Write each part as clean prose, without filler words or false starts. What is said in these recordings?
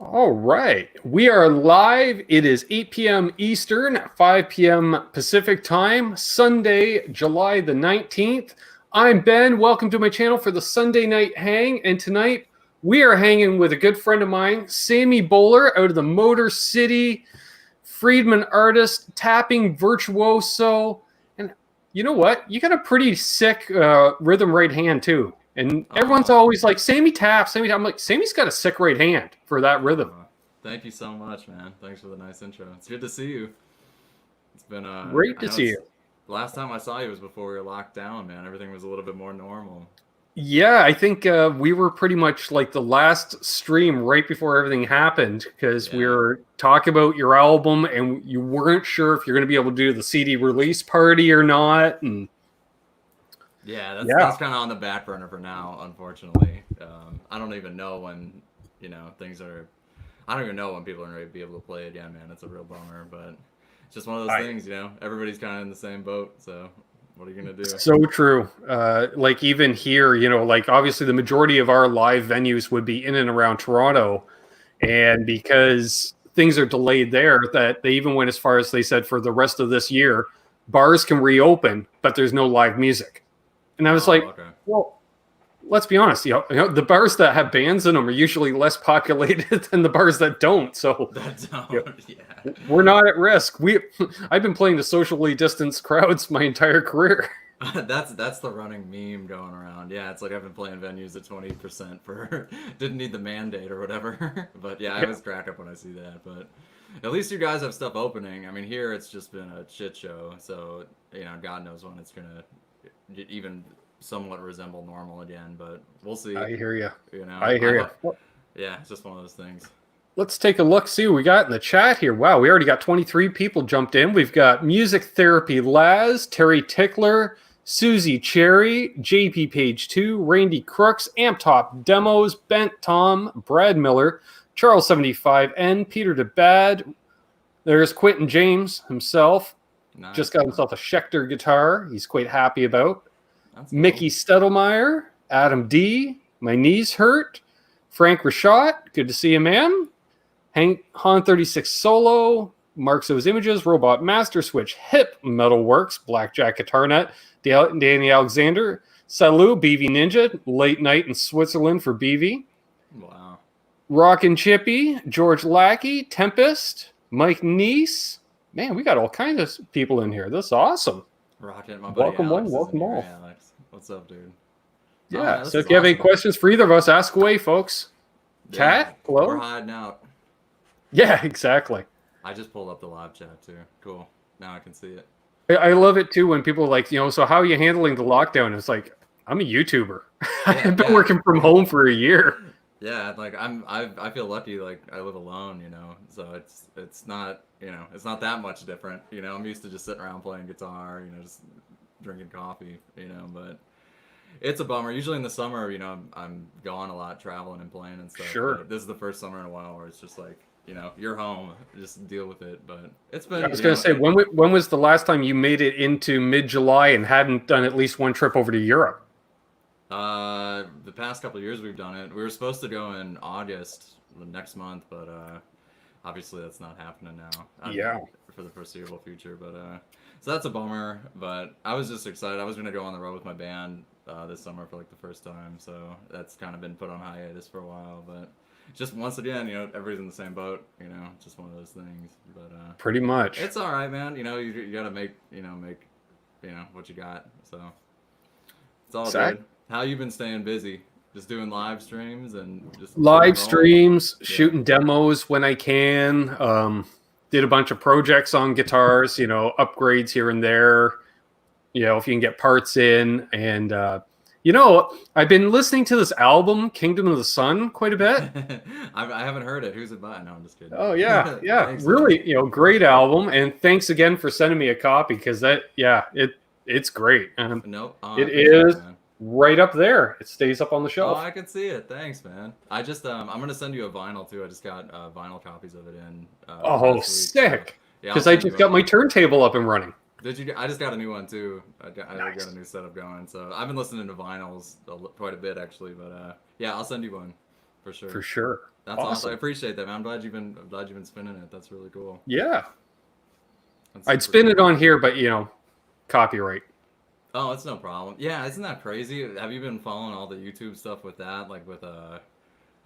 All right. We are live. It is 8 p.m. Eastern, 5 p.m. Pacific time, Sunday, July the 19th. I'm Ben. Welcome to my channel for the Sunday Night Hang. And tonight we are hanging with a good friend of mine, Sammy Boller, out of the Motor City, Friedman artist, tapping virtuoso. And you know what? You got a pretty sick rhythm right hand, too. And everyone's always like, Sammy taps, Sammy taps. I'm like, Sammy's got a sick right hand for that rhythm. Thank you so much, man. Thanks for the nice intro. It's good to see you. It's been Great to see you. The last time I saw you was before we were locked down, man. Everything was a little bit more normal. Yeah, I think we were pretty much like the last stream right before everything happened because we were talking about your album and you weren't sure if you're going to be able to do the CD release party or not. And that's kind of on the back burner for now, unfortunately. I don't even know when, things are. I don't even know when people are going to be able to play again, man. It's a real bummer, but it's just one of those things, Everybody's kind of in the same boat, so what are you going to do? So true. Like even here, like obviously the majority of our live venues would be in and around Toronto, and because things are delayed there, that they even went as far as they said for the rest of this year, bars can reopen, but there's no live music. And I was well, let's be honest. The bars that have bands in them are usually less populated than the bars that don't. So we're not at risk. I've been playing to socially distanced crowds my entire career. That's the running meme going around. Yeah, it's like I've been playing venues at 20% for didn't need the mandate or whatever. But I always crack up when I see that. But at least you guys have stuff opening. I mean, here it's just been a shit show. So God knows when it's gonna even somewhat resemble normal again, but we'll see. I hear you. I hear you. Yeah, it's just one of those things. Let's take a look, see what we got in the chat here. Wow, we already got 23 people jumped in. We've got Music Therapy Laz, Terry Tickler, Susie Cherry, JP Page 2, Randy Crooks, Amp Top Demos, Bent Tom, Brad Miller, Charles 75N, Peter DeBad. There's Quentin James himself. Nice. Just got himself a Schecter guitar he's quite happy about. That's Mickey cool. Stedelmeyer, Adam D, My Knees Hurt, Frank Rashad, good to see you, man. Hank Han 36 Solo, Mark So's Images, Robot Master Switch, Hip Metalworks, Blackjack Guitar Net, Danny Alexander, Salu, BV Ninja, Late Night in Switzerland for BV. Wow. Rockin' Chippy, George Lackey, Tempest, Mike Neese. Man, we got all kinds of people in here. This is awesome. Rocket, my buddy welcome Alex one, welcome all. Alex. What's up, dude? Yeah, so if you have any questions for either of us, ask away, folks. Cat, hello? We're hiding out. Yeah, exactly. I just pulled up the live chat, too. Cool. Now I can see it. I love it, too, when people are like, so how are you handling the lockdown? It's like, I'm a YouTuber. I've been working from home for a year. Yeah, like I feel lucky, like I live alone, so it's not, it's not that much different. I'm used to just sitting around playing guitar, just drinking coffee, but it's a bummer. Usually in the summer, I'm gone a lot, traveling and playing and stuff. Sure. This is the first summer in a while where it's just like, you're home, just deal with it. But it's been. I was going to say, when was the last time you made it into mid-July and hadn't done at least one trip over to Europe? The past couple of years we've done it. We were supposed to go in August, next month, but obviously that's not happening now. For the foreseeable future, but so that's a bummer. But I was just excited. I was gonna go on the road with my band this summer for like the first time, so that's kind of been put on hiatus for a while. But just once again, everybody's in the same boat. It's just one of those things. But pretty much, it's all right, man. You gotta make what you got. So it's all good. How you been staying busy? Just doing live streams and just live streams, shooting demos when I can. Did a bunch of projects on guitars, upgrades here and there. If you can get parts in, and I've been listening to this album, Kingdom of the Sun, quite a bit. I haven't heard it. Who's it by? No, I'm just kidding. Oh yeah, yeah, thanks, really, great album, and thanks again for sending me a copy because it's great. Nope, it is. Man. Right up there. It stays up on the shelf. Oh, I can see it. Thanks, man. I just I'm gonna send you a vinyl too. I just got vinyl copies of it in. Sick! Because I just got my turntable up and running. Did you? I just got a new one too. I got a new setup going. So I've been listening to vinyls quite a bit actually. But I'll send you one. For sure. For sure. That's awesome. I appreciate that, man. I'm glad you've been spinning it. That's really cool. Yeah. I'd spin it on here, but copyright. Oh, it's no problem. Yeah, isn't that crazy? Have you been following all the YouTube stuff with that? Like with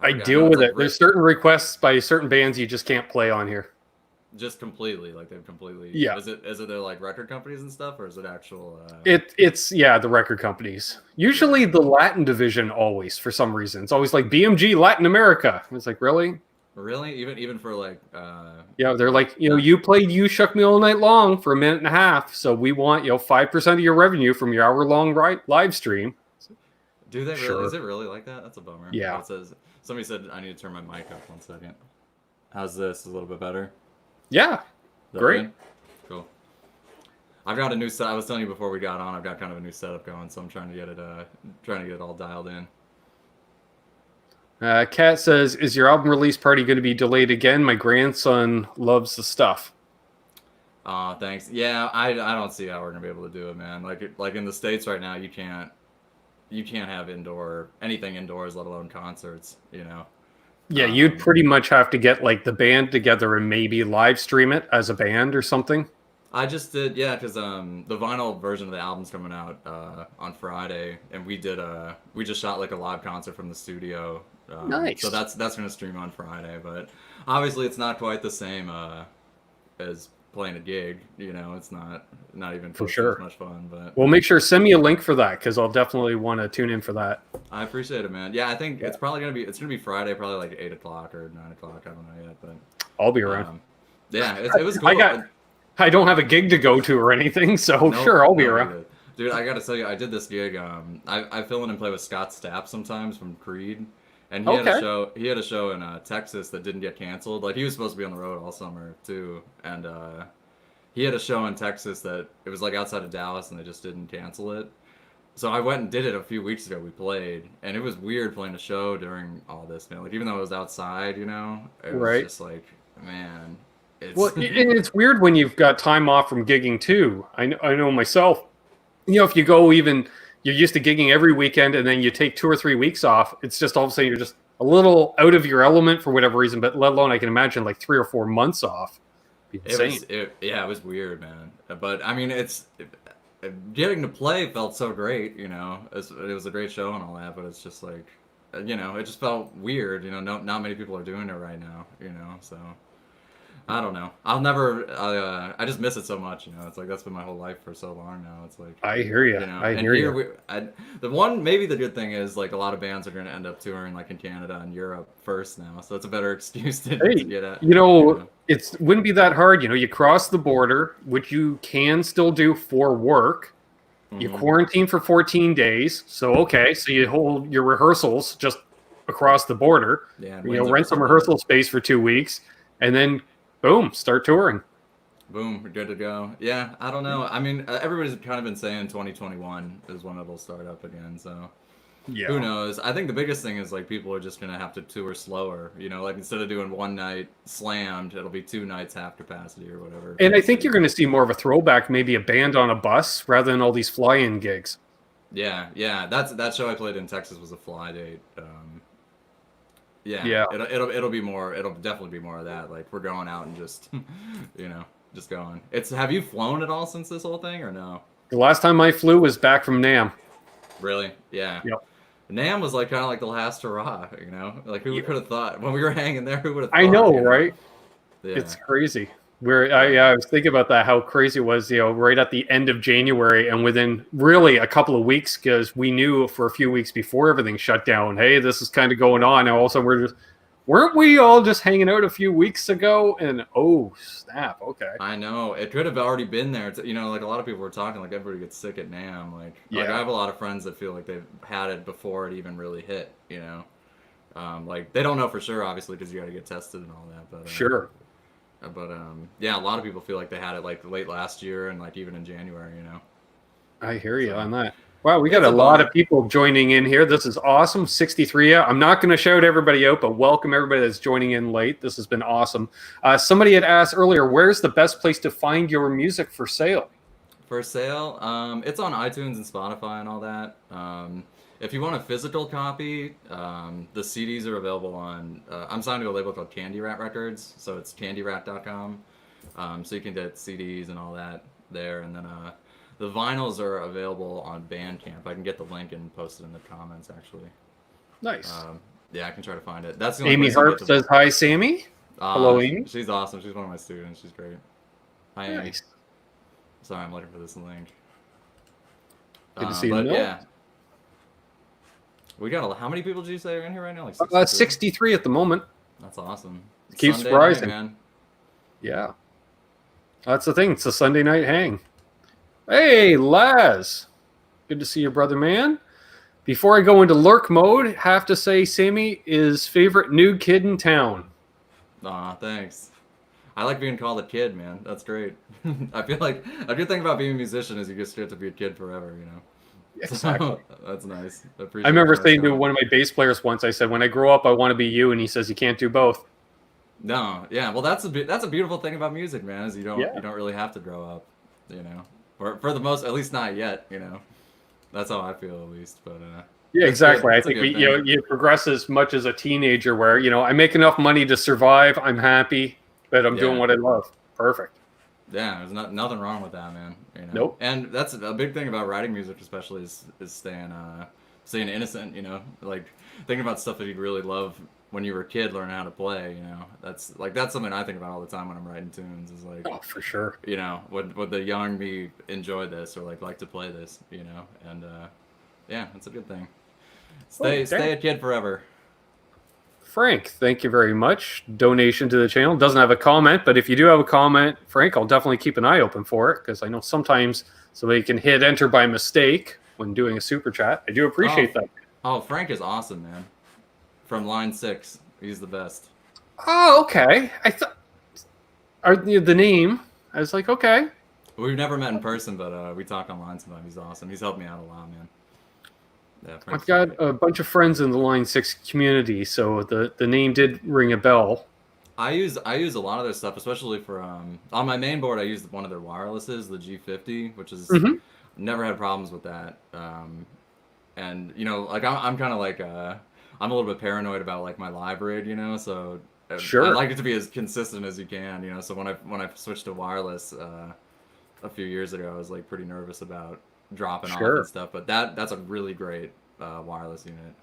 I deal with it. There's certain requests by certain bands you just can't play on here. Just completely, like they've completely. Yeah. Is it their like record companies and stuff, or is it actual? It's the record companies. Usually the Latin division. Always, for some reason, it's always like BMG Latin America. It's like, really. Really? Even for like yeah, they're like, you played You Shook Me All Night Long for a minute and a half, so we want 5% of your revenue from your hour-long live stream. Do they really? Sure. Is it really like that? That's a bummer. Yeah. It says somebody said I need to turn my mic up 1 second. How's this? A little bit better? Yeah. Great. Good? Cool. I've got a new set. I was telling you before we got on, I've got kind of a new setup going, so I'm trying to get it all dialed in. Kat says, "Is your album release party going to be delayed again? My grandson loves the stuff." Thanks. Yeah, I don't see how we're gonna be able to do it, man. Like in the States right now, you can't have anything indoors, let alone concerts. Yeah, you'd pretty much have to get like the band together and maybe live stream it as a band or something. I just did, yeah, because the vinyl version of the album's coming out on Friday, and we just shot like a live concert from the studio. Nice. So that's gonna stream on Friday, but obviously it's not quite the same as playing a gig. It's not even for sure as much fun. But we'll make sure send me a link for that because I'll definitely want to tune in for that. I appreciate it, man. Yeah, I think it's probably gonna be Friday, probably like 8 o'clock or 9 o'clock. I don't know yet, but I'll be around. Yeah, it was cool. I don't have a gig to go to or anything, so sure, I'll be around. Dude, I gotta tell you, I did this gig. I fill in and play with Scott Stapp sometimes from Creed, and he had a show. He had a show in Texas that didn't get canceled. Like he was supposed to be on the road all summer too, and he had a show in Texas that it was like outside of Dallas, and they just didn't cancel it. So I went and did it a few weeks ago. We played, and it was weird playing a show during all this, man. Like even though it was outside, it was just like, man. Well, and it's weird when you've got time off from gigging too. I know myself. If you go you're used to gigging every weekend, and then you take 2 or 3 weeks off. It's just all of a sudden you're just a little out of your element for whatever reason. But let alone I can imagine like 3 or 4 months off. It was weird, man. But I mean, getting to play felt so great. It was a great show and all that. But it's just like, it just felt weird. Not many people are doing it right now. So. I don't know. I'll never. I just miss it so much. It's like that's been my whole life for so long now. It's like I hear you. I hear you. Maybe the good thing is like a lot of bands are going to end up touring like in Canada and Europe first now, so it's a better excuse to get at. It wouldn't be that hard. You cross the border, which you can still do for work. Mm-hmm. You quarantine for 14 days. So you hold your rehearsals just across the border. Yeah. Rent some rehearsal space for 2 weeks, and then. Boom, start touring. Boom, we're good to go. Yeah, I don't know. I mean, everybody's kind of been saying 2021 is when it'll start up again, so yeah. Who knows? I think the biggest thing is like people are just going to have to tour slower, like instead of doing one night slammed, it'll be 2 nights half capacity or whatever. And I think you're going to see more of a throwback, maybe a band on a bus rather than all these fly-in gigs. Yeah, that show I played in Texas was a fly date. Yeah. It'll be more. It'll definitely be more of that. Like we're going out and just, just going. Have you flown at all since this whole thing or no? The last time I flew was back from NAMM. Really? Yeah. Yep. NAMM was like kind of like the last hurrah, Like who could have thought when we were hanging there? Who would have? I know, right? Yeah. It's crazy. I was thinking about that, how crazy it was, right at the end of January and within really a couple of weeks, because we knew for a few weeks before everything shut down, hey, this is kind of going on. And all of a sudden weren't we all just hanging out a few weeks ago? And oh, snap, okay. I know. It could have already been there. Like a lot of people were talking, like everybody gets sick at NAMM. Like I have a lot of friends that feel like they've had it before it even really hit, Like they don't know for sure, obviously, because you got to get tested and all that. But sure. But a lot of people feel like they had it like late last year and like even in January, I hear you on that. Wow, we got a lot of people joining in here. This is awesome. 63. I'm not going to shout everybody out, but welcome everybody that's joining in late. This has been awesome. Somebody had asked earlier, where's the best place to find your music for sale? For sale? It's on iTunes and Spotify and all that. If you want a physical copy, the CDs are available on. I'm signed to a label called Candy Rat Records, so it's candyrat.com. So you can get CDs and all that there, and then the vinyls are available on Bandcamp. I can get the link and post it in the comments, actually. Nice. Yeah, I can try to find it. That's the only Amy place you Harp get says hi, Sammy. Hello, Amy. She's awesome. She's one of my students. She's great. Hi, Amy. Nice. Sorry, I'm looking for this link. Good to see you. But yeah, we got how many people did you say are in here right now? Like 63 at the moment. That's awesome. Keeps Sunday rising. night, man. Yeah. That's the thing. It's a Sunday night hang. Hey, Laz. Good to see you, brother man. Before I go into lurk mode, have to say Sammy is favorite new kid in town. Aw, thanks. I like being called a kid, man. That's great. I feel like a good thing about being a musician is you just get to be a kid forever, you know? Exactly. So, that's nice. I remember saying to one of my bass players once, I said, when I grow up, I want to be you. And he says, you can't do both. No, yeah. Well, that's a beautiful thing about music, man, is you don't really have to grow up, you know? For the most, at least not yet, you know? That's how I feel, at least. But yeah, exactly. I think you progress as much as a teenager where, you know, I make enough money to survive. I'm happy, but I'm doing what I love. Perfect. Yeah, there's nothing wrong with that, man. You know? Nope. And that's a big thing about writing music, especially, is staying innocent. You know, like thinking about stuff that you'd really love when you were a kid, learning how to play. You know, that's something I think about all the time when I'm writing tunes. Is like, oh, for sure. You know, would the young me enjoy this or like to play this? You know, and yeah, that's a good thing. Stay a kid forever. Frank, thank you very much. Donation to the channel. Doesn't have a comment, but if you do have a comment, Frank, I'll definitely keep an eye open for it because I know sometimes somebody can hit enter by mistake when doing a super chat. I do appreciate that. Oh, Frank is awesome, man. From line 6, he's the best. Oh, okay. I thought the name. I was like, okay. We've never met in person, but we talk online sometimes. He's awesome. He's helped me out a lot, man. Yeah, I've got a bunch of friends in the Line 6 community, so the name did ring a bell. I use a lot of their stuff, especially for on my main board. I use one of their wirelesses, the G50, which is never had problems with that. And you know, like I'm kind of like I'm a little bit paranoid about like my live rig, you know, so I like it to be as consistent as you can, you know. So when I switched to wireless a few years ago, I was like pretty nervous about dropping off and stuff, but that's a really great wireless unit.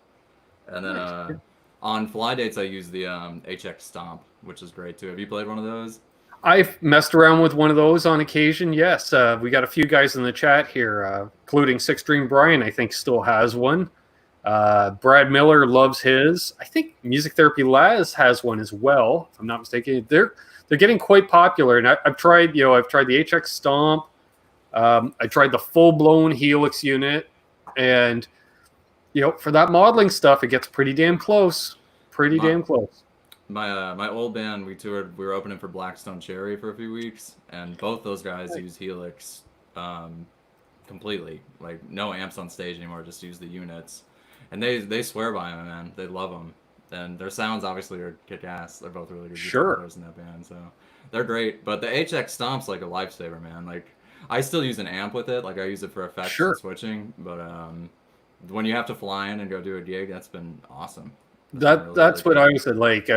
And then on fly dates I use the HX Stomp, which is great too. Have you played one of those? I've messed around with one of those on occasion, yes. We got a few guys in the chat here, including Six Dream Brian, I think still has one. Brad Miller loves his. I think Music Therapy Laz has one as well, if I'm not mistaken. They're getting quite popular, and I've tried the HX Stomp. I tried the full-blown Helix unit, and for that modeling stuff, it gets pretty damn close. Damn close. My old band, we toured. We were opening for Blackstone Cherry for a few weeks, and both those guys use Helix completely. Like no amps on stage anymore, just use the units, and they swear by them, man. They love them, and their sounds obviously are kick-ass. They're both really good guitar players in that band, so they're great. But the HX Stomp's like a lifesaver, man. Like I still use an amp with it. Like I use it for effects and switching. But when you have to fly in and go do a gig, that's been awesome. That's what I always said. Like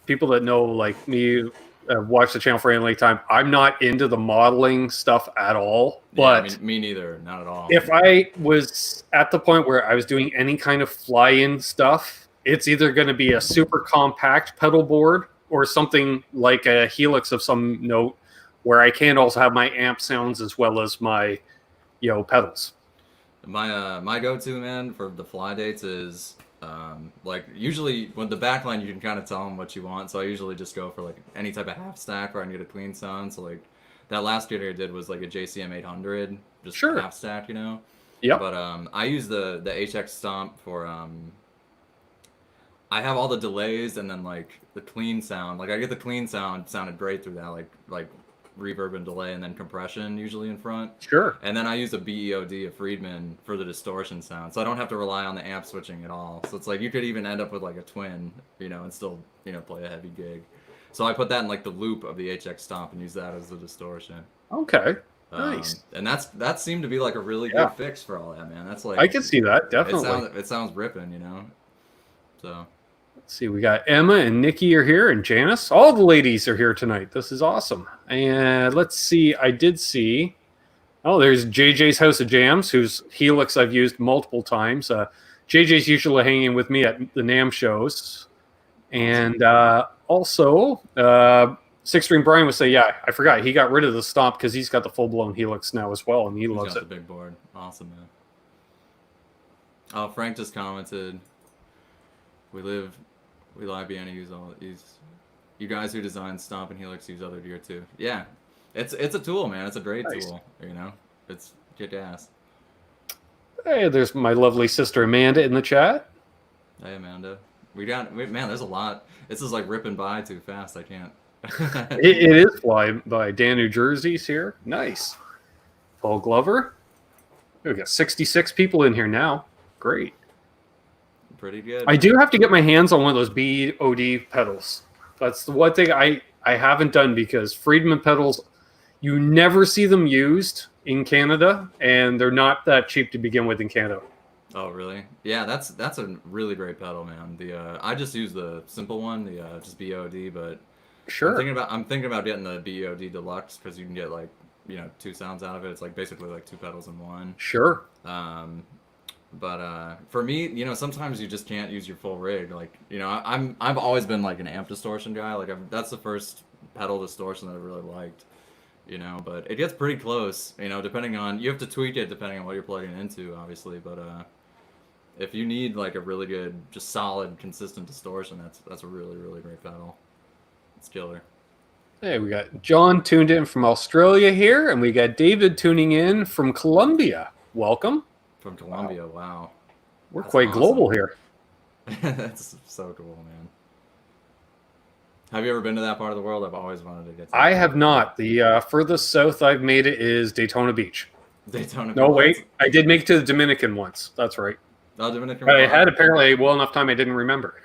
people that know, like me, watch the channel for any length of time. I'm not into the modeling stuff at all. But yeah, me neither. Not at all. If I was at the point where I was doing any kind of fly-in stuff, it's either going to be a super compact pedal board or something like a Helix of some note, where I can also have my amp sounds as well as my, pedals. My go-to, man, for the fly dates is like usually when the backline you can kind of tell them what you want. So I usually just go for like any type of half stack where I need a clean sound. So like that last gig I did was like a JCM 800, just half stack, Yeah. But I use the HX Stomp for I have all the delays and then like the clean sound. Like I get the clean sound sounded great through that, like reverb and delay and then compression usually in front. And then I use a BEOD, a Friedman, for the distortion sound. So I don't have to rely on the amp switching at all. So it's like you could even end up with like a twin, and still, play a heavy gig. So I put that in like the loop of the HX Stomp and use that as the distortion. Okay. Nice. And that seemed to be like a really good fix for all that, man. That's like, I can see that, definitely. It sounds ripping, you know. So let's see, we got Emma and Nikki are here, and Janice. All the ladies are here tonight. This is awesome. And let's see, I did see. Oh, there's JJ's House of Jams, whose Helix I've used multiple times. JJ's usually hanging with me at the NAMM shows. And also, Six String Brian would say, yeah, I forgot. He got rid of the Stomp because he's got the full-blown Helix now as well, and he loves it. The big board. Awesome, man. Oh, Frank just commented, we live Vienna, use all these. You guys who design Stomp and Helix use other gear too. Yeah. It's a tool, man. It's a great tool, you know? It's kick ass. Hey, there's my lovely sister Amanda in the chat. Hey, Amanda. Man, there's a lot. This is like ripping by too fast. I can't. it is fly by Dan New Jersey's here. Nice. Paul Glover. We got 66 people in here now. Great. Pretty good. I do have to get my hands on one of those BOD pedals. That's the one thing I haven't done, because Friedman pedals, you never see them used in Canada, and they're not that cheap to begin with in Canada. Oh, really? Yeah, that's a really great pedal, man. The I just use the simple one, the just BOD, but sure. I'm thinking about getting the BOD Deluxe, because you can get like, you know, 2 sounds out of it. It's like basically like 2 pedals in one. Sure. But for me, you know, sometimes you just can't use your full rig. Like, you know, I've always been like an amp distortion guy. Like that's the first pedal distortion that I really liked. You know, but it gets pretty close. You know, depending on, you have to tweak it depending on what you're plugging into, obviously. But if you need like a really good, just solid, consistent distortion, that's a really, really great pedal. It's killer. Hey, we got John tuned in from Australia here, and we got David tuning in from Colombia. Welcome. From Colombia, wow. We're quite awesome. Global here. That's so cool, man. Have you ever been to that part of the world? I've always wanted to get to. I have not. The furthest south I've made it is Daytona Beach. Daytona Beach. No, wait. I did make it to the Dominican once. That's right. Oh, Dominican. But I had apparently well enough time I didn't remember.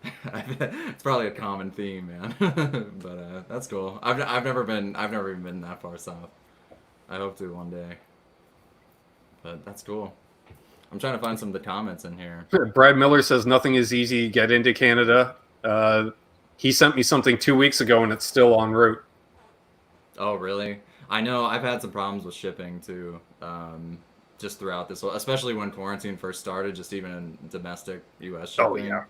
It's probably a common theme, man. But that's cool. I've never even been that far south. I hope to one day. But that's cool. I'm trying to find some of the comments in here. Brad Miller says nothing is easy to get into Canada. He sent me something 2 weeks ago, and it's still en route. Oh, really? I know. I've had some problems with shipping, too, just throughout this, especially when quarantine first started, just even in domestic U.S. shipping. Oh, yeah.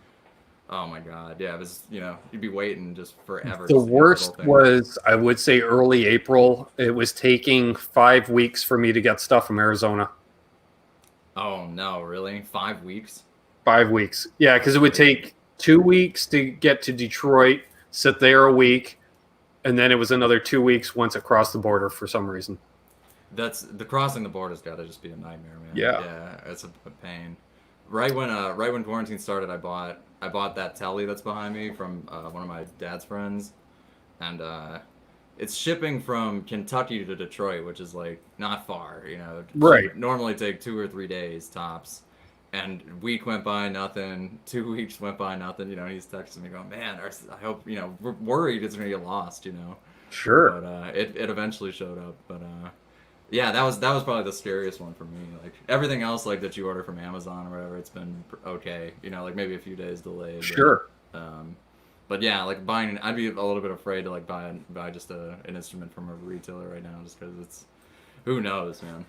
Oh, my God. Yeah, it was, you know, you'd be waiting just forever. The worst was, I would say, early April. It was taking 5 weeks for me to get stuff from Arizona. Oh, no, really? 5 weeks? 5 weeks. Yeah, because it would take 2 weeks to get to Detroit, sit there a week, and then it was another 2 weeks once it crossed the border for some reason. That's the crossing the border's got to just be a nightmare, man. Yeah, it's a pain. Right when quarantine started, I bought that telly that's behind me from one of my dad's friends, and it's shipping from Kentucky to Detroit, which is like not far, you know. Right. Normally take 2 or 3 days tops. And a week went by, nothing. 2 weeks went by, nothing. You know, he's texting me going, man, I hope, you know, we're worried it's going to get lost, you know. Sure. But it eventually showed up. But yeah, that was probably the scariest one for me. Like everything else, like that you order from Amazon or whatever, it's been okay. You know, like maybe a few days delayed. Sure. But yeah, like buying, I'd be a little bit afraid to like buy just an instrument from a retailer right now, just because it's, who knows, man.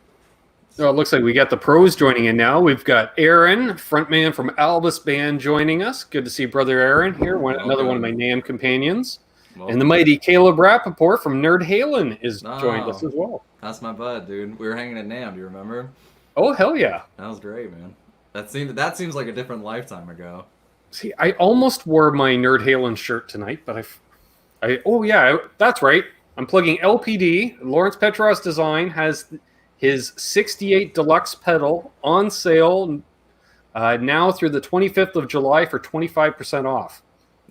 So it looks like we got the pros joining in now. We've got Aaron, frontman from Albus Band, joining us. Good to see brother Aaron here, another one of my NAMM companions. And the mighty Caleb Rappaport from Nerd Halen is joined us as well. That's my bud, dude. We were hanging at NAMM. Do you remember? Oh, hell yeah. That was great, man. That seems like a different lifetime ago. See, I almost wore my Nerd Halen shirt tonight, but oh yeah, that's right. I'm plugging LPD. Lawrence Petross Design has his 68 Deluxe pedal on sale now through the 25th of July for 25% off.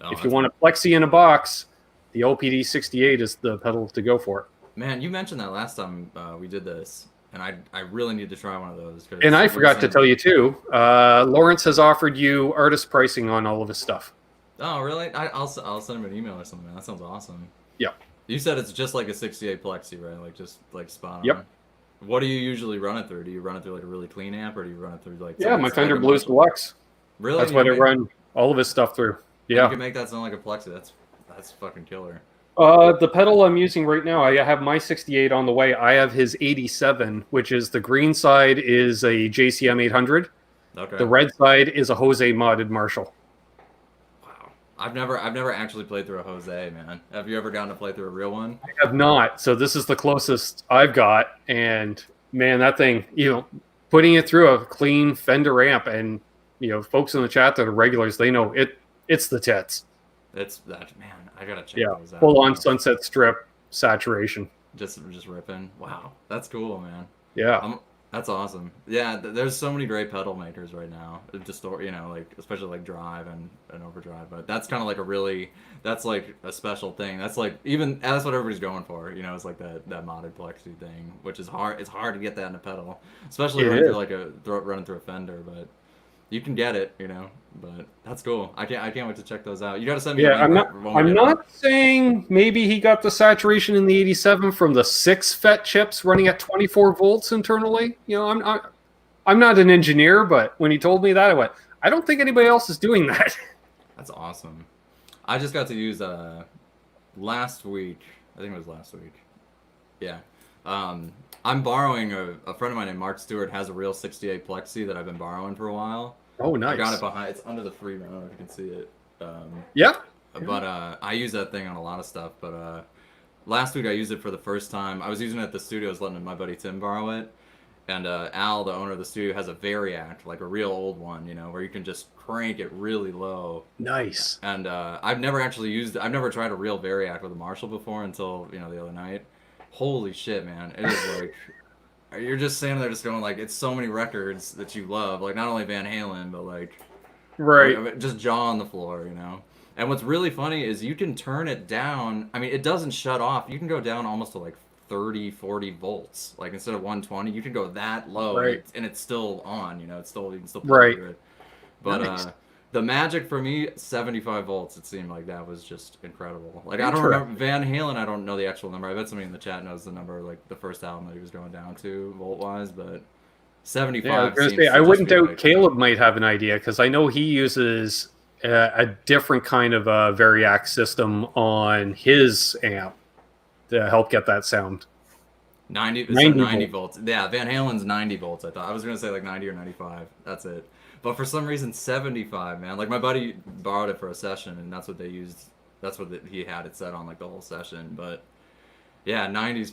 Oh, if you want a Plexi in a box, the LPD 68 is the pedal to go for. Man, you mentioned that last time we did this, and I really need to try one of those. And I forgot to tell you, too, Lawrence has offered you artist pricing on all of his stuff. Oh, really? I'll send him an email or something, man. That sounds awesome. Yeah. You said it's just like a 68 plexi, right? Like just like spot on. Yep. What do you usually run it through? Do you run it through like a really clean amp, or do you run it through like Yeah, my Fender like Blues Deluxe. Really? That's what I run all of his stuff through. Yeah. You can make that sound like a plexi. That's fucking killer. The pedal I'm using right now, I have my 68 on the way. I have his 87, which is the green side is a JCM 800. Okay. The red side is a Jose modded Marshall. Wow. I've never actually played through a Jose, man. Have you ever gotten to play through a real one? I have not. So this is the closest I've got. And man, that thing, putting it through a clean Fender amp, and folks in the chat that are regulars, they know it's the tits. It's that, man. I gotta check those out. Full on Sunset Strip saturation. Just ripping. Wow, that's cool, man. Yeah. That's awesome. Yeah, there's so many great pedal makers right now. Just like especially like drive and overdrive. But that's kind of like that's like a special thing. That's like that's what everybody's going for. It's like that modded plexi thing, which is hard. It's hard to get that in a pedal, especially running through a Fender. But you can get it, But that's cool. I can't wait to check those out. You got to send me. Yeah, I'm not saying maybe he got the saturation in the 87 from the 6 FET chips running at 24 volts internally. I'm not an engineer, but when he told me that, I went, I don't think anybody else is doing that. That's awesome. I just got to use last week. I think it was last week. Yeah. I'm borrowing a friend of mine named Mark Stewart has a real 68 plexi that I've been borrowing for a while. Oh, nice. I got it behind. It's under the frame. I don't know if you can see it. Yeah. But I use that thing on a lot of stuff. But last week I used it for the first time. I was using it at the studio. I was letting my buddy Tim borrow it. And Al, the owner of the studio, has a Variac, like a real old one, where you can just crank it really low. Nice. And I've never tried a real Variac with a Marshall before until, the other night. Holy shit, man. It is like... You're just standing there just going like, it's so many records that you love, like not only Van Halen, but like, right, just jaw on the floor, And what's really funny is you can turn it down. I mean, it doesn't shut off. You can go down almost to like 30, 40 volts. Like instead of 120, you can go that low, right. and it's still on. You can still play right. through it. But nice. The magic for me, 75 volts. It seemed like that was just incredible. Like I don't remember Van Halen. I don't know the actual number. I bet somebody in the chat knows the number, like the first album that he was going down to volt wise. But 75. Yeah, I was gonna say, I wouldn't doubt Caleb might have an idea because I know he uses a different kind of a Variac system on his amp to help get that sound. 90 volts. Yeah, Van Halen's 90 volts. I thought I was gonna say like 90 or 95. That's it. But for some reason, 75, man. Like my buddy borrowed it for a session, and that's what they used. That's what he had it set on like the whole session. But yeah, 90's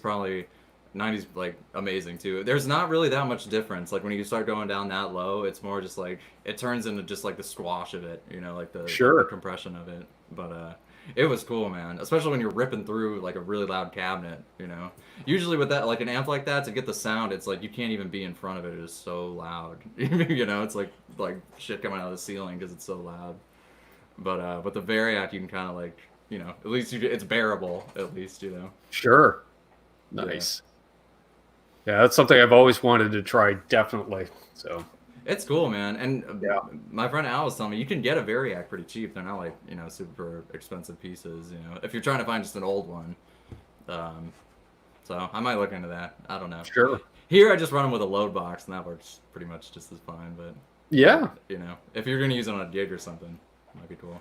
like amazing too. There's not really that much difference. Like when you start going down that low, it's more just like it turns into just like the squash of it, like the compression of it. But it was cool, man. Especially when you're ripping through like a really loud cabinet, Usually with that, like an amp like that, to get the sound, it's like you can't even be in front of it. It is so loud. It's like shit coming out of the ceiling because it's so loud. But with the Variac, you can kind of like, at least it's bearable. At least, Sure. Nice. Yeah, that's something I've always wanted to try. Definitely. So. It's cool, man. And my friend Al was telling me you can get a Variac pretty cheap. They're not like, super expensive pieces, if you're trying to find just an old one. So I might look into that. I don't know. Sure. Here I just run them with a load box, and that works pretty much just as fine. But yeah, if you're going to use it on a gig or something, it might be cool.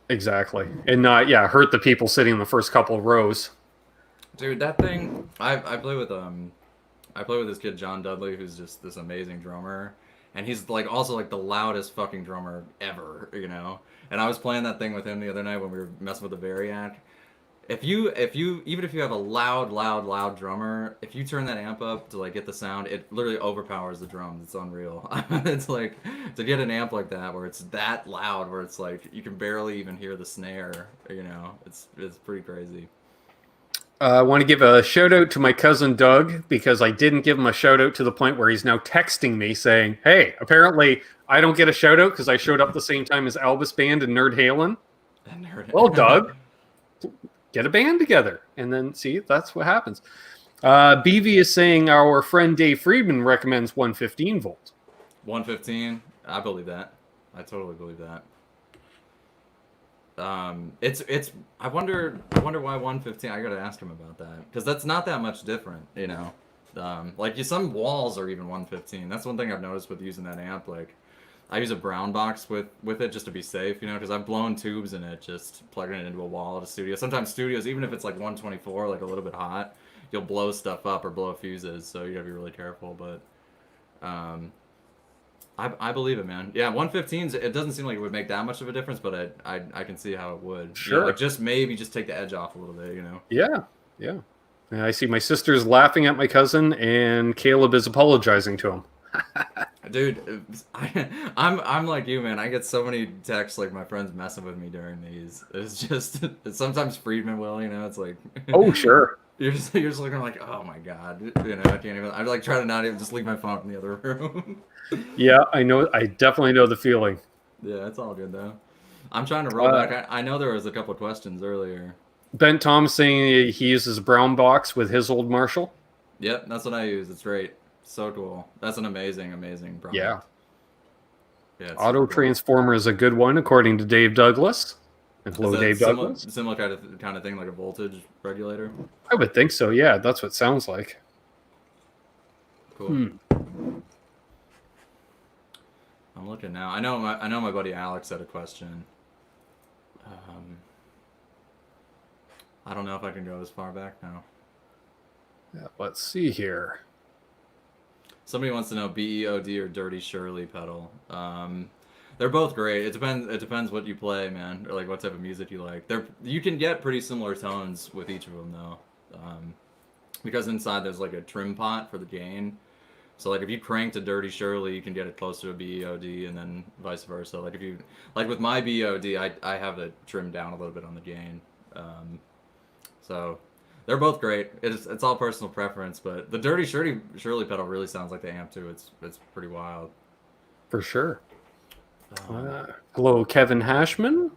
Exactly. And not, hurt the people sitting in the first couple of rows. Dude, that thing, I play with this kid, John Dudley, who's just this amazing drummer. And he's like also like the loudest fucking drummer ever, And I was playing that thing with him the other night when we were messing with the Variac. Even if you have a loud drummer, if you turn that amp up to like get the sound, it literally overpowers the drums. It's unreal. It's like to get an amp like that where it's that loud, where it's like you can barely even hear the snare. It's pretty crazy. I want to give a shout out to my cousin Doug because I didn't give him a shout out to the point where he's now texting me saying, "Hey, apparently I don't get a shout out because I showed up the same time as Albus Band and Nerd Halen." Well, Doug, get a band together, and then see that's what happens. BV is saying our friend Dave Friedman recommends 115 volt. 115, I believe that. I totally believe that. It's I wonder why 115. I gotta ask him about that because that's not that much different, you know. Like some walls are even 115. That's one thing I've noticed with using that amp. Like, I use a brown box with it just to be safe, you know, because I've blown tubes in it just plugging it into a wall at a studio. Sometimes studios, even if it's like 124, like a little bit hot, you'll blow stuff up or blow fuses, so you gotta be really careful. But I believe it, man. Yeah, 115s. It doesn't seem like it would make that much of a difference, but I can see how it would. Sure. You know, like just maybe just take the edge off a little bit, you know. Yeah. And I see my sister's laughing at my cousin, and Caleb is apologizing to him. Dude, I'm like you, man. I get so many texts like my friends messing with me during these. It's just sometimes Friedman will, you know. It's like, oh sure. You're just looking like, oh my god, you know. I can't even. I like try to not even just leave my phone in the other room. Yeah, I know. I definitely know the feeling. Yeah, it's all good though. I'm trying to roll back. I know there was a couple of questions earlier. Ben Tom saying he uses a brown box with his old Marshall. Yep, that's what I use. It's great. So cool. That's an amazing product. Yeah. Yeah. Auto cool. Transformer is a good one, according to Dave Douglas. And hello, Dave Douglas. Similar kind of thing, like a voltage regulator. I would think so. Yeah, that's what it sounds like. Cool. I'm looking now. I know my buddy Alex had a question. I don't know if I can go as far back now. Yeah, let's see here. Somebody wants to know BEOD or Dirty Shirley pedal. They're both great. It depends what you play, man, or like what type of music you like. You can get pretty similar tones with each of them though, because inside there's like a trim pot for the gain. So like if you crank to Dirty Shirley, you can get it closer to BEOD, and then vice versa. Like if you with my BEOD, I have it trimmed down a little bit on the gain. So they're both great. It's all personal preference, but the Dirty Shirley pedal really sounds like the amp too. It's pretty wild. For sure. Hello, Kevin Hashman.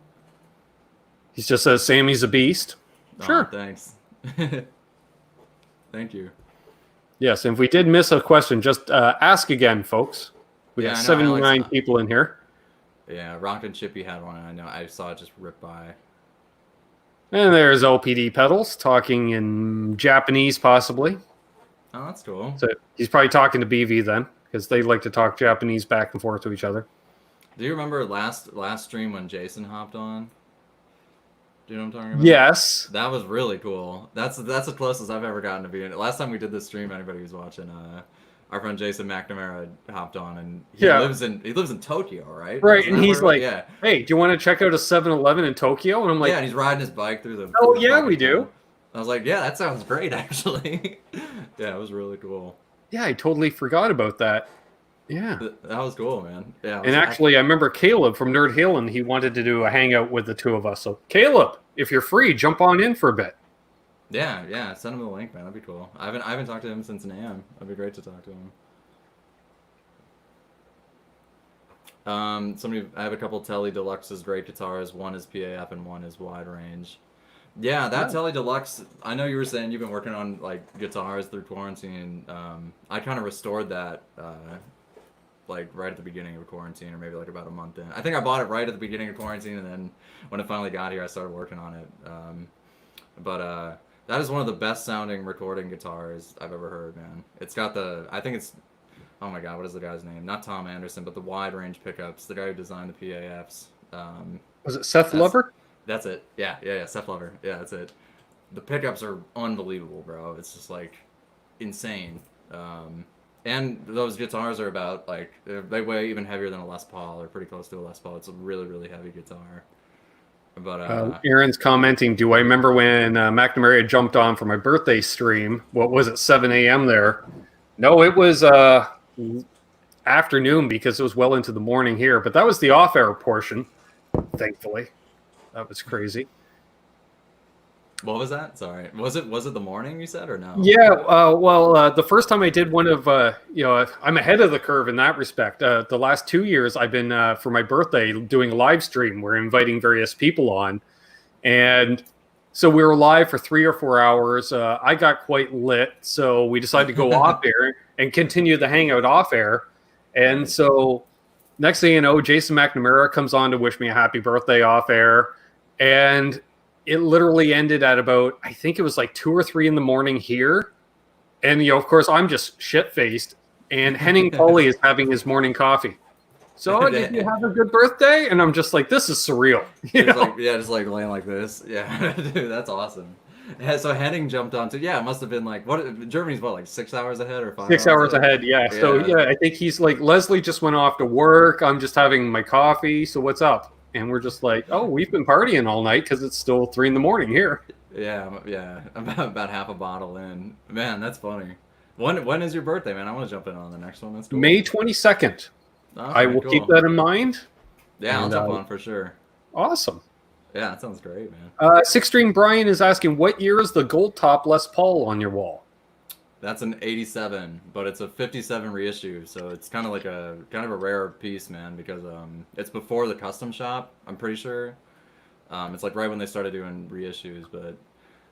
He just says Sammy's a beast. Sure. Thanks. Thank you. Yes, and if we did miss a question, just ask again, folks. We got 79 people in here. Yeah, Rock and Chippy had one. I know. I saw it just rip by. And there's LPD Pedals talking in Japanese, possibly. Oh, that's cool. So he's probably talking to BV then, because they like to talk Japanese back and forth to each other. Do you remember last stream when Jason hopped on? Do you know what I'm talking about? Yes. That was really cool. That's the closest I've ever gotten to being. Last time we did this stream, anybody who's watching, our friend Jason McNamara hopped on, and he lives in Tokyo, right? Right, and he's like, "Hey, do you want to check out a 7-Eleven in Tokyo?" And I'm like, "Yeah," and he's riding his bike through the. Oh yeah, we do. I was like, "Yeah, that sounds great, actually." Yeah, it was really cool. Yeah, I totally forgot about that. Yeah, that was cool, man. Yeah, and actually, I remember Caleb from Nerd Hill, and he wanted to do a hangout with the two of us. So, Caleb, if you're free, jump on in for a bit. Yeah, send him the link, man. That'd be cool. I haven't talked to him since NAMM. That'd be great to talk to him. I have a couple Tele Deluxes, great guitars. One is PAF and one is wide range. Yeah, that Tele Deluxe. I know you were saying you've been working on like guitars through quarantine. I kind of restored that. Like right at the beginning of quarantine, or maybe like about a month in. I think I bought it right at the beginning of quarantine, and then when it finally got here, I started working on it. But that is one of the best sounding recording guitars I've ever heard, man. It's got I think it's, oh my god, what is the guy's name? Not Tom Anderson, but the wide range pickups, the guy who designed the PAFs. Was it Seth Lover? That's it. Yeah, Seth Lover. Yeah, that's it. The pickups are unbelievable, bro. It's just like insane. And those guitars are about like they weigh even heavier than a Les Paul, or pretty close to a Les Paul. It's a really, really heavy guitar. But Aaron's commenting, do I remember when McNamara jumped on for my birthday stream? What was it, 7 a.m. there? No, it was afternoon, because it was well into the morning here. But that was the off-air portion, thankfully. That was crazy. What was that? Sorry. Was it the morning you said, or no? Yeah. Well, the first time I did one of, I'm ahead of the curve in that respect. The last 2 years I've been, for my birthday, doing a live stream. We're inviting various people on. And so we were live for 3 or 4 hours. I got quite lit. So we decided to go off air and continue the hangout off air. And so next thing you know, Jason McNamara comes on to wish me a happy birthday off air. And it literally ended at about, I think it was like 2 or 3 in the morning here. And, of course, I'm just shit-faced. And Henning Foley is having his morning coffee. So, did you have a good birthday? And I'm just like, this is surreal. Just like laying like this. Yeah, dude, that's awesome. So Henning jumped onto, it must have been like, Germany's like 6 hours ahead or 5 6 hours ahead, yeah. So, I think he's like, Leslie just went off to work. I'm just having my coffee. So, what's up? And we're just like, oh, we've been partying all night because it's still 3 in the morning here. Yeah. About half a bottle in. Man, that's funny. When is your birthday, man? I want to jump in on the next one. That's cool. May 22nd. Okay, I will keep that in mind. Yeah, I'll jump on for sure. Awesome. Yeah, that sounds great, man. Six String Brian is asking, what year is the gold top Les Paul on your wall? That's an 87, but it's a 57 reissue, so it's kind of a rare piece, man, because it's before the custom shop, I'm pretty sure. It's like right when they started doing reissues, but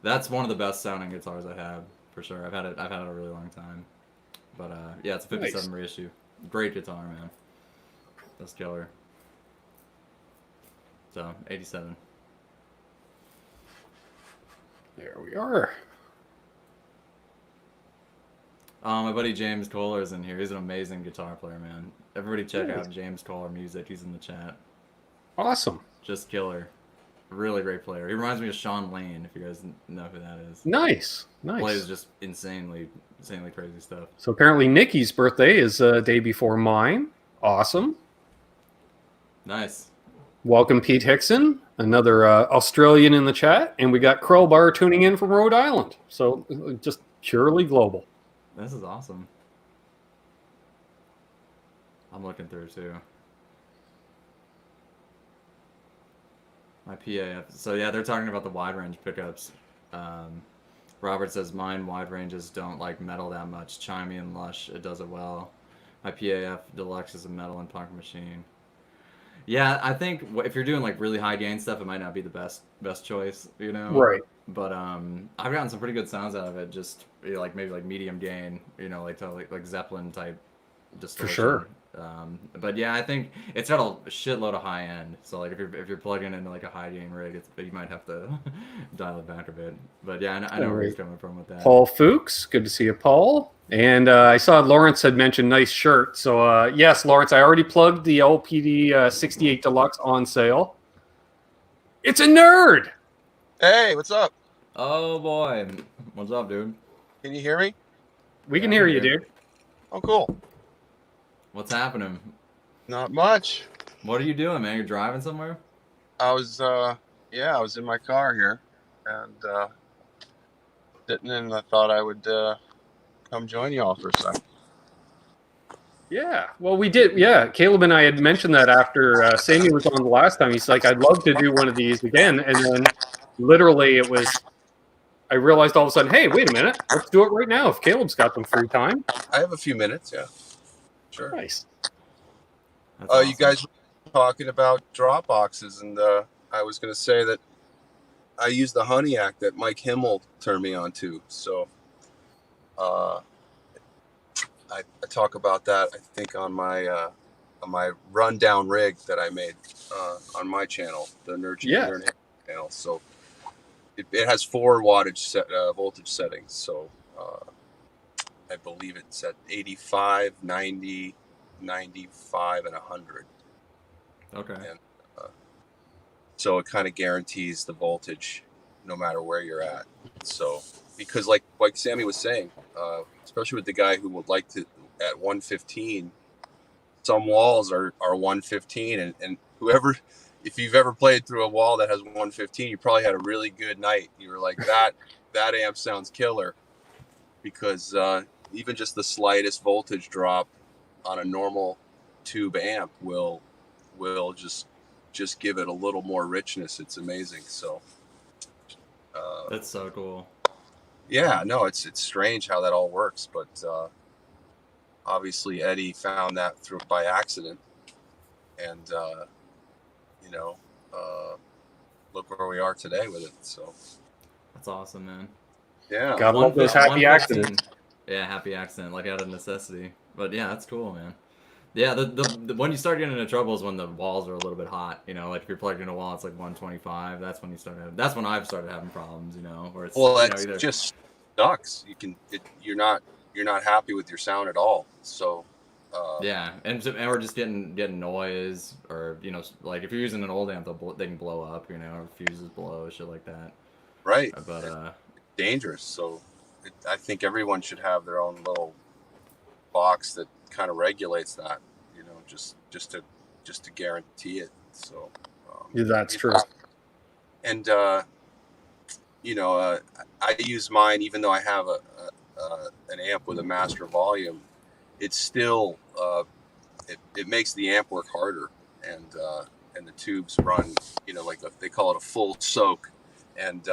that's one of the best sounding guitars I have, for sure. I've had it a really long time. But yeah, it's a 57 reissue. Great guitar, man. That's killer. So, 87. There we are. My buddy James Kohler is in here. He's an amazing guitar player, man. Everybody check out James Kohler Music. He's in the chat. Awesome. Just killer. Really great player. He reminds me of Sean Lane, if you guys know who that is. Nice. Plays just insanely crazy stuff. So apparently Nikki's birthday is a day before mine. Awesome. Nice. Welcome, Pete Hickson, another Australian in the chat. And we got Crowbar tuning in from Rhode Island. So just purely global. This is awesome. I'm looking through, too. My PAF. So, yeah, they're talking about the wide range pickups. Robert says, mine wide ranges don't like metal that much. Chimey and Lush, it does it well. My PAF Deluxe is a metal and punk machine. Yeah, I think if you're doing like really high gain stuff, it might not be the best choice, you know? Right. But I've gotten some pretty good sounds out of it. Just like maybe like medium gain, you know, like Zeppelin type distortion. For sure. But yeah, I think it's got a shitload of high end. So like if you're plugging into like a high gain rig, you might have to dial it back a bit. But yeah, I know where he's coming from with that. Paul Fuchs, good to see you, Paul. And I saw Lawrence had mentioned nice shirt. So yes, Lawrence, I already plugged the LPD 68 Deluxe on sale. It's a nerd. Hey, what's up? Oh boy, what's up, dude? Can you hear me? We can hear you, dude. Oh, cool. What's happening? Not much. What are you doing, man? You're driving somewhere? I was in my car here, and sitting in, and I thought I would come join you all for a second. Yeah, well, we did. Yeah, Caleb and I had mentioned that after Sammy was on the last time. He's like, I'd love to do one of these again. And then literally I realized all of a sudden, hey, wait a minute. Let's do it right now if Caleb's got some free time. I have a few minutes, yeah. Sure. Nice. Awesome. You guys were talking about drop boxes, and I was going to say that I use the Honeyack that Mike Himmel turned me on to. So I talk about that, I think, on my rundown rig that I made on my channel, the Nerd channel. So it has 4 wattage voltage settings. So I believe it's at 85, 90, 95, and 100. Okay. And so it kind of guarantees the voltage no matter where you're at. So because like Sammy was saying, especially with the guy who would like to at 115, some walls are 115, and whoever, if you've ever played through a wall that has 115, you probably had a really good night. You were like, that amp sounds killer, because even just the slightest voltage drop on a normal tube amp will just give it a little more richness. It's amazing. So that's so cool. Yeah, no, it's strange how that all works, but obviously Eddie found that by accident, and look where we are today with it. So that's awesome, man. Yeah, gotta love those happy accidents. Yeah, happy accident, like out of necessity. But yeah, that's cool, man. Yeah, the when you start getting into trouble is when the walls are a little bit hot. You know, like if you're plugged in a wall, it's like 125. That's when you start having. That's when I've started having problems. You know, where it's That's either just sucks. You're not happy with your sound at all. So. Yeah, and we're just getting noise, or like if you're using an old amp, they can blow up, or fuses blow, shit like that. Right. But dangerous. So I think everyone should have their own little box that kind of regulates that, just to guarantee it. So yeah, that's true. And I use mine, even though I have an amp with a master volume. It's still it makes the amp work harder, and the tubes run, like they call it a full soak, and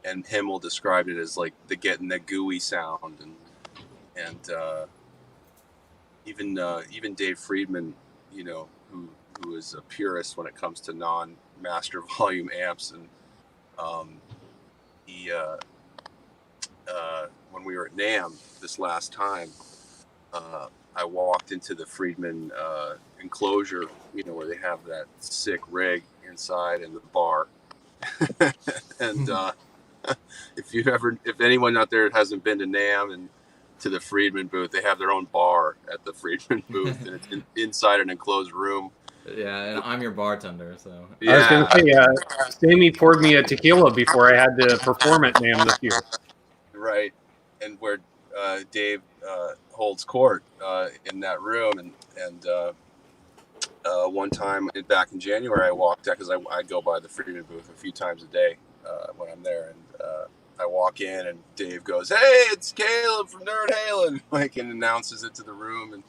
Himmel described it as like getting the gooey sound, and even Dave Friedman, who is a purist when it comes to non-master volume amps, and he when we were at NAMM this last time, I walked into the Friedman enclosure, where they have that sick rig inside and the bar. And if anyone out there hasn't been to NAMM and to the Friedman booth, they have their own bar at the Friedman booth, and it's inside an enclosed room. Yeah, and I'm your bartender, so. Yeah. I was going to say, Sammy poured me a tequila before I had to perform at NAMM this year. Right, and where Dave holds court in that room, and one time back in January, I walked out because I go by the Friedman booth a few times a day when I'm there, and I walk in, and Dave goes, "Hey, it's Caleb from Nerd Halen," and announces it to the room, and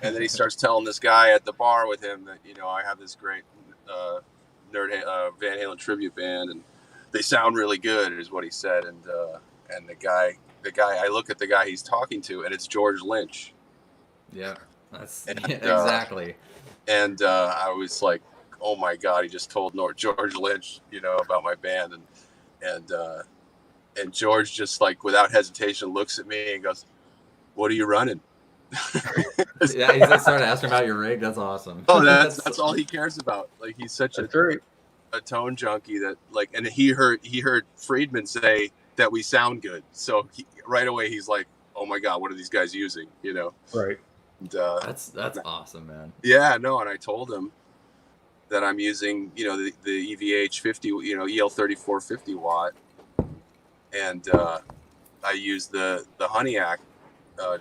then he starts telling this guy at the bar with him that I have this great Van Halen tribute band, and they sound really good, is what he said, and the guy, I look at the guy he's talking to, and it's George Lynch. Yeah, that's exactly. And I was like, oh my God, he just told George Lynch, about my band, and George just like without hesitation looks at me and goes, "What are you running?" Yeah, he started asking about your rig. That's awesome. Oh, that's all he cares about. Like he's such a tone junkie that like, and he heard Friedman say that we sound good, so right away he's like, "Oh my God, what are these guys using?" Right. And, that's awesome, man. Yeah, no, and I told him that I'm using, the EVH 50, EL 3450 watt, and I use the Honeyhack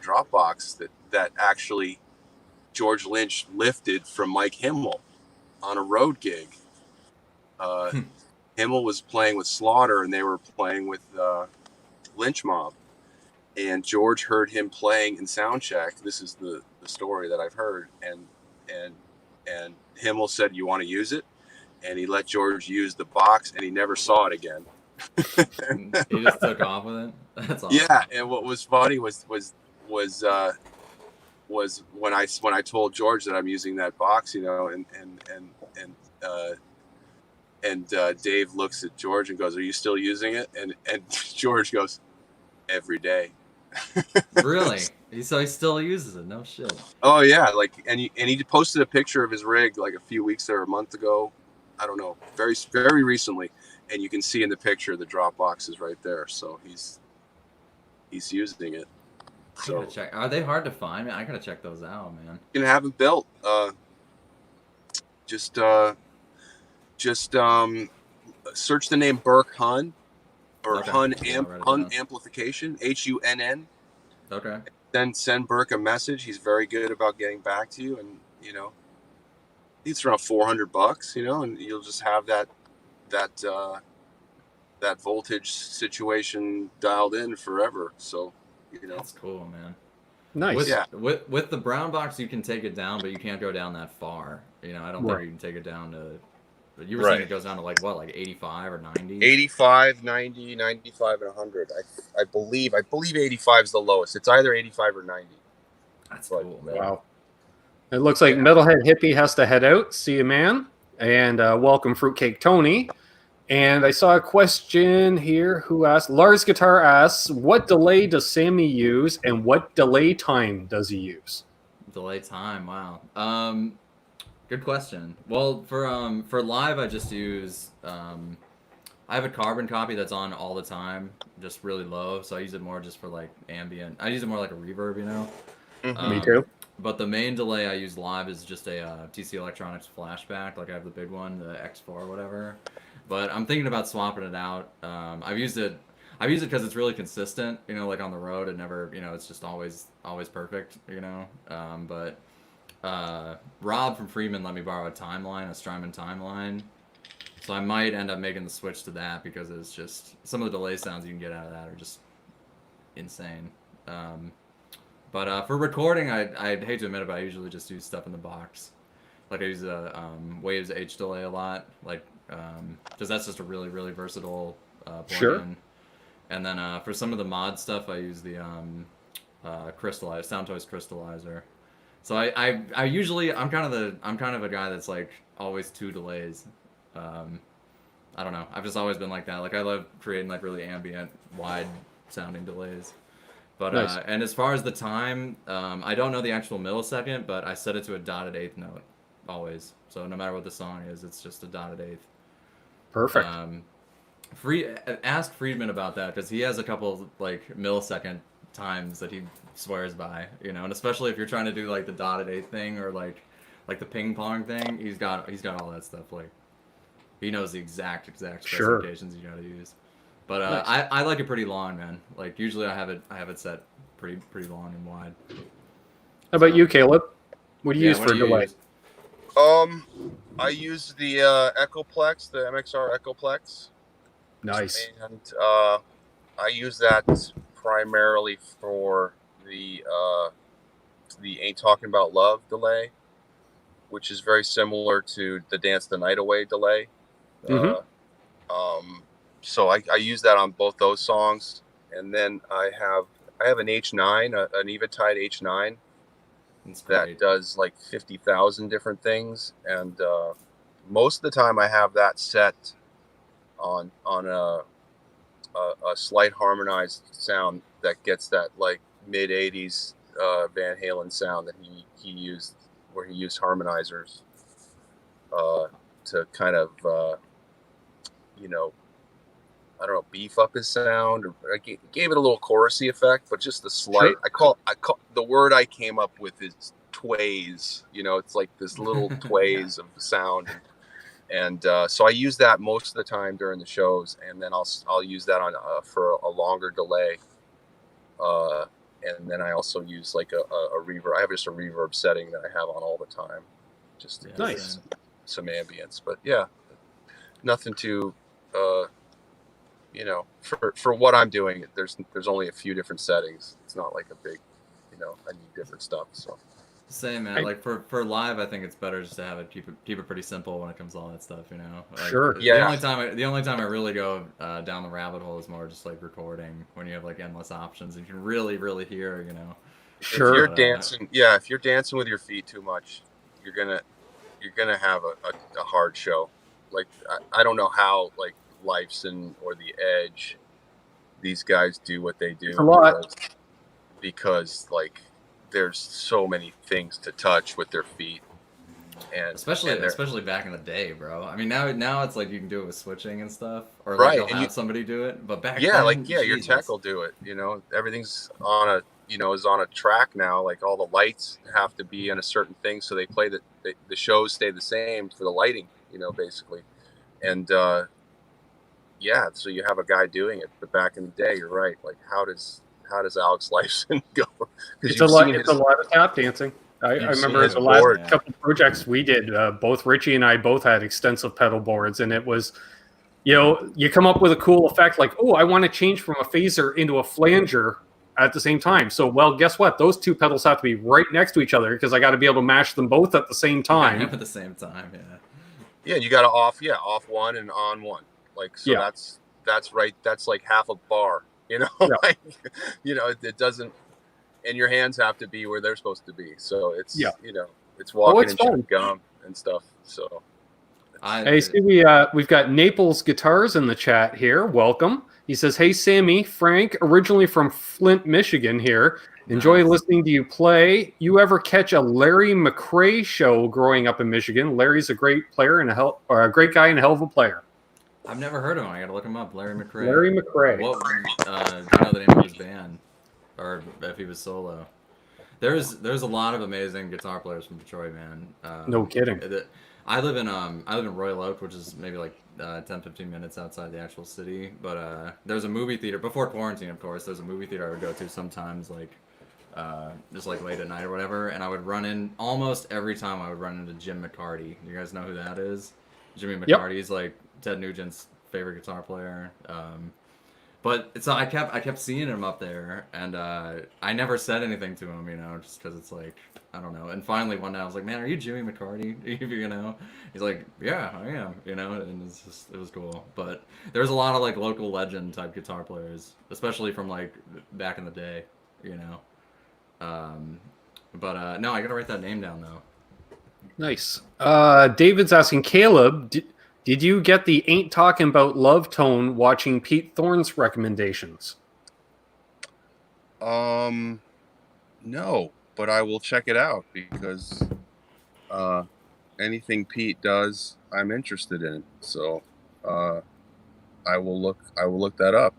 drop box that actually George Lynch lifted from Mike Himmel on a road gig. Himmel was playing with Slaughter, and they were playing with Lynch Mob, and George heard him playing in soundcheck. This is the story that I've heard, and Himmel said, "You want to use it?" And he let George use the box, and he never saw it again. He just took off with it. That's awesome. Yeah, and what was funny was when I told George that I'm using that box, and Dave looks at George and goes, "Are you still using it?" And George goes, "Every day." Really? So he still uses it? No shit. Oh yeah, and he posted a picture of his rig like a few weeks or a month ago, I don't know, very very recently, and you can see in the picture the drop box is right there. So he's using it. I gotta check. Are they hard to find? Man, I gotta check those out, man. You can have them built. Just search the name Burke Hun, or Okay. Hun Amplification, HUNN. Okay. Then send Burke a message. He's very good about getting back to you, and it's around $400, and you'll just have that voltage situation dialed in forever. So That's cool, man. Nice. With the brown box, you can take it down, but you can't go down that far. I don't think you can take it down to. But you were saying it goes down to like 85 or 90? 85, 90, 95, and 100. I believe 85 is the lowest. It's either 85 or 90. That's cool, man. Wow. It looks like Metalhead Hippie has to head out. See you, man. And welcome, Fruitcake Tony. And I saw a question here who asked, Lars Guitar asks, what delay does Sammy use and what delay time does he use? delay time. Wow. Good question. Well, for live, I just use I have a carbon copy that's on all the time, just really low. So I use it more just for like ambient. I use it more like a reverb, you know. Me too. But the main delay I use live is just a TC Electronics flashback. Like I have the big one, the X4 or whatever. But I'm thinking about swapping it out. I've used it because it's really consistent. You know, like on the road, it never, you know, it's just always perfect. You know. But Rob from Freeman let me borrow a timeline, a Strymon timeline. So I might end up making the switch to that because it's just some of the delay sounds you can get out of that are just insane. But for recording, I'd hate to admit it, but I usually just use stuff in the box. Like I use a Waves H delay a lot, like because that's just a really, really versatile plugin. Sure. And then for some of the mod stuff, I use the Crystallizer, Soundtoys Crystallizer. So I usually I'm kind of a guy that's like always two delays. I don't know. I've just always been like that. Like I love creating like really ambient, wide sounding delays. But nice. And as far as the time, I don't know the actual millisecond, but I set it to a dotted eighth note always. So no matter what the song is, it's just a dotted eighth. Perfect. Ask Friedman about that because he has a couple like millisecond times that he swears by, you know, and especially if you're trying to do like the dotted eighth thing or like the ping pong thing, he's got all that stuff. Like he knows the exact specifications you gotta use. But nice. I like it pretty long, man. Like usually I have it set pretty long and wide. How about you, Caleb? What do you use for delay? I use the Echoplex, the MXR Echoplex. Nice. And I use that primarily for the Ain't Talking About Love delay, which is very similar to the Dance the Night Away delay. So I use that on both those songs, and then I have an H9, an Evitide H9 that does like 50,000 different things, and most of the time I have that set on a slight harmonized sound that gets that like mid 80s Van Halen sound that he used, where he used harmonizers to kind of you know, I don't know, beef up his sound, or I gave it a little chorusy effect, but just the slight. Sure. I call the word I came up with is tways. You know, it's like this little tways of sound, and so I use that most of the time during the shows, and then I'll use that on for a longer delay, and then I also use like a reverb. I have just a reverb setting that I have on all the time, just to nice. Some ambience. But yeah, nothing too. You know, for what I'm doing, there's only a few different settings. It's not like a big, you know, I need different stuff. So same, man. Like for live, I think it's better just to have it keep it pretty simple when it comes to all that stuff. You know. Like, sure. Yeah. The only time I really go down the rabbit hole is more just like recording, when you have like endless options and you can really hear. You know. Sure. If you're dancing, if you're dancing with your feet too much, you're gonna have a hard show. Like I don't know how like Lifeson or The Edge, these guys do what they do because like there's so many things to touch with their feet, and especially back in the day, bro. I mean now it's like you can do it with switching and stuff, or like you'll have somebody do it. But back then, your tech will do it. You know, everything's on a track now. Like all the lights have to be in a certain thing, so they play the shows stay the same for the lighting. You know, basically, and so you have a guy doing it. But back in the day, you're right. Like how does Alex Lifeson go? It's a lot of tap dancing. I remember the last couple of projects we did, both Richie and I both had extensive pedal boards, and it was, you know, you come up with a cool effect like, oh, I want to change from a phaser into a flanger at the same time. So, well, guess what? Those two pedals have to be right next to each other because I got to be able to mash them both at the same time. At the same time, yeah. Yeah, you got to off one and on one. Like, so that's right. That's like half a bar, you know, like, you know, it doesn't, and your hands have to be where they're supposed to be. So it's, you know, it's walking and chewing gum and stuff. So. Hey, see, we've got Naples Guitars in the chat here. Welcome. He says, hey, Sammy, Frank, originally from Flint, Michigan here. Enjoy listening to you play. You ever catch a Larry McRae show growing up in Michigan? Larry's a great player and a great guy and a hell of a player. I've never heard of him. I gotta look him up. Larry McRae. Larry McRae. What? Do you know the name of his band, or if he was solo? There's a lot of amazing guitar players from Detroit, man. No kidding. I live in Royal Oak, which is maybe like 10-15 minutes outside the actual city. But there's a movie theater before quarantine, of course. There's a movie theater I would go to sometimes, like just like late at night or whatever. And I would run in almost every time. I would run into Jim McCarty. You guys know who that is? Jimmy McCarty's like Ted Nugent's favorite guitar player. But so I kept seeing him up there, and I never said anything to him, you know, just because it's like, I don't know. And finally one night I was like, man, are you Jimmy McCarty? You know? He's like, yeah, I am, you know, and it was cool. But there's a lot of like local legend type guitar players, especially from like back in the day, you know. But no, I gotta write that name down though. Nice. David's asking, Caleb, did you get the Ain't Talking About Love tone watching Pete Thorne's recommendations? No, but I will check it out because anything Pete does, I'm interested in. So I will look that up.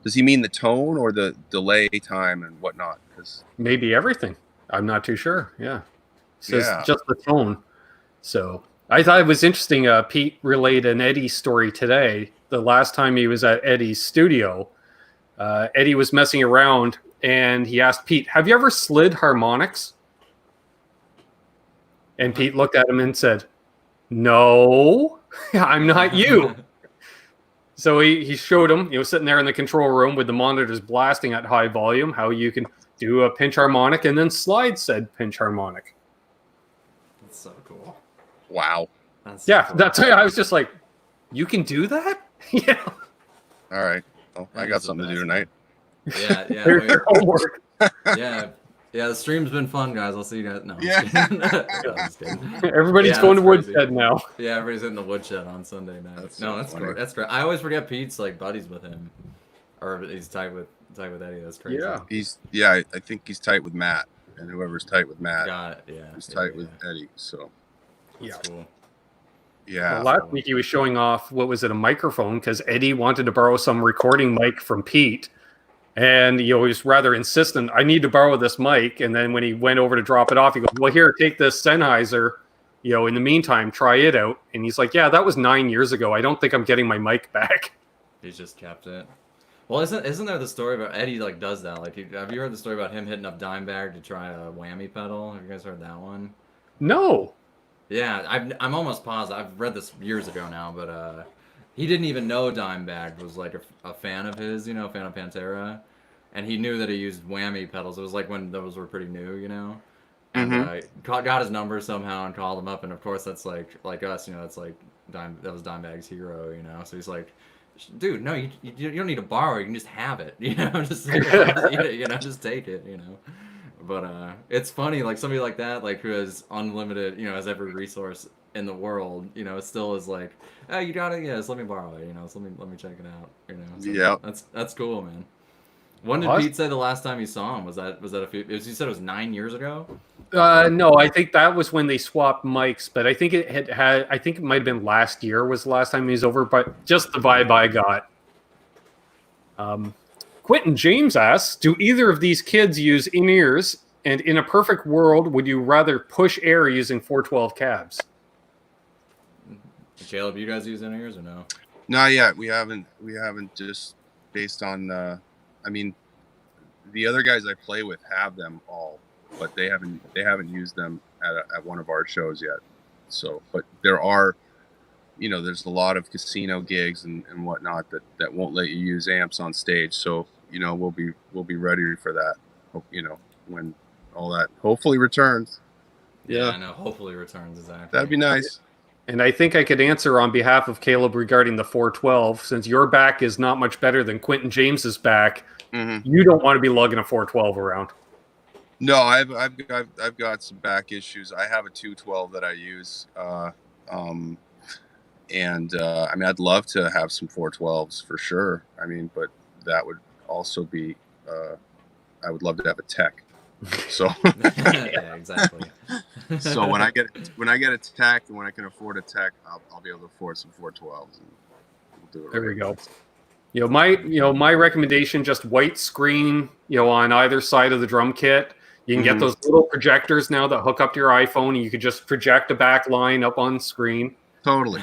Does he mean the tone or the delay time and whatnot? Because maybe everything. I'm not too sure. Yeah, says just the tone. So I thought it was interesting. Pete relayed an Eddie story today. The last time he was at Eddie's studio, Eddie was messing around and he asked Pete, "Have you ever slid harmonics?" And Pete looked at him and said, "No, I'm not you." So he showed him, sitting there in the control room with the monitors blasting at high volume, how you can do a pinch harmonic and then slide said pinch harmonic. That's so cool. Wow. That's so cool. That's I was just like, you can do that? Yeah. All right. Well, I got something to do tonight. Yeah. There's your homework. Yeah, the stream's been fun, guys. I'll see you guys. No, Everybody's going to Woodshed now. Yeah, everybody's in the Woodshed on Sunday night. That's funny. great. That's great. I always forget Pete's like buddies with him, or he's tight with Eddie. That's crazy. I think he's tight with Matt, and whoever's tight with Matt, got it. Yeah, he's tight with Eddie. So that's cool. Yeah. Well, last week he was showing off a microphone because Eddie wanted to borrow some recording mic from Pete. And he was rather insistent, I need to borrow this mic. And then when he went over to drop it off, he goes, well, here, take this Sennheiser. In the meantime, try it out. And he's like, yeah, that was 9 years ago. I don't think I'm getting my mic back. He's just kept it. Well, isn't there the story about Eddie like does that? Like, have you heard the story about him hitting up Dimebag to try a whammy pedal? Have you guys heard that one? No. Yeah, I'm almost positive. I've read this years ago now, but he didn't even know Dimebag was like a fan of his, fan of Pantera, and he knew that he used whammy pedals. It was like when those were pretty new, and got his number somehow and called him up, and of course that's like us, that's like that was Dimebag's hero, So he's like, dude, no, you don't need to borrow, you can just have it, just just take it, But it's funny, like somebody like that, like who has unlimited, has every resource in the world, still is like, oh, you got it, yes, let me borrow it, so let me check it out, So yeah, that's cool, man. When did Pete say the last time you saw him? Was that a few? You said it was 9 years ago. No, I think that was when they swapped mics, but I think I think it might have been last year was the last time he was over, but just the vibe I got. Quentin James asks, do either of these kids use in-ears? And in a perfect world, would you rather push air using 412 cabs? Caleb, you guys use in-ears or no? Not yet. We haven't just based on, I mean, the other guys I play with have them all, but they haven't used them at one of our shows yet. So, but there are, there's a lot of casino gigs and whatnot that won't let you use amps on stage. So, we'll be ready for that, when all that hopefully returns. Yeah, I know. Hopefully returns, exactly. That'd be nice. And I think I could answer on behalf of Caleb regarding the 412. Since your back is not much better than Quentin James's back, you don't want to be lugging a 412 around. No, I've got some back issues. I have a 212 that I use, and I mean, I'd love to have some 412s for sure. I mean, but that would also be I would love to have a tech. So yeah, exactly. So when I get a tech, and when I can afford a tech, I'll be able to afford some 412s, and we'll do it. There we go. My recommendation, just white screen, on either side of the drum kit. You can get those little projectors now that hook up to your iPhone, and you could just project a back line up on screen. Totally.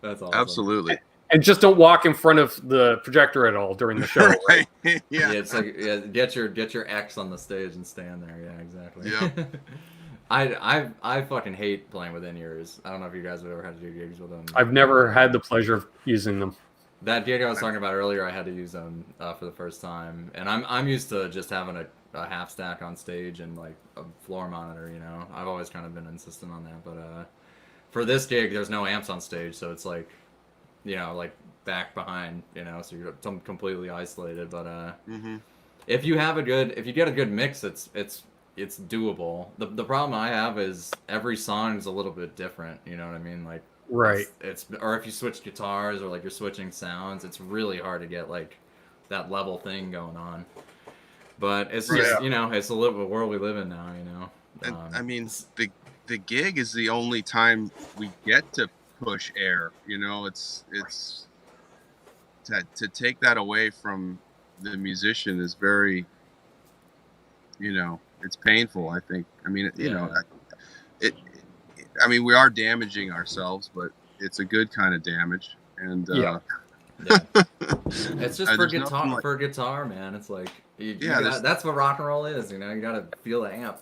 That's awesome. Absolutely. And just don't walk in front of the projector at all during the show. Right? Yeah, it's like get your X on the stage and stand there. Yeah, exactly. Yeah. I fucking hate playing with in-ears. I don't know if you guys have ever had to do gigs with them. I've never had the pleasure of using them. That gig I was talking about earlier, I had to use them for the first time, and I'm used to just having a half stack on stage and like a floor monitor. I've always kind of been insistent on that, but for this gig, there's no amps on stage, so it's like, like back behind, so you're completely isolated. But if you get a good mix, it's doable. The problem I have is every song is a little bit different. You know what I mean? Like, right. It's or if you switch guitars or like you're switching sounds, it's really hard to get like that level thing going on. But it's just it's a little bit world we live in now. And, I mean, the gig is the only time we get to push air. It's to take that away from the musician is very, it's painful. I think. I mean, I mean, we are damaging ourselves, but it's a good kind of damage. And it's just for guitar, man. It's like that's what rock and roll is. You got to feel the amp.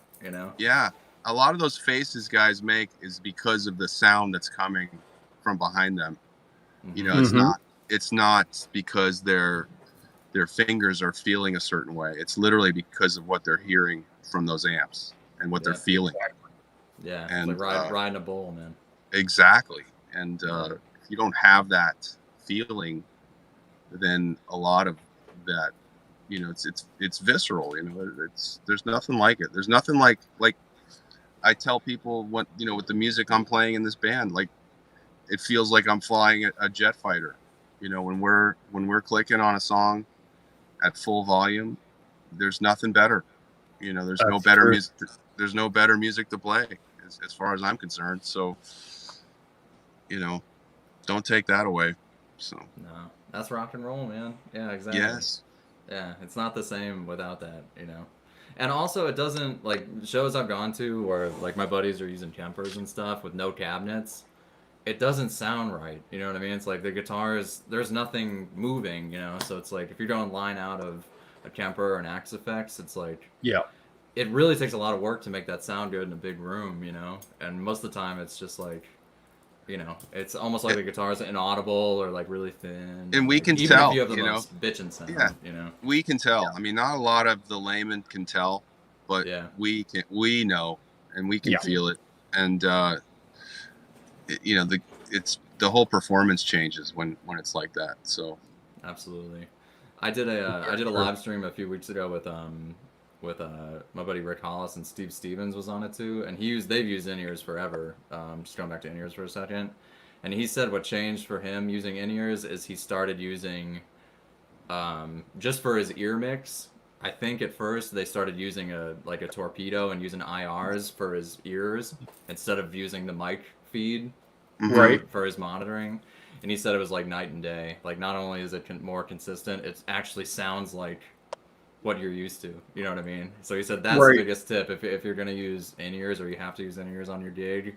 Yeah, a lot of those faces guys make is because of the sound that's coming from behind them. It's not because their fingers are feeling a certain way. It's literally because of what they're hearing from those amps and what they're feeling. Yeah, and it's like riding a bull, man. Exactly. And if you don't have that feeling, then a lot of that, it's visceral. There's nothing like it. There's nothing like I tell people what with the music I'm playing in this band, like it feels like I'm flying a jet fighter. When we're clicking on a song at full volume, there's nothing better. There's no better music. There's no better music to play, as far as I'm concerned. So, don't take that away. So no, that's rock and roll, man. Yeah, exactly. Yes. Yeah, it's not the same without that, And also, it doesn't, like, shows I've gone to where, like, my buddies are using Kempers and stuff with no cabinets. It doesn't sound right, you know what I mean? It's like the guitars, there's nothing moving, So it's like if you're going line out of a Kemper or an Axe Effects, it's like it really takes a lot of work to make that sound good in a big room, And most of the time, it's just like, it's almost like the guitar's inaudible or like really thin. And we like, can even tell, if you have the most bitchin' sound, We can tell. Yeah. I mean, not a lot of the laymen can tell, but we know, and we can feel it, and the whole performance changes when it's like that. So absolutely. I did a live stream a few weeks ago with my buddy Rick Hollis, and Steve Stevens was on it too, and they've used in-ears forever. Just going back to in-ears for a second, and he said what changed for him using in-ears is he started using just for his ear mix. I think at first they started using a torpedo and using IRs for his ears instead of using the mic feed for his monitoring. And he said it was like night and day. Like, not only is it more consistent, it actually sounds like what you're used to. You know what I mean? So he said that's the biggest tip. If you're gonna use in-ears or you have to use in-ears on your gig,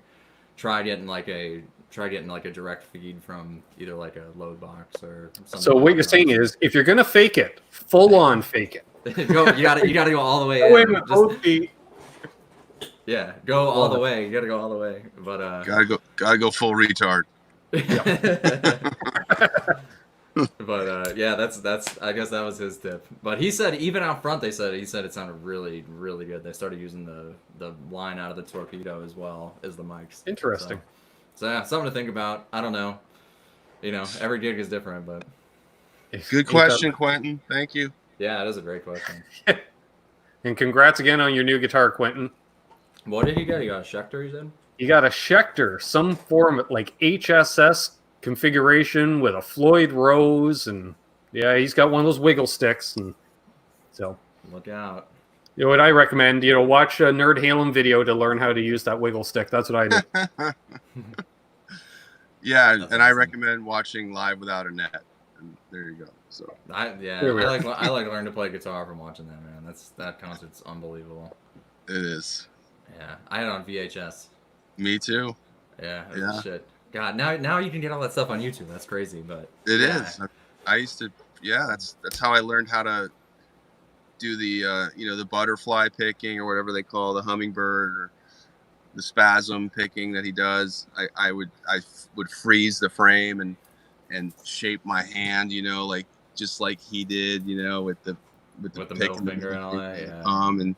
try getting like a direct feed from either like a load box or something. So what you're saying is, if you're gonna fake it, full on fake it. You gotta go all the way in. Yeah, go all the way. You gotta go all the way. But gotta go full retard. But yeah, that's I guess that was his tip. But he said even out front, he said it sounded really, really good. They started using the line out of the torpedo as well as the mics. Interesting. So yeah, something to think about. I don't know. Every gig is different, but good question, Quentin. Thank you. Yeah, it is a great question. And congrats again on your new guitar, Quentin. What did he get? You got a Schecter, you said? You got a Schecter, some form of like HSS configuration with a Floyd Rose, and he's got one of those wiggle sticks, and So look out. You know what I recommend? Watch a Nerd Halen video to learn how to use that wiggle stick. That's what I do. Yeah, That's and I awesome. recommend watching Live Without a Net. And there you go. So I like learning to play guitar from watching that, man. That concert's unbelievable. it is. Yeah, I had it on VHS. Me too. Yeah, it was shit. God, now you can get all that stuff on YouTube. That's crazy, but It is. I used to. Yeah, that's how I learned how to do the the butterfly picking or whatever they call the hummingbird or the spasm picking that he does. I would freeze the frame and shape my hand, like just like he did, with the middle finger and all that, yeah. And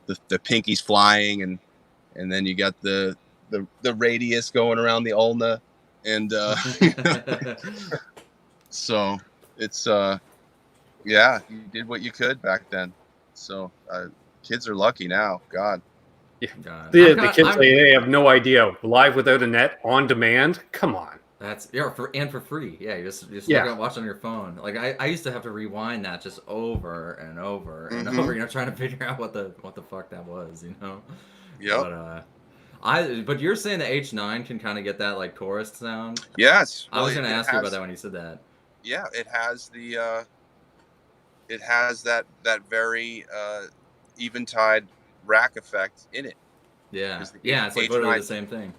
the pinky's flying and then you got the radius going around the ulna and so it's you did what you could back then. So kids are lucky now. God. Yeah. The kids they have no idea. Live Without a Net on demand. Come on. That's for free. Yeah, you just look at watch on your phone. Like I used to have to rewind that just over and over and over, trying to figure out what the fuck that was, Yeah. But you're saying the H9 can kind of get that like chorus sound? Yes. I was going to ask you about that when you said that. Yeah, it has that very eventide rack effect in it. Yeah. Yeah, it's like literally the same thing.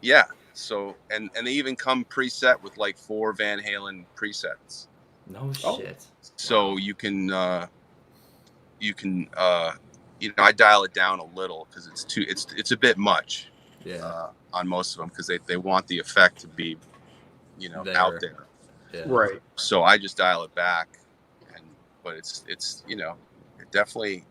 Yeah. So and they even come preset with like 4 Van Halen presets. No shit. So you can I dial it down a little because it's a bit much. Yeah. On most of them because they want the effect to be out there. Yeah. Right. So I just dial it back, but it's definitely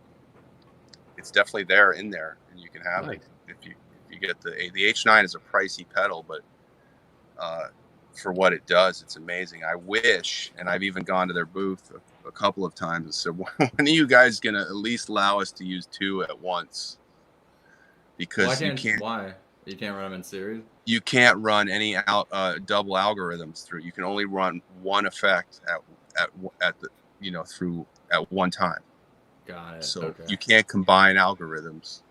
there in there, and you can have it if you get the H9 is a pricey pedal, but for what it does, it's amazing. I wish, and I've even gone to their booth a couple of times and said, when are you guys gonna at least allow us to use 2 at once? Because you can't. Why? You can't run them in series? You can't run any double algorithms through. You can only run one effect at the through at one time. Got it. So you can't combine algorithms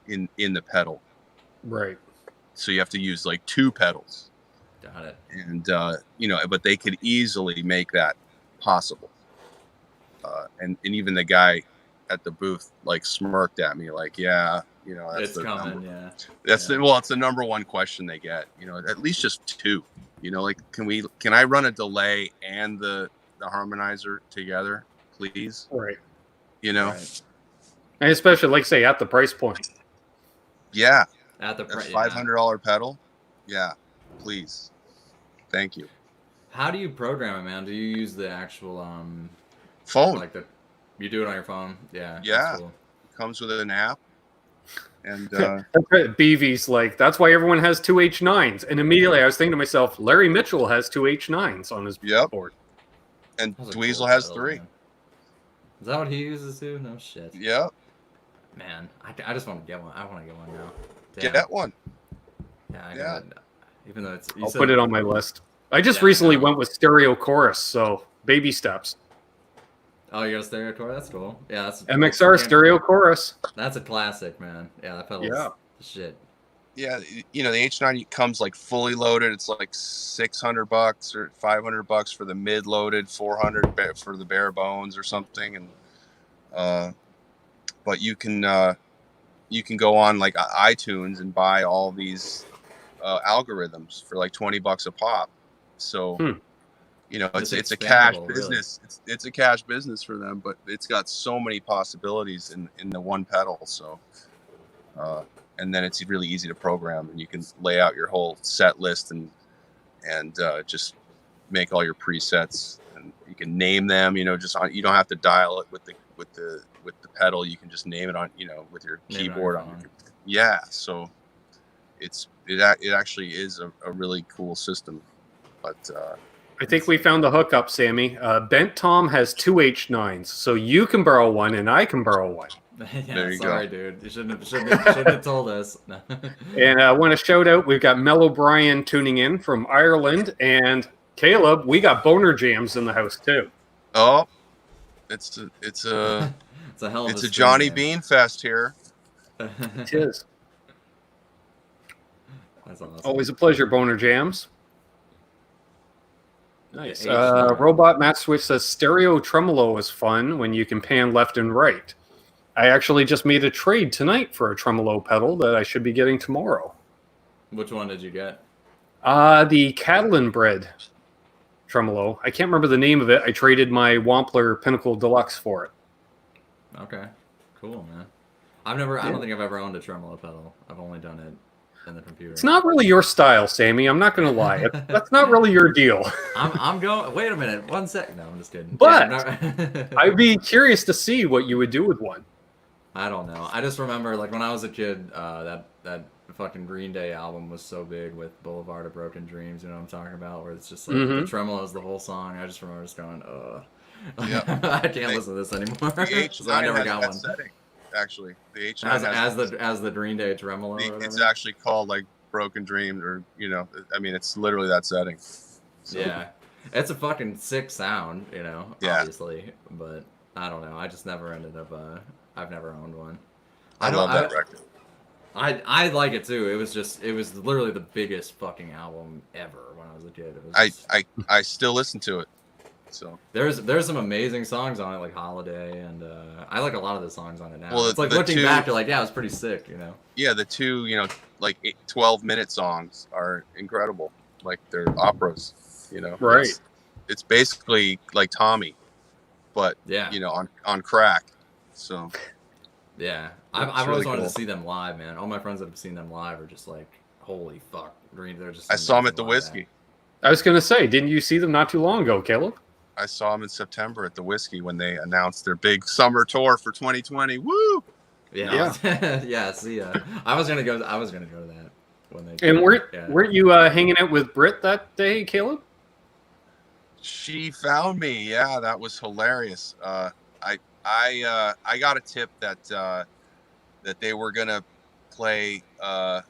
in the pedal. Right. So you have to use like 2 pedals. Got it. And but they could easily make that possible. And even the guy at the booth like smirked at me like, yeah. That's it's coming, yeah. It's the number one question they get. At least just 2. Like can I run a delay and the harmonizer together, please? Right. Right. And especially like say at the price point. Yeah. At the price, $500 pedal. Yeah, please. Thank you. How do you program it, man? Do you use the actual phone? You do it on your phone? Yeah. Yeah. Cool. Comes with an app. And BV's like, that's why everyone has 2 H9s. And immediately I was thinking to myself, Larry Mitchell has 2 H9s on his board. And Dweezil has 3. Man. Is that what he uses too? No shit. Yep. Man, I just want to get one. I want to get one now. Damn. Get one. Yeah. Even though I'll put it on my list. I just recently went with stereo chorus, so baby steps. Oh, you got a stereo chorus? That's cool. Yeah, that's MXR stereo chorus. That's a classic, man. Yeah, that pedal's shit. Yeah, the H9 comes like fully loaded. It's like $600 or $500 for the mid loaded, $400 for the bare bones or something. And but you can go on like iTunes and buy all these algorithms for like $20 a pop. So it's a cash business. Really. It's a cash business for them, but it's got so many possibilities in the one pedal. So and then it's really easy to program, and you can lay out your whole set list and just make all your presets, and you can name them. Just on. You don't have to dial it with the pedal. You can just name it on with your keyboard on. Yeah, so it actually is a really cool system, but. I think we found the hookup, Sammy. Bent Tom has 2 H9s, so you can borrow one and I can borrow one. Yeah, sorry, dude. You shouldn't have told us. And I want to shout out, we've got Mellow Brian tuning in from Ireland, and Caleb, we got boner jams in the house too. Oh, It's a it's a hell of it's a Johnny man. Bean fest here. It is. That's awesome. Always a pleasure, Boner Jams. Nice. Robot Matt Switch says stereo tremolo is fun when you can pan left and right. I actually just made a trade tonight for a tremolo pedal that I should be getting tomorrow. Which one did you get? The Catalan Bread tremolo. I can't remember the name of it. I traded my Wampler Pinnacle Deluxe for it. Okay. Cool, man. I don't think I've ever owned a tremolo pedal. I've only done it in the computer. It's not really your style, Sammy. I'm not going to lie. That's not really your deal. I'm going. Wait a minute. 1 second. No, I'm just kidding. But yeah, I'd be curious to see what you would do with one. I don't know. I just remember, like, when I was a kid, that fucking Green Day album was so big with Boulevard of Broken Dreams. You know what I'm talking about? Where it's just like the tremolo is the whole song. I just remember just going, Yep. I can't listen to this anymore. The H9 so I never has got that one. setting, actually. The H9 as the Green Day tremolo. It's actually called like Broken Dreams, or I mean, it's literally that setting. So. Yeah, it's a fucking sick sound, obviously, but I don't know. I just never ended up. I've never owned one. I love that record. I like it too. It was literally the biggest fucking album ever when I was a kid. It was I still listen to it. So there's some amazing songs on it, like Holiday, and I like a lot of the songs on it now. Well, it's like looking back, you're like, yeah, it was pretty sick, Yeah, the two, like 12-minute songs are incredible. Like they're operas, Right. It's basically like Tommy, but yeah, on crack. So yeah, I've always wanted to see them live, man. All my friends that have seen them live are just like, holy fuck, they're just. I saw them at the Whiskey. I was gonna say, didn't you see them not too long ago, Caleb? I saw them in September at the Whiskey when they announced their big summer tour for 2020. Woo! Yeah. Yeah. See, I was gonna go to that when they. And weren't you hanging out with Britt that day, Caleb? She found me. Yeah, that was hilarious. I got a tip that they were gonna play a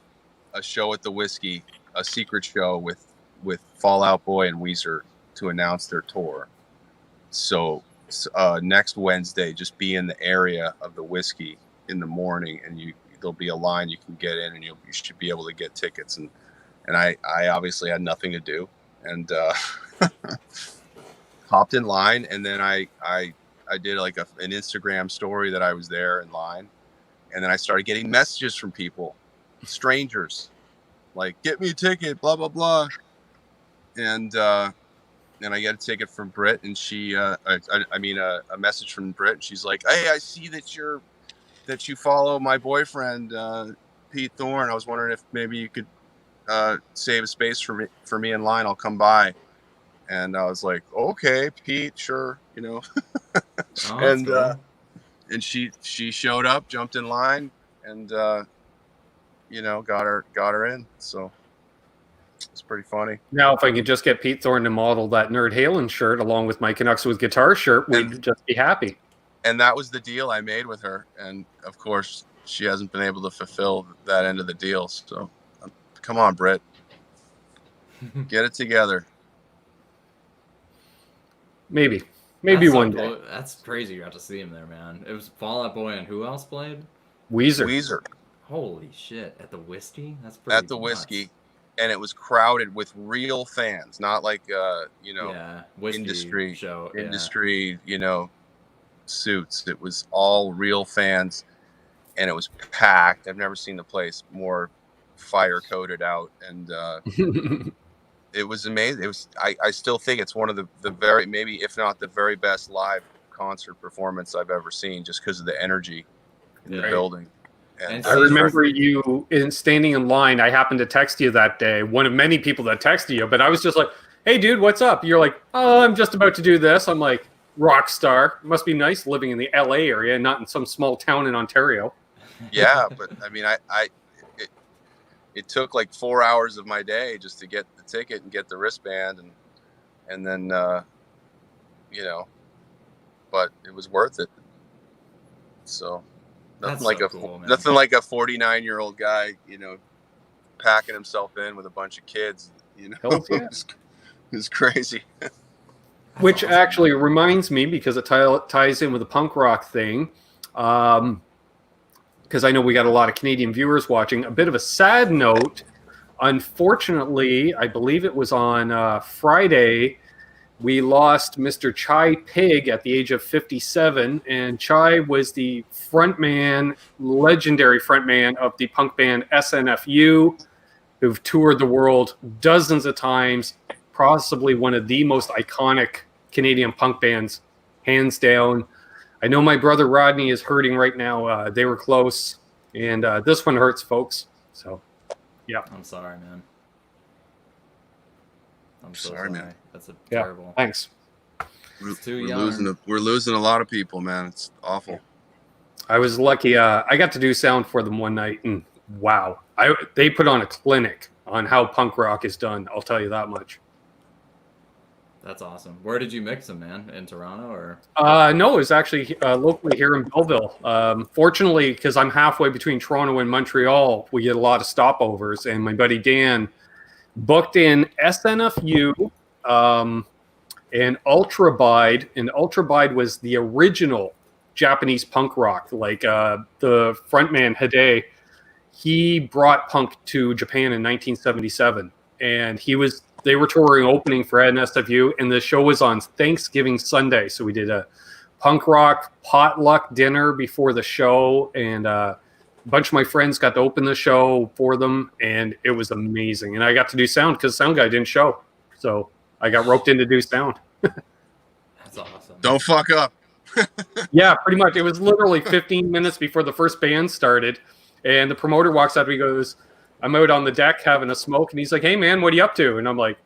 show at the Whiskey, a secret show with Fall Out Boy and Weezer to announce their tour. So next Wednesday, just be in the area of the Whiskey in the morning, and there'll be a line you can get in, and you should be able to get tickets. And I obviously had nothing to do, and hopped in line, and then I did like an Instagram story that I was there in line, and then I started getting messages from people, strangers, like, get me a ticket, blah blah blah, and I get a ticket from Britt, and she a message from Britt, and she's like, hey, I see that you follow my boyfriend Pete Thorne. I was wondering if maybe you could save a space for me in line. I'll come by. And I was like, okay, Pete, sure, Oh, and cool. And she showed up, jumped in line, and got her in. So it's pretty funny. Now, if I could just get Pete Thorne to model that Nerd Halen shirt along with my Canucks with Guitar shirt, we'd just be happy. And that was the deal I made with her. And of course, she hasn't been able to fulfill that end of the deal. So come on, Britt, get it together. Maybe That's one day. Cool. That's crazy. You got to see him there, man. It was Fall Out Boy, and who else played? Weezer. Holy shit! At the Whiskey? That's pretty. At the Whiskey, and it was crowded with real fans, not like industry show, suits. It was all real fans, and it was packed. I've never seen the place more fire coded out, and it was amazing. It was. I still think it's one of the very, maybe if not the very best live concert performance I've ever seen, just because of the energy in the building. And I remember you standing in line. I happened to text you that day, one of many people that texted you, but I was just like, hey, dude, what's up? You're like, oh, I'm just about to do this. I'm like, rock star. Must be nice living in the LA area and not in some small town in Ontario. Yeah, but I mean, it took like 4 hours of my day just to get the ticket and get the wristband, and then but it was worth it. So nothing like a 49-year-old guy, packing himself in with a bunch of kids, Hell yeah. It's crazy. Which awesome. actually reminds me, because it ties in with the punk rock thing, because I know we got a lot of Canadian viewers watching. A bit of a sad note. Unfortunately, I believe it was on Friday, we lost Mr. Chai Pig at the age of 57. And Chai was the frontman, legendary frontman of the punk band SNFU, who've toured the world dozens of times, possibly one of the most iconic Canadian punk bands, hands down. I know my brother Rodney is hurting right now. They were close, and this one hurts, folks. So, yeah. I'm sorry, man. I'm so sorry, man. That's terrible. Yeah, thanks. We're losing a lot of people, man. It's awful. I was lucky. I got to do sound for them one night, and wow, they put on a clinic on how punk rock is done. I'll tell you that much. That's awesome. Where did you mix them, man? In Toronto or? No, it was actually locally here in Belleville. Fortunately, because I'm halfway between Toronto and Montreal, we get a lot of stopovers, and my buddy Dan booked in SNFU and Ultrabide, and Ultrabide was the original Japanese punk rock. Like the frontman Hide, he brought punk to Japan in 1977, and they were touring opening for SNFU, and the show was on Thanksgiving Sunday. So we did a punk rock potluck dinner before the show, and a bunch of my friends got to open the show for them, and it was amazing. And I got to do sound because the sound guy didn't show, so I got roped in to do sound. That's awesome. Don't fuck up. Yeah, pretty much. It was literally 15 minutes before the first band started, and the promoter walks up and he goes, I'm out on the deck having a smoke, and he's like, hey, man, what are you up to? And I'm like,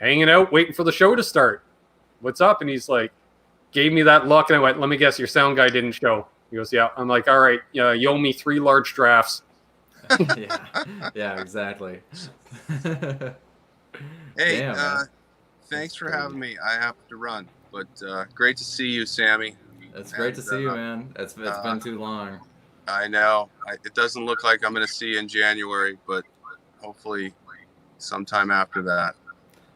hanging out, waiting for the show to start. What's up? And he's like, gave me that look, and I went, let me guess, your sound guy didn't show. He goes, yeah. I'm like, all right, you owe me 3 large drafts. Yeah, exactly. Hey, Damn, thanks for having me. I have to run, but great to see you, Sammy. It's great to see you, man. It's been too long. I know. It doesn't look like I'm going to see you in January, but hopefully sometime after that.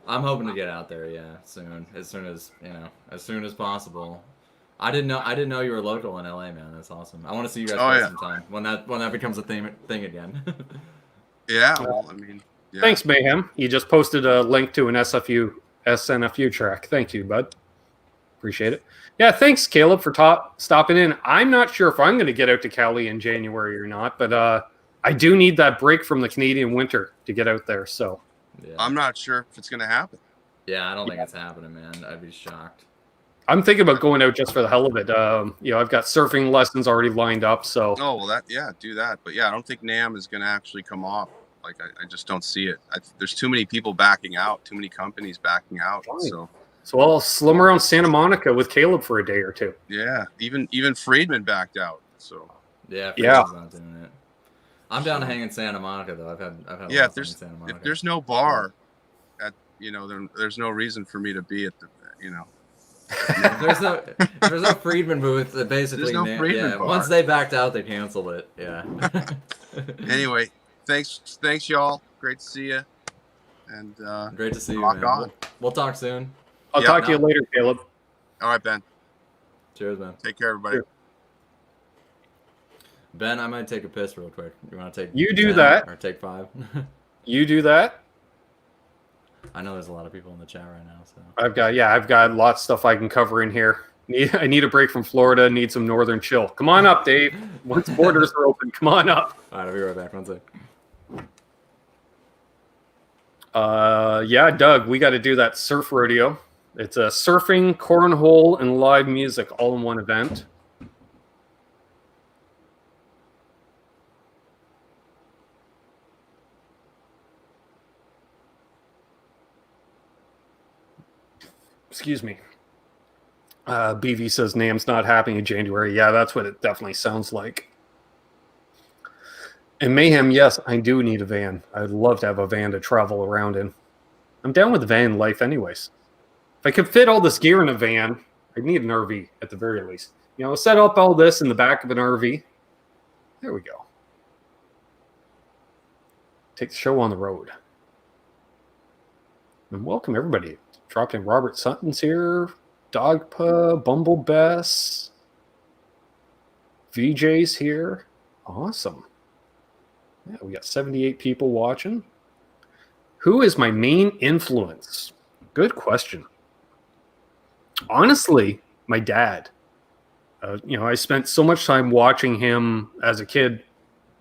I'm hoping to get out there, soon. As soon as possible. I didn't know you were local in LA, man. That's awesome. I want to see you guys play sometime when that becomes a thing again. Yeah, well, I mean, yeah. Thanks, Mayhem. You just posted a link to an SNFU track. Thank you, bud. Appreciate it. Yeah, thanks, Caleb, for stopping in. I'm not sure if I'm going to get out to Cali in January or not, but I do need that break from the Canadian winter to get out there. So I'm not sure if it's going to happen. Yeah, I don't think it's happening, man. I'd be shocked. I'm thinking about going out just for the hell of it. I've got surfing lessons already lined up. So do that. But yeah, I don't think NAMM is going to actually come off. Like I just don't see it. There's too many people backing out, too many companies backing out. So I'll slum around Santa Monica with Caleb for a day or two. Yeah, even Friedman backed out. So Friedman's not doing it. I'm down to hang in Santa Monica though. I've had a lot of fun in Santa Monica. If there's no bar there's no reason for me to be at the if there's no Friedman booth, basically. There's no Friedman bar. Once they backed out, they canceled it. Yeah. Anyway, thanks y'all. Great to see you. And great to see you, rock man. on. We'll talk soon. I'll talk to you later, Caleb. All right, Ben. Cheers, man. Take care, everybody. Cheers. Ben, I might take a piss real quick. You want to take? You do that. Or take 5. You do that. I know there's a lot of people in the chat right now, so I've got lots of stuff I can cover in here. I need a break from Florida. Need some northern chill. Come on up, Dave. Once borders are open, come on up. All right, I'll be right back. One sec. Doug, we got to do that surf rodeo. It's a surfing, cornhole, and live music all in one event. Excuse me. BV says NAMM's not happening in January. Yeah, that's what it definitely sounds like. And Mayhem, yes, I do need a van. I'd love to have a van to travel around in. I'm down with van life anyways. If I could fit all this gear in a van, I'd need an RV at the very least. Set up all this in the back of an RV. There we go. Take the show on the road. And welcome everybody to dropped in. Robert Sutton's here. Dogpa, Bumble Bess. VJ's here. Awesome. Yeah, we got 78 people watching. Who is my main influence? Good question. Honestly, my dad. I spent so much time watching him as a kid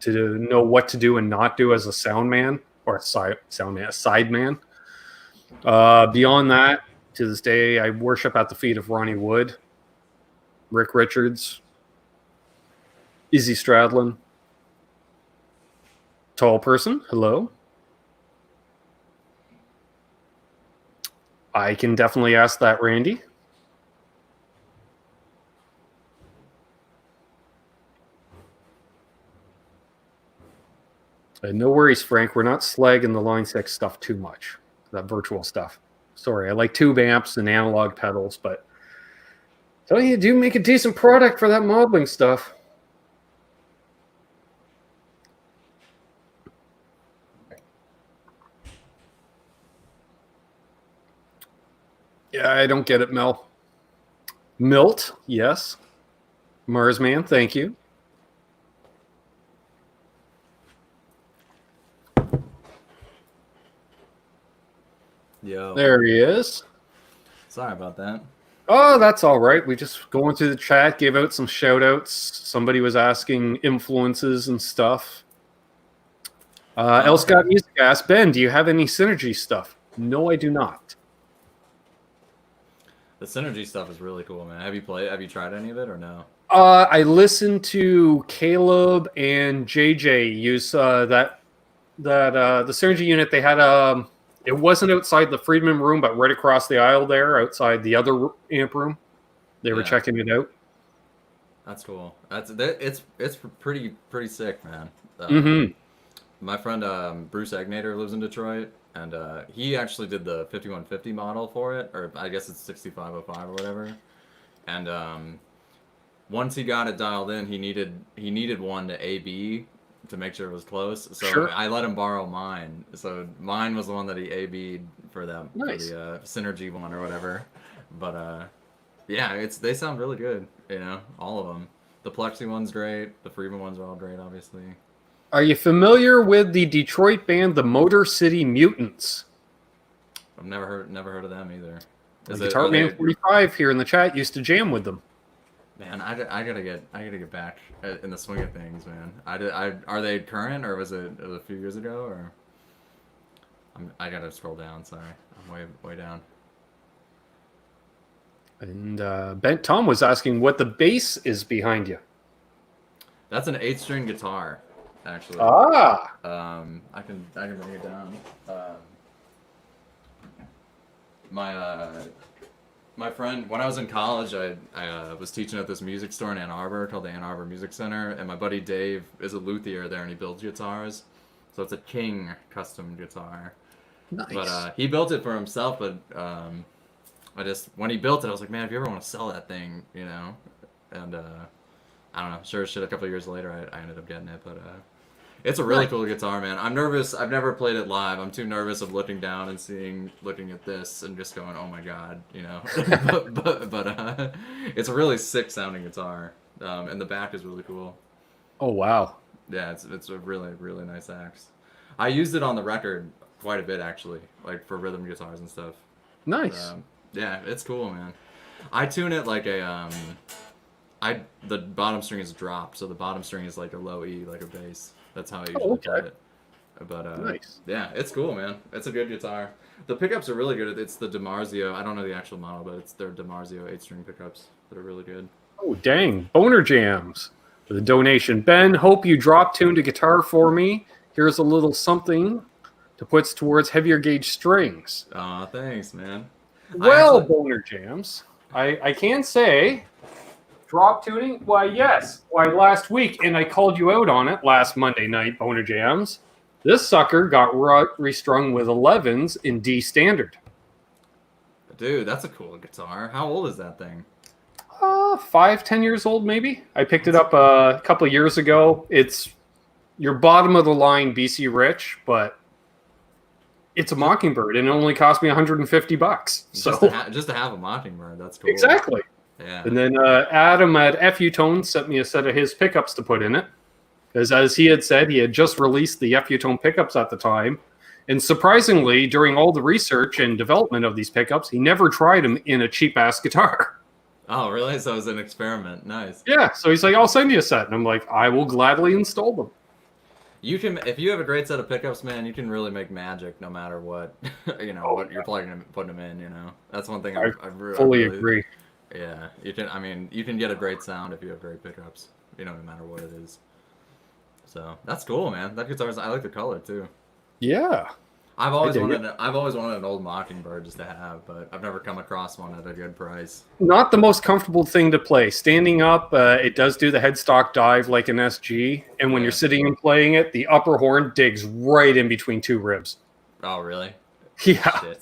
to know what to do and not do as a sound man or a side man. Beyond that, to this day, I worship at the feet of Ronnie Wood, Rick Richards, Izzy Stradlin. Tall person, hello. I can definitely ask that, Randy. No worries, Frank. We're not slagging the Line 6 stuff too much. That virtual stuff. Sorry, I like tube amps and analog pedals, but tell you do make a decent product for that modeling stuff. Yeah, I don't get it, Mel. Milt, yes. Marsman, thank you. Yo. There he is. Sorry about that. Oh, that's all right. We just going through the chat, gave out some shout outs. Somebody was asking influences and stuff. Elscott Music asked, Ben, do you have any Synergy stuff? No, I do not. The Synergy stuff is really cool, man. Have you tried any of it or no? I listened to Caleb and JJ use the Synergy unit. They had it wasn't outside the Friedman room, but right across the aisle there, outside the other amp room. They were checking it out. That's cool. It's pretty sick, man. My friend Bruce Egnator lives in Detroit, and he actually did the 5150 model for it, or I guess it's 6505 or whatever. And once he got it dialed in, he needed one to AB to make sure it was close. So sure. I let him borrow mine. So mine was the one that he AB'd for them, nice. For the Synergy one or whatever. But yeah, they sound really good. All of them. The Plexi one's great. The Friedman ones are all great, obviously. Are you familiar with the Detroit band, the Motor City Mutants? I've never heard of them either. Guitar Man 45 here in the chat used to jam with them. Man, I gotta get back in the swing of things, man. Are they current, or was it a few years ago, or? I gotta scroll down. Sorry, I'm way down. And Ben Tom was asking what the bass is behind you. That's an 8-string guitar, actually. Ah. I can bring it down. My friend, when I was in college, I was teaching at this music store in Ann Arbor called the Ann Arbor Music Center, and my buddy Dave is a luthier there, and he builds guitars. So it's a King custom guitar. Nice. But he built it for himself, but when he built it, I was like, man, if you ever want to sell that thing, and I don't know, sure as shit, a couple of years later, I ended up getting it, but it's a really cool guitar, man. I'm nervous. I've never played it live. I'm too nervous of looking down and looking at this and just going, oh my god, but it's a really sick sounding guitar, and the back is really cool. Oh wow. Yeah, it's a really, really nice axe. I used it on the record quite a bit, actually, like for rhythm guitars and stuff. Nice. Yeah, it's cool, man. I tune it like a the bottom string is dropped, so the bottom string is like a low E, like a bass. That's how I usually play it. But nice. Yeah, it's cool, man. It's a good guitar. The pickups are really good. It's the DiMarzio. I don't know the actual model, but it's their DiMarzio 8-string pickups that are really good. Oh dang, Boner Jams for the donation. Ben, hope you drop tuned a guitar for me. Here's a little something to put towards heavier gauge strings. Aw, thanks, man. Well, Boner Jams, I can say, drop tuning? Why, yes. Why, last week, and I called you out on it last Monday night, Boner Jams. This sucker got restrung with 11s in D standard. Dude, that's a cool guitar. How old is that thing? 5-10 years old, maybe. I picked it up a couple of years ago. It's your bottom of the line BC Rich, but It's a Mockingbird, and it only cost me $150. So just to have a Mockingbird, that's cool. Exactly. Yeah. And then Adam at FU Tone sent me a set of his pickups to put in it, because as he had said, he had just released the FU Tone pickups at the time. And surprisingly, during all the research and development of these pickups, he never tried them in a cheap-ass guitar. Oh, really? So it was an experiment. Nice. Yeah, so he's like, I'll send you a set. And I'm like, I will gladly install them. You can, if you have a great set of pickups, man, you can really make magic no matter what, what you're putting them in, That's one thing I fully agree. Yeah, you can get a great sound if you have great pickups, no matter what it is. So that's cool, man. That guitar's, I like the color too. Yeah. I've always wanted an old Mockingbird just to have, but I've never come across one at a good price. Not the most comfortable thing to play. Standing up, it does do the headstock dive like an SG, and when you're sitting and playing it, the upper horn digs right in between two ribs. Oh, really? Yeah. Shit.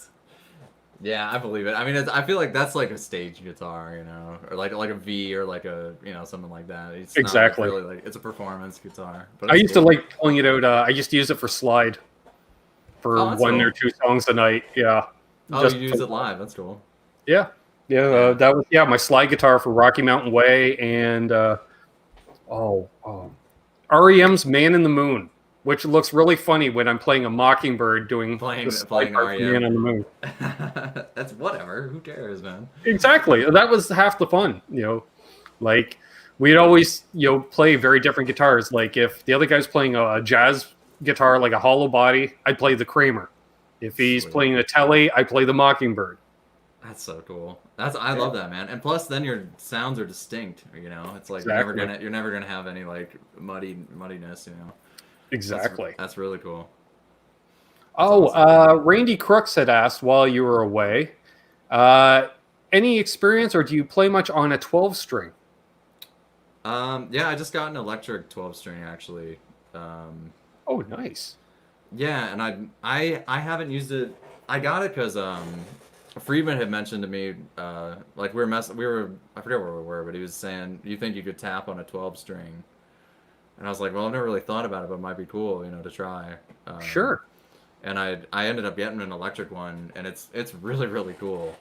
Yeah, I believe it. I mean, I feel like that's like a stage guitar, or like a V or like a something like that. It's exactly. Not really it's a performance guitar. But I used to like pulling it out. I used to use it for slide. For one or two songs a night, yeah. Oh, you use it live. That's cool. Yeah, that was my slide guitar for Rocky Mountain Way and REM's "Man in the Moon," which looks really funny when I'm playing a Mockingbird playing REM. "Man in the Moon." That's whatever. Who cares, man? Exactly. That was half the fun. Like we'd always play very different guitars. Like if the other guy's playing a jazz guitar like a hollow body, I play the Kramer. If he's playing a Tele, I play the Mockingbird. That's so cool. I love that, man. And plus, then your sounds are distinct. It's like you're never gonna have any like muddiness. Exactly. That's really cool. Awesome. Randy Crooks had asked while you were away, any experience or do you play much on a 12 string? Yeah, I just got an electric 12 string actually. Oh, nice. Yeah, and I haven't used it. I got it because Friedman had mentioned to me like we were I forget where we were, but he was saying, you think you could tap on a 12 string? And I was like, well, I've never really thought about it, but it might be cool, to try. Sure. And I ended up getting an electric one, and it's really, really cool.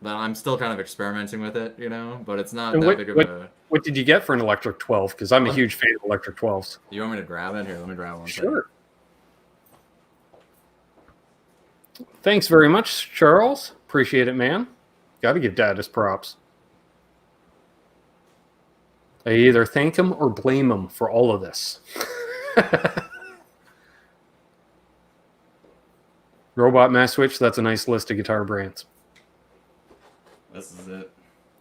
But I'm still kind of experimenting with it, but it's not that big of a... What did you get for an electric 12? Because I'm a huge fan of electric 12s. You want me to grab it? Here, let me grab one. Sure. Second. Thanks very much, Charles. Appreciate it, man. Got to give Dad his props. I either thank him or blame him for all of this. Robot Mass Switch, that's a nice list of guitar brands. This is it.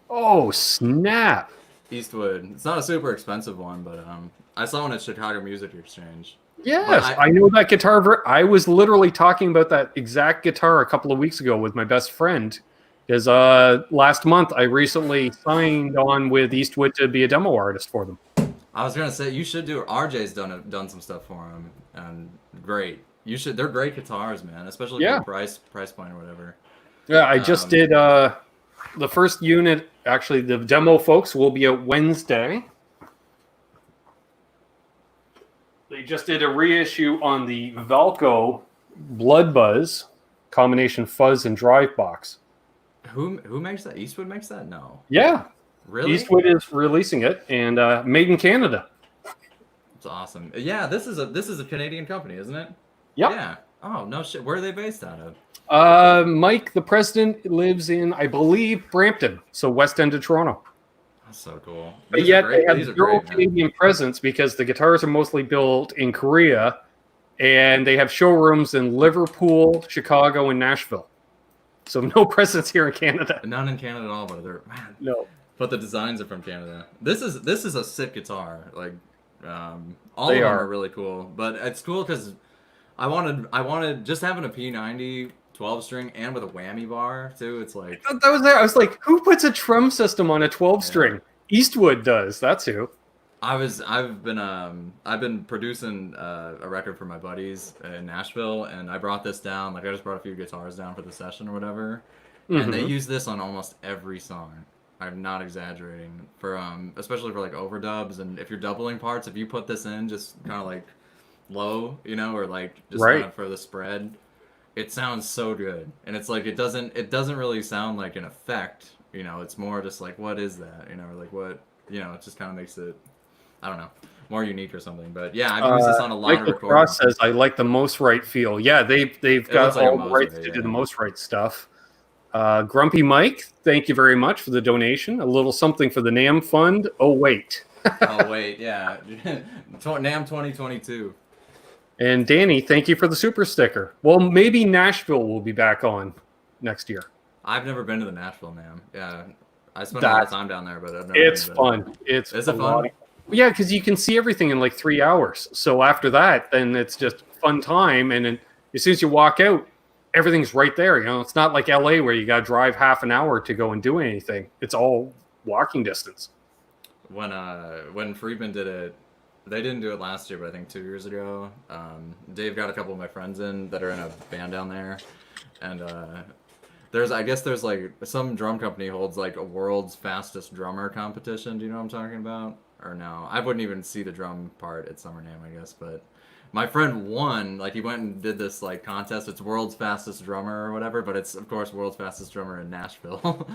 Oh, snap. Eastwood. It's not a super expensive one, but I saw one at Chicago Music Exchange. Yes, I know that guitar. I was literally talking about that exact guitar a couple of weeks ago with my best friend. Because last month, I recently signed on with Eastwood to be a demo artist for them. I was going to say, you should do it. RJ's done some stuff for him, and great. You should. They're great guitars, man, especially for the price point or whatever. Yeah, I just did the first unit. Actually, the demo folks will be out Wednesday. They just did a reissue on the Valco Blood Buzz combination fuzz and drive box. Who makes that? Eastwood makes that? No. Yeah. Really? Eastwood is releasing it, and made in Canada. It's awesome. Yeah, this is a Canadian company, isn't it? Yep. Yeah. Oh no shit. Where are they based out of? Mike, the president, lives in, I believe, Brampton, so west end of Toronto. That's so cool. But yet they have zero Canadian presence because the guitars are mostly built in Korea, and they have showrooms in Liverpool, Chicago, and Nashville. So no presence here in Canada. None in Canada at all, but no. But the designs are from Canada. This is a sick guitar. Like all of them are really cool. But it's cool because I wanted just having a P90 12 string and with a whammy bar too. It's like that was there. I was like, who puts a trem system on a 12 string? Eastwood does. That's who. I've been producing a record for my buddies in Nashville, and I brought this down. Like I just brought a few guitars down for the session or whatever, and they use this on almost every song. I'm not exaggerating. For especially for like overdubs, and if you're doubling parts, if you put this in, just kind of like low, you know, or like just Right. kind of for the spread, it sounds so good. And it's like it doesn't really sound like an effect, you know. It's more just like, what is that, you know, or like what, you know. It just kind of makes it, I don't know, more unique or something. But yeah, I've used this on a lot of Michael recordings. Cross says I like the most right feel. Yeah, they've got looks like a all the rights Mosrite, to do yeah. the most right stuff. Grumpy Mike, thank you very much for the donation. A little something for the NAMM fund. Oh wait. Oh wait, yeah, NAMM 2022. And Danny, thank you for the super sticker. Well, maybe Nashville will be back on next year. I've never been to the Nashville NAMM. Yeah, I spent a lot of time down there, but I've never It's been fun. It's Is it fun? Yeah, because you can see everything in like 3 hours. So after that, then it's just fun time. And then as soon as you walk out, everything's right there. You know, it's not like LA where you got to drive half an hour to go and do anything. It's all walking distance. When Friedman did it, they didn't do it last year, but I think 2 years ago. Dave got a couple of my friends in that are in a band down there, and I guess there's like some drum company holds like a world's fastest drummer competition. Do you know what I'm talking about? Or no? I wouldn't even see the drum part at Summer NAMM, I guess, but my friend won. Like he went and did this like contest. It's world's fastest drummer or whatever, but it's of course world's fastest drummer in Nashville.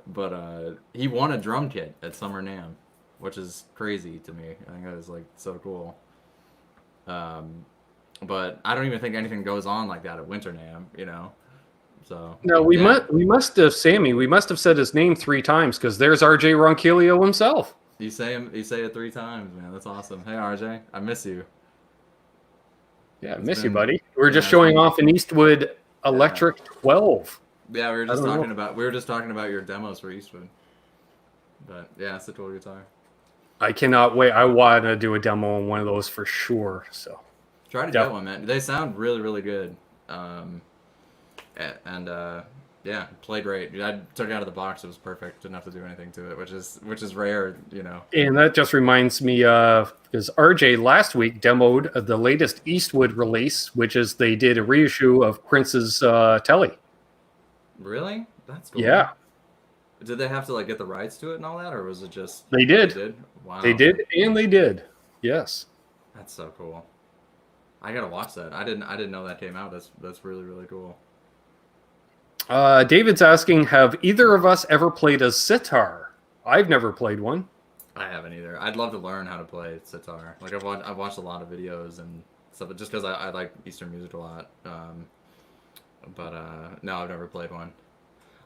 But he won a drum kit at Summer NAMM, which is crazy to me. I think that is like so cool. But I don't even think anything goes on like that at Winter NAMM, you know. So no, we must have Sammy. We must have said his name 3 times because there's RJ Ronquillo himself. You say it 3 times, man. That's awesome. Hey RJ, I miss you. Yeah, I miss you, buddy. We're just showing off an Eastwood Electric 12. Yeah, we were just talking about your demos for Eastwood. But yeah, it's a cool guitar. I cannot wait. I want to do a demo on one of those for sure. So try to get one, man. They sound really, really good. Yeah, played great. I took it out of the box. It was perfect. Didn't have to do anything to it, which is rare, you know. And that just reminds me of because RJ last week demoed the latest Eastwood release, which is they did a reissue of Prince's Telly. Really? That's cool. Yeah. Did they have to like get the rights to it and all that, or was it just they did? They did. Wow. They did, and they did. Yes. That's so cool. I gotta watch that. I didn't know that came out. That's really, really cool. David's asking, have either of us ever played a sitar? I've never played one. I haven't either. I'd love to learn how to play sitar. Like I've watched a lot of videos and stuff, just because I like Eastern music a lot. No, I've never played one.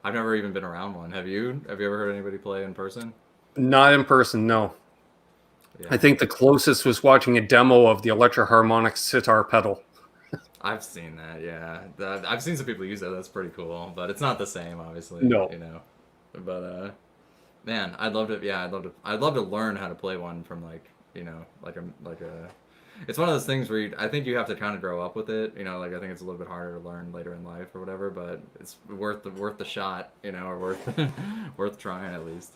I've never even been around one. Have you? Have you ever heard anybody play in person? Not in person, no. Yeah. I think the closest was watching a demo of the Electro-Harmonix sitar pedal. I've seen that, yeah. I've seen some people use that. That's pretty cool, but it's not the same, obviously. No, you know. But man, I'd love to. Yeah, I'd love to learn how to play one from like, you know, like a. It's one of those things where I think you have to kind of grow up with it. You know, like I think it's a little bit harder to learn later in life or whatever, but it's worth the shot. You know, or worth trying at least.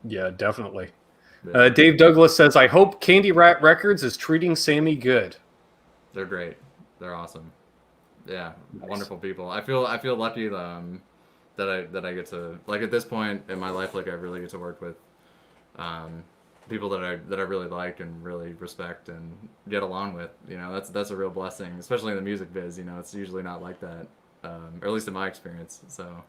Yeah, definitely. Yeah. Dave Douglas says, "I hope Candy Rat Records is treating Sammy good." They're great. They're awesome. Yeah, nice. Wonderful people. I feel lucky that I get to, like, at this point in my life, like I really get to work with people that I really like and really respect and get along with. You know, that's a real blessing, especially in the music biz. You know, it's usually not like that, or at least in my experience. So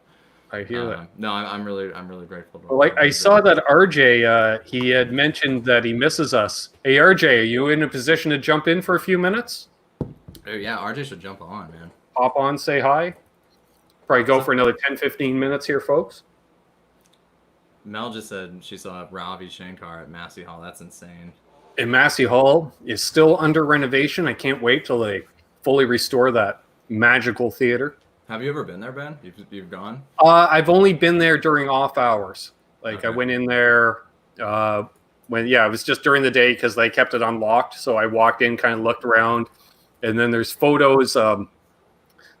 I hear that. No, I'm really grateful. Well, I saw that RJ he had mentioned that he misses us. Hey RJ, are you in a position to jump in for a few minutes? Oh, yeah, RJ should jump on, man. Hop on, say hi. Probably go for another 10-15 minutes here, folks. Mel just said she saw Ravi Shankar at Massey Hall. That's insane. And Massey Hall is still under renovation. I can't wait till they fully restore that magical theater. Have you ever been there, Ben? You've gone? I've only been there during off hours. Like, okay. I went in there it was just during the day because they kept it unlocked. So I walked in, kind of looked around. And then there's photos.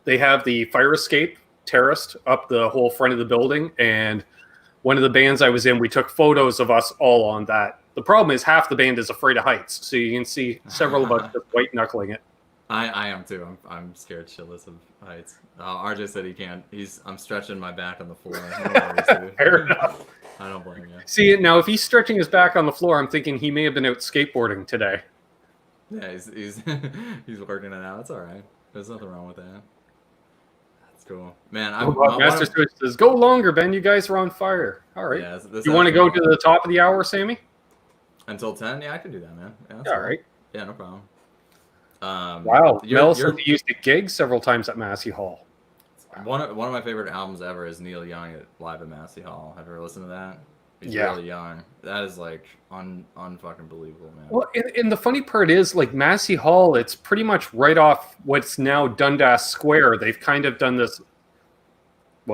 They have the fire escape terraced up the whole front of the building. And one of the bands I was in, we took photos of us all on that. The problem is half the band is afraid of heights. So you can see several of us just white knuckling it. I am too. I'm scared shitless of heights. RJ said he can't. I'm stretching my back on the floor. Fair enough. I don't blame you. See, now if he's stretching his back on the floor, I'm thinking he may have been out skateboarding today. Yeah, he's he's working it out. That's all right. There's nothing wrong with that. That's cool, man. Master Switch says, "Go longer, Ben. You guys are on fire." All right. Yeah, You want to go to the top of the hour, Sammy? Until 10? Yeah, I can do that, man. Yeah, all right. Yeah, no problem. Wow. Mel said he used to gig several times at Massey Hall. One of my favorite albums ever is Neil Young live at Massey Hall. Have you ever listened to that? He's really young. That is like unfucking believable, man. Well, and the funny part is, like, Massey Hall, it's pretty much right off what's now Dundas Square. They've kind of done this,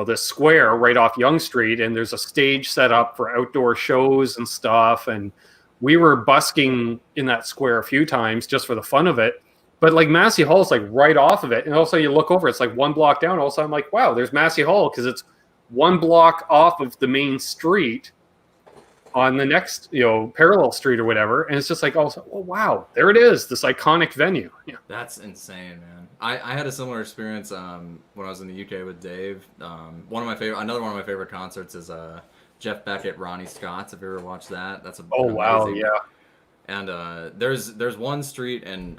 this square right off Yonge Street, and there's a stage set up for outdoor shows and stuff. And we were busking in that square a few times just for the fun of it. But like Massey Hall is like right off of it. And also you look over, it's like one block down. Also, I'm like, wow, there's Massey Hall, because it's one block off of the main street on the next, parallel street or whatever. And it's just like, oh wow, there it is, this iconic venue. Yeah. That's insane, man. I had a similar experience when I was in the UK with Dave. Another one of my favorite concerts is Jeff Beck, Ronnie Scott's. Have you ever watched that? That's wow, yeah. And there's one street in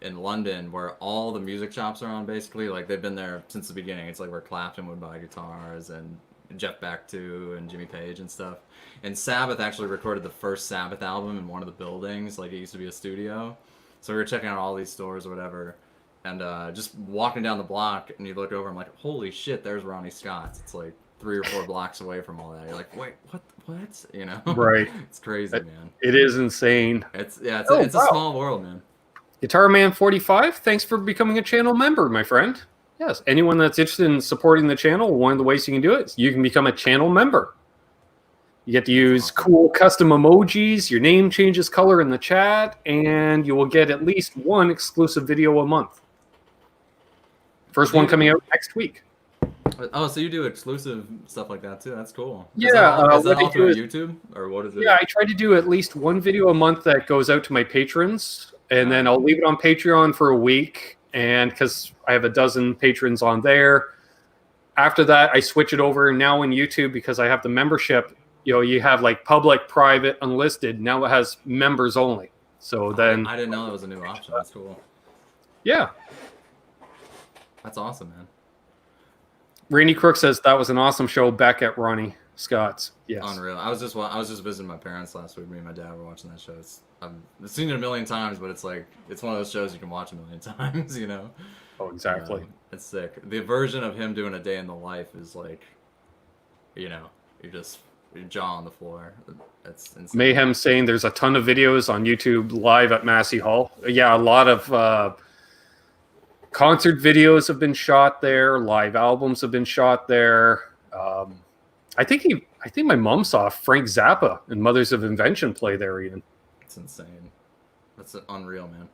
London where all the music shops are on, basically. Like, they've been there since the beginning. It's like where Clapton would buy guitars, and Jeff Beck too, and Jimmy Page and stuff. And Sabbath actually recorded the first Sabbath album in one of the buildings. Like, it used to be a studio. So we were checking out all these stores or whatever, and just walking down the block, and you look over, I'm like, holy shit, there's Ronnie Scott's. It's like 3 or 4 blocks away from all that. You're like, wait, what? Right. It's crazy, man. It is insane. It's a small world, man. Guitar Man 45, thanks for becoming a channel member, my friend. Yes, anyone that's interested in supporting the channel, one of the ways you can do it is you can become a channel member. You get to use cool custom emojis, your name changes color in the chat, and you will get at least one exclusive video a month. First one coming out next week. Oh, so you do exclusive stuff like that too? That's cool. Yeah. Is that all through YouTube, or what is it? Yeah, I try to do at least one video a month that goes out to my patrons, and then I'll leave it on Patreon for a week, and because I have a dozen patrons on there. After that, I switch it over now in YouTube, because I have the membership. You have like public, private, unlisted. Now it has members only. So then I didn't know that was a new option. That's cool. Yeah. That's awesome, man. Randy Crook says that was an awesome show back at Ronnie Scott's. Yes. Unreal. I was just visiting my parents last week. Me and my dad were watching that show. I've seen it a million times, but it's like, it's one of those shows you can watch a million times, Oh, exactly. It's sick. The version of him doing a day in the life is like, your jaw on the floor. It's insane. Mayhem saying there's a ton of videos on YouTube live at Massey Hall. Yeah, a lot of concert videos have been shot there. Live albums have been shot there. I think my mom saw Frank Zappa and Mothers of Invention play there even. It's insane. That's unreal, man.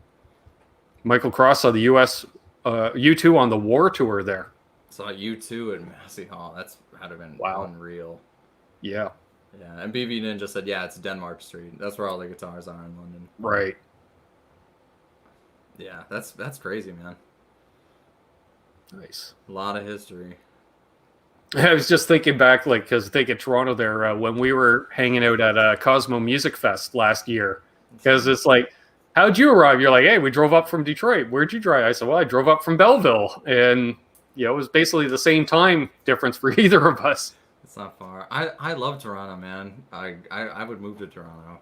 Michael Cross saw the U2 on the War Tour there. Saw U2 at Massey Hall. That's had to have been unreal. Yeah. Yeah, and BB Ninja said, yeah, it's Denmark Street. That's where all the guitars are in London. Right. Yeah, that's crazy, man. Nice. A lot of history. I was just thinking back, because I think in Toronto there, when we were hanging out at Cosmo Music Fest last year, because it's like, how'd you arrive? You're like, hey, we drove up from Detroit. Where'd you drive? I said, well, I drove up from Belleville. And, it was basically the same time difference for either of us. It's not far. I love Toronto, man. I would move to Toronto.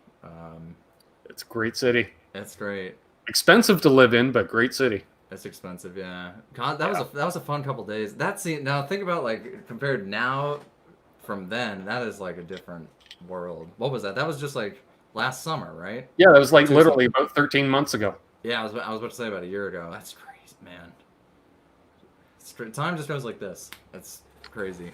It's a great city. It's great. Expensive to live in, but great city. It's expensive, yeah. God, that was a fun couple days. Now think about, like, compared now from then, that is like a different world. What was that? That was just like last summer, right? Yeah, that was like literally about 13 months ago. Yeah, I was about to say about a year ago. That's crazy, man. Time just goes like this. That's crazy.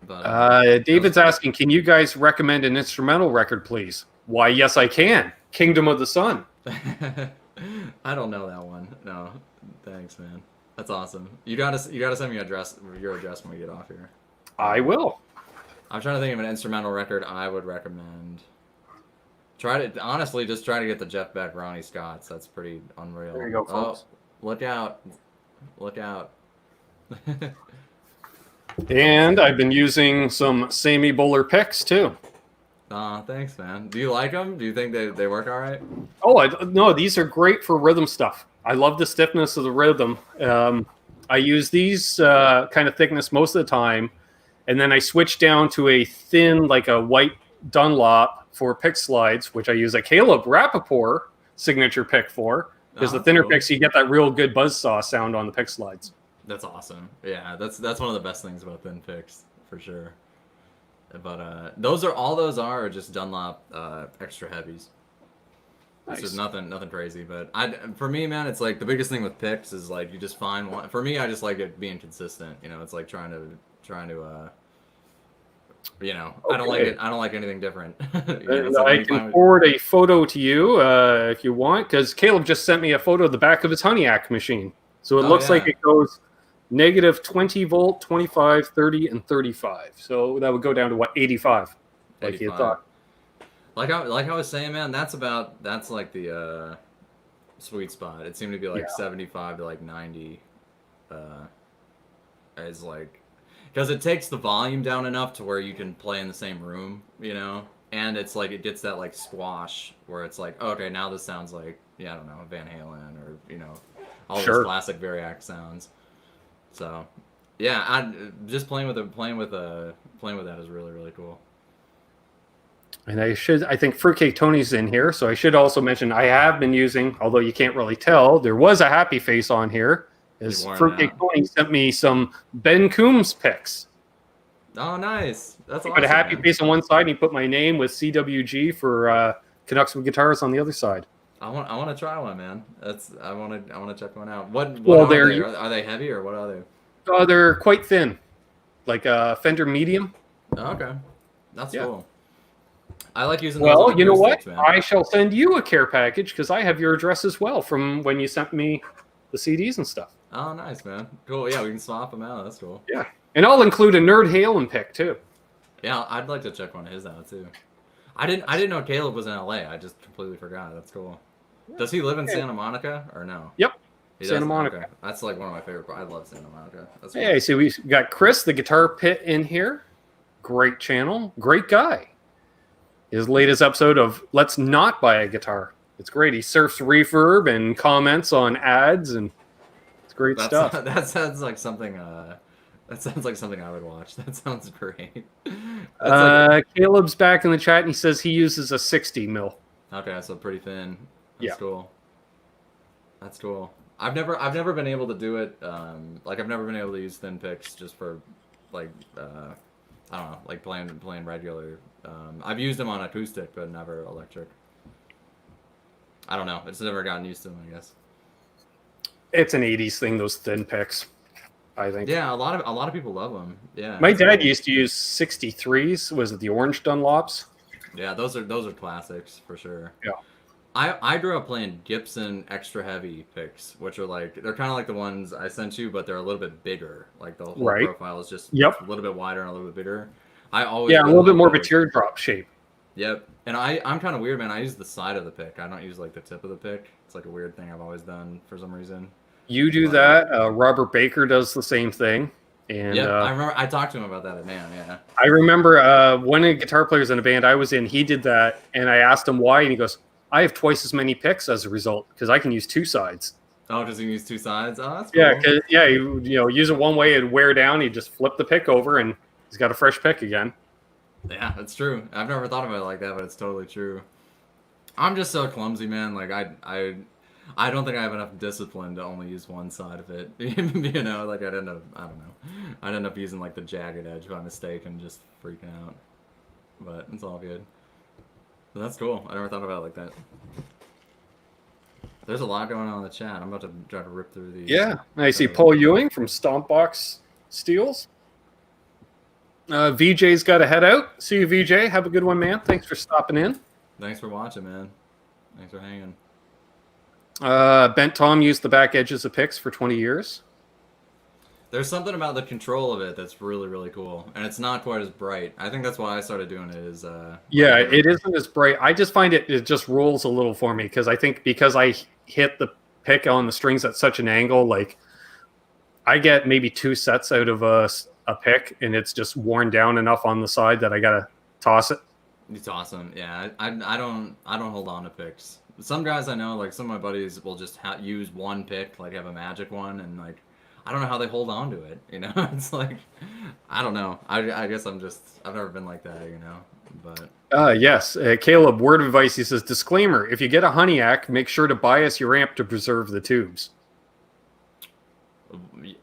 But David's asking, can you guys recommend an instrumental record, please? Why, yes, I can. Kingdom of the Sun. I don't know that one. No, thanks, man. That's awesome. You gotta send me your address when we get off here. I will. I'm trying to think of an instrumental record I would recommend. Honestly, just try to get the Jeff Beck, Ronnie Scott's. That's pretty unreal. There you go, folks. Oh, look out. Look out. And I've been using some Sammy Boller picks, too. Thanks, man. Do you like them? Do you think they work all right? Oh, no, these are great for rhythm stuff. I love the stiffness of the rhythm. I use these kind of thickness most of the time, and then I switch down to a thin, like a white Dunlop for pick slides, which I use a Caleb Rappaport signature pick for, because the thinner picks, you get that real good buzzsaw sound on the pick slides. That's awesome. Yeah, that's one of the best things about thin picks, for sure. But those are just Dunlop extra heavies. Nice. This is nothing crazy, but for me, man, it's like the biggest thing with picks is like you just find one. For me, I just like it being consistent. You know, it's like trying to you know, okay. I don't like anything different. You know, I can forward a photo to you if you want, because Caleb just sent me a photo of the back of his Honeyhack machine. So it looks like it goes negative 20 volt, 25, 30, and 35. So that would go down to what, 85? Like 85. You thought. Like I was saying, man, that's like the sweet spot. It seemed to be like 75 to like 90 is like, because it takes the volume down enough to where you can play in the same room, you know, and it's like it gets that like squash where it's like, okay, now this sounds like, I don't know, Van Halen or, you know, all those classic Variac sounds. So yeah, I just playing with that is really, really cool. And I think Fruitcake Tony's in here, so I should also mention I have been using, although you can't really tell, there was a happy face on here, as Fruitcake Tony sent me some Ben Coombs picks. Oh, nice. That's awesome. He put a happy face on one side, and he put my name with CWG for Canucks with Guitars on the other side. I want to try one, man. I want to check one out. What are they heavy or what are they? They're quite thin, like a Fender medium. Oh, okay, that's cool. I like using. Well, you know what? Man. I shall send you a care package because I have your address as well from when you sent me the CDs and stuff. Oh, nice, man. Cool. Yeah, we can swap them out. That's cool. Yeah, and I'll include a Nerd Halen pick too. Yeah, I'd like to check one of his out too. I didn't know Caleb was in LA. I just completely forgot. That's cool. Does he live in Santa Monica or no? Yep. Santa Monica. Okay. That's like one of my favorite. I love Santa Monica. That's cool. So we got Chris, the Guitar Pit, in here. Great channel. Great guy. His latest episode of Let's Not Buy a Guitar. It's great. He surfs reverb and comments on ads, and it's great stuff. That sounds like something. That sounds like something I would watch. That sounds great. Caleb's back in the chat, and he says he uses a 60 mil. Okay, so pretty thin. That's cool. That's cool. I've never been able to do it. Like I've never been able to use thin picks just for like I don't know, like playing regular. I've used them on acoustic, but never electric. I don't know. It's never gotten used to them, I guess. It's an 80s thing, those thin picks, I think. Yeah, a lot of people love them. Yeah. My dad used to use 63s. Was it the orange Dunlops? Yeah, those are classics for sure. Yeah. I grew up playing Gibson extra heavy picks, which are like, they're kind of like the ones I sent you, but they're a little bit bigger. Like the whole profile is just a little bit wider and a little bit bigger. I always a little bit more of a teardrop shape. Yep. And I'm kind of weird, man. I use the side of the pick. I don't use like the tip of the pick. It's like a weird thing I've always done for some reason. You do that. Robert Baker does the same thing. And I remember I talked to him about that at NAMM. Yeah. I remember one of the guitar players in a band I was in, he did that, and I asked him why, and he goes, "I have twice as many picks as a result because I can use two sides." Oh, does he use two sides? Oh, that's cool. Yeah, you use it one way, it'd wear down. You just flip the pick over, and he's got a fresh pick again. Yeah, that's true. I've never thought about it like that, but it's totally true. I'm just so clumsy, man. Like I don't think I have enough discipline to only use one side of it. You know, like I'd end up using like the jagged edge by mistake and just freaking out. But it's all good. But that's cool. I never thought about it like that. There's a lot going on in the chat. I'm about to try to rip through these. Yeah, I see Paul Ewing from Stompbox Steels. VJ's got to head out. See you, VJ. Have a good one, man. Thanks for stopping in. Thanks for watching, man. Thanks for hanging. Bent Tom used the back edges of picks for 20 years. There's something about the control of it that's really, really cool. And it's not quite as bright. I think that's why I started doing it is... it isn't as bright. I just find it just rolls a little for me because I think because I hit the pick on the strings at such an angle, like I get maybe 2 sets out of a pick and it's just worn down enough on the side that I got to toss it. It's awesome. Yeah, I don't hold on to picks. Some guys I know, like some of my buddies, will just use one pick, like have a magic one, and like I don't know how they hold on to it. You know, it's like I don't know. I guess I've never been like that. You know, but yes, Caleb. Word of advice. He says, disclaimer: if you get a Honeyacc, make sure to bias your amp to preserve the tubes.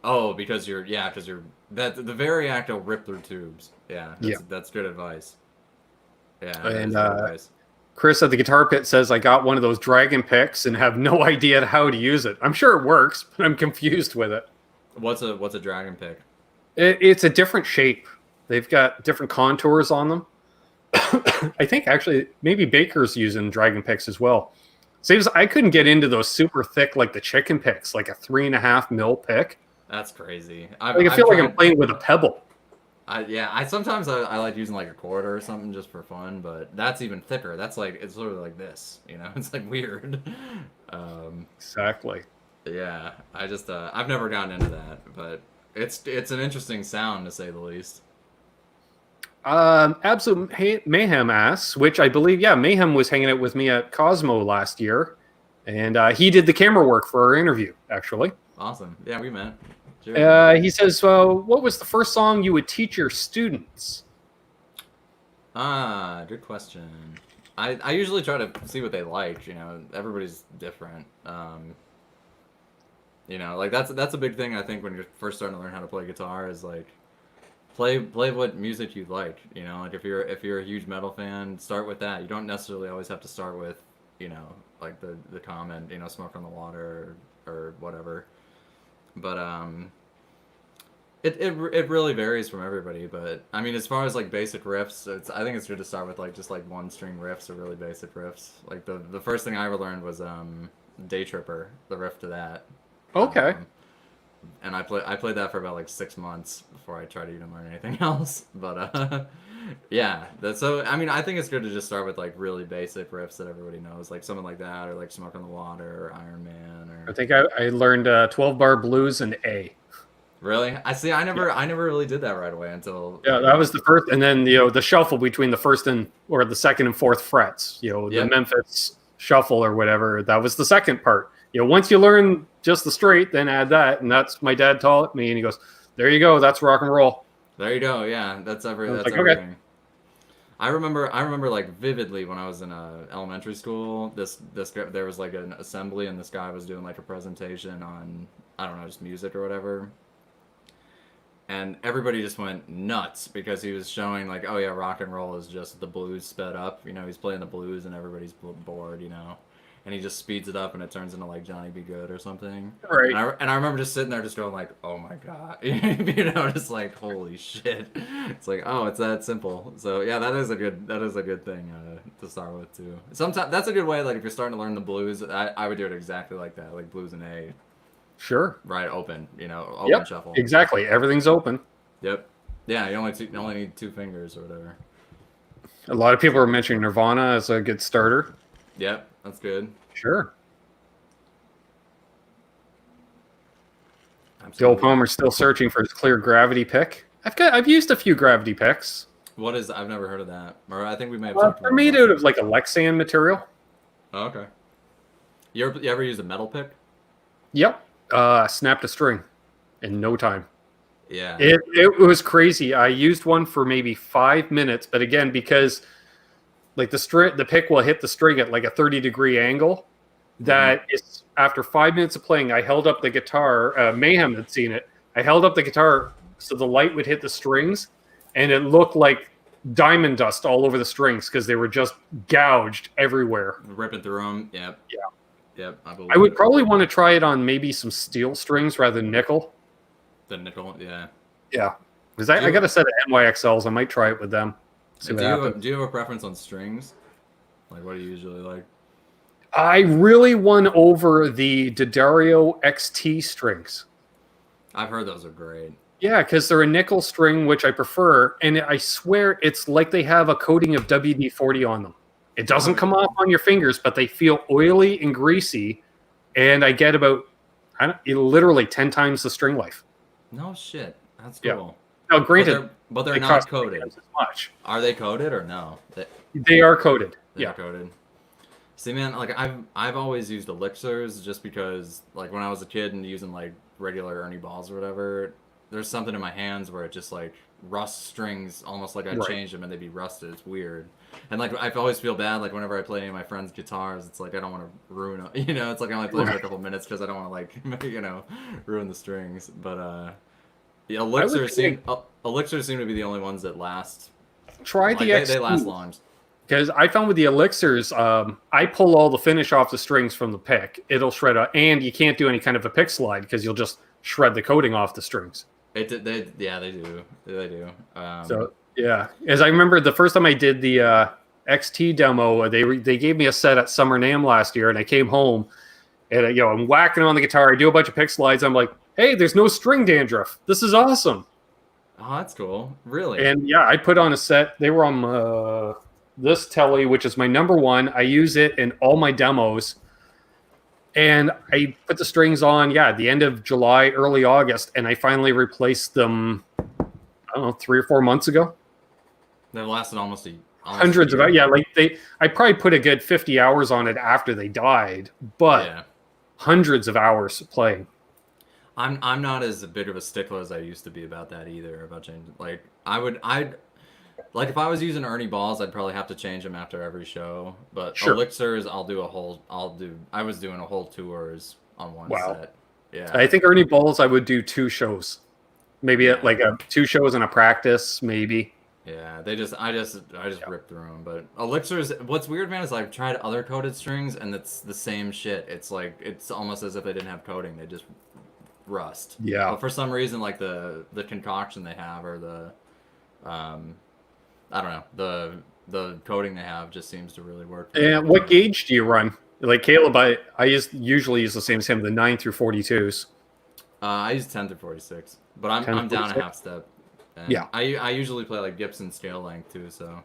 Oh, because you're that the Variac will rip through tubes. Yeah, that's good advice. Yeah, and Chris at the Guitar Pit says, I got one of those Dragon picks and have no idea how to use it. I'm sure it works, but I'm confused with it. What's a Dragon pick? It's a different shape. They've got different contours on them. I think actually maybe Baker's using Dragon picks as well. Saves I couldn't get into those super thick like the chicken picks, like a 3.5 mil pick. That's crazy. I feel like I'm playing with a pebble. I sometimes I like using like a quarter or something just for fun, but that's even thicker. That's like it's sort of like this, you know. It's like weird. Exactly. Yeah, I just I've never gotten into that, but it's an interesting sound to say the least. Absolute Mayhem asks, which I believe, Mayhem was hanging out with me at Cosmo last year, and he did the camera work for our interview, actually. Awesome. Yeah, we met. Sure. He says, what was the first song you would teach your students? Good question. I usually try to see what they like, you know. Everybody's different. You know, like that's a big thing I think when you're first starting to learn how to play guitar is like play what music you like, you know. Like if you're a huge metal fan, start with that. You don't necessarily always have to start with, you know, like the common, you know, Smoke on the Water or whatever. But it really varies from everybody. But I mean, as far as like basic riffs, I think it's good to start with like just like one string riffs or really basic riffs. Like the first thing I ever learned was Day Tripper, the riff to that. Okay. And I played that for about like 6 months before I tried to even learn anything else. But yeah, so I mean, I think it's good to just start with like really basic riffs that everybody knows, like something like that, or like Smoke on the Water, or Iron Man, or. I think I learned 12-bar blues and A. Really? I never really did that right away until. Yeah, that was the first, and then the shuffle between the first or the second and fourth frets. The Memphis shuffle or whatever. That was the second part. Once you learn just the straight, then add that, and that's my dad taught me, and he goes, "There you go, that's rock and roll." There you go. Yeah, that's everything. Okay. I remember like vividly when I was in elementary school. This there was like an assembly, and this guy was doing like a presentation on, I don't know, just music or whatever. And everybody just went nuts because he was showing like, oh yeah, rock and roll is just the blues sped up. He's playing the blues and everybody's bored, and he just speeds it up and it turns into like Johnny Be Good or something. Right. And I remember just sitting there just going like, oh my God, just like, holy shit. It's like, oh, it's that simple. So yeah, that is a good thing to start with too. Sometimes that's a good way. Like if you're starting to learn the blues, I would do it exactly like that, like blues and A. Sure. Right, open, open shuffle. Exactly. Everything's open. Yep. Yeah, you only need 2 fingers or whatever. A lot of people are mentioning Nirvana as a good starter. Yep, that's good. Sure. Absolutely. Joe Palmer's still searching for his clear gravity pick. I've used a few gravity picks. What is? I've never heard of that. Or I think we may have. They're made out of like a Lexan material. Oh, okay. You ever use a metal pick? Yep. Snapped a string in no time. Yeah. It was crazy. I used one for maybe 5 minutes, but again, because like the pick will hit the string at like a 30-degree angle. That is, after 5 minutes of playing, I held up the guitar. Mayhem had seen it. I held up the guitar so the light would hit the strings, and it looked like diamond dust all over the strings because they were just gouged everywhere. Ripping through them. Yep. Yeah. Yep, I would probably want to try it on maybe some steel strings rather than nickel. The nickel, yeah. Yeah, because I got a set of NYXLs. I might try it with them. Do you have a preference on strings? Like, what do you usually like? I really won over the D'Addario XT strings. I've heard those are great. Yeah, because they're a nickel string, which I prefer, and I swear it's like they have a coating of WD-40 on them. It doesn't come off on your fingers, but they feel oily and greasy, and I get about literally 10 times the string life. No shit, that's cool. Now, granted, but they're they not cost coated. as much. Are they coated or no? They are coated. They're coated. See, man, like I've always used elixirs just because, like, when I was a kid and using like regular Ernie balls or whatever, there's something in my hands where it just like rusts strings almost like I changed them and they'd be rusted. It's weird. And like I always feel bad like whenever I play any of my friends' guitars, it's like I don't want to ruin it. You know, it's like I only play for a couple minutes because I don't want to like ruin the strings. But the elixirs seem to be the only ones that last. Try the X2. They last long. Because I found with the elixirs, I pull all the finish off the strings from the pick. It'll shred out, and you can't do any kind of a pick slide because you'll just shred the coating off the strings. They do. So yeah, as I remember, the first time I did the XT demo, they gave me a set at Summer NAMM last year, and I came home, and I'm whacking on the guitar. I do a bunch of pick slides. I'm like, hey, there's no string dandruff. This is awesome. Oh, that's cool. Really? And yeah, I put on a set. They were on this Telly, which is my #1. I use it in all my demos. And I put the strings on, at the end of July, early August, and I finally replaced them, I don't know, 3 or 4 months ago. They lasted almost hundreds of, I probably put a good 50 hours on it after they died, but hundreds of hours playing. I'm not as big of a stickler as I used to be about that either, about changing. Like, like if I was using Ernie balls, I'd probably have to change them after every show. But elixirs, I was doing a whole tours on one set. Yeah. I think Ernie balls, I would do 2 shows, maybe like 2 shows and a practice, maybe. Yeah, I just ripped through them. But elixirs, what's weird, man, is I've tried other coated strings and it's the same shit. It's like it's almost as if they didn't have coating; they just rust. Yeah. But for some reason, like the concoction they have or the I don't know, the coating they have just seems to really work. And what gauge do you run? Like Caleb, I usually use the same as him, the 9 through 42s. I use 10 through 46, but I'm down a half step. And I usually play like Gibson scale length too, so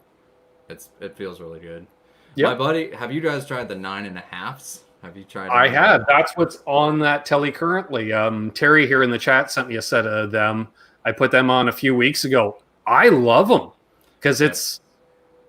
it feels really good. Yep. My buddy, have you guys tried the 9.5s? Have you tried? I have. That's what's on that Telly currently. Terry here in the chat sent me a set of them. I put them on a few weeks ago. I love them. Because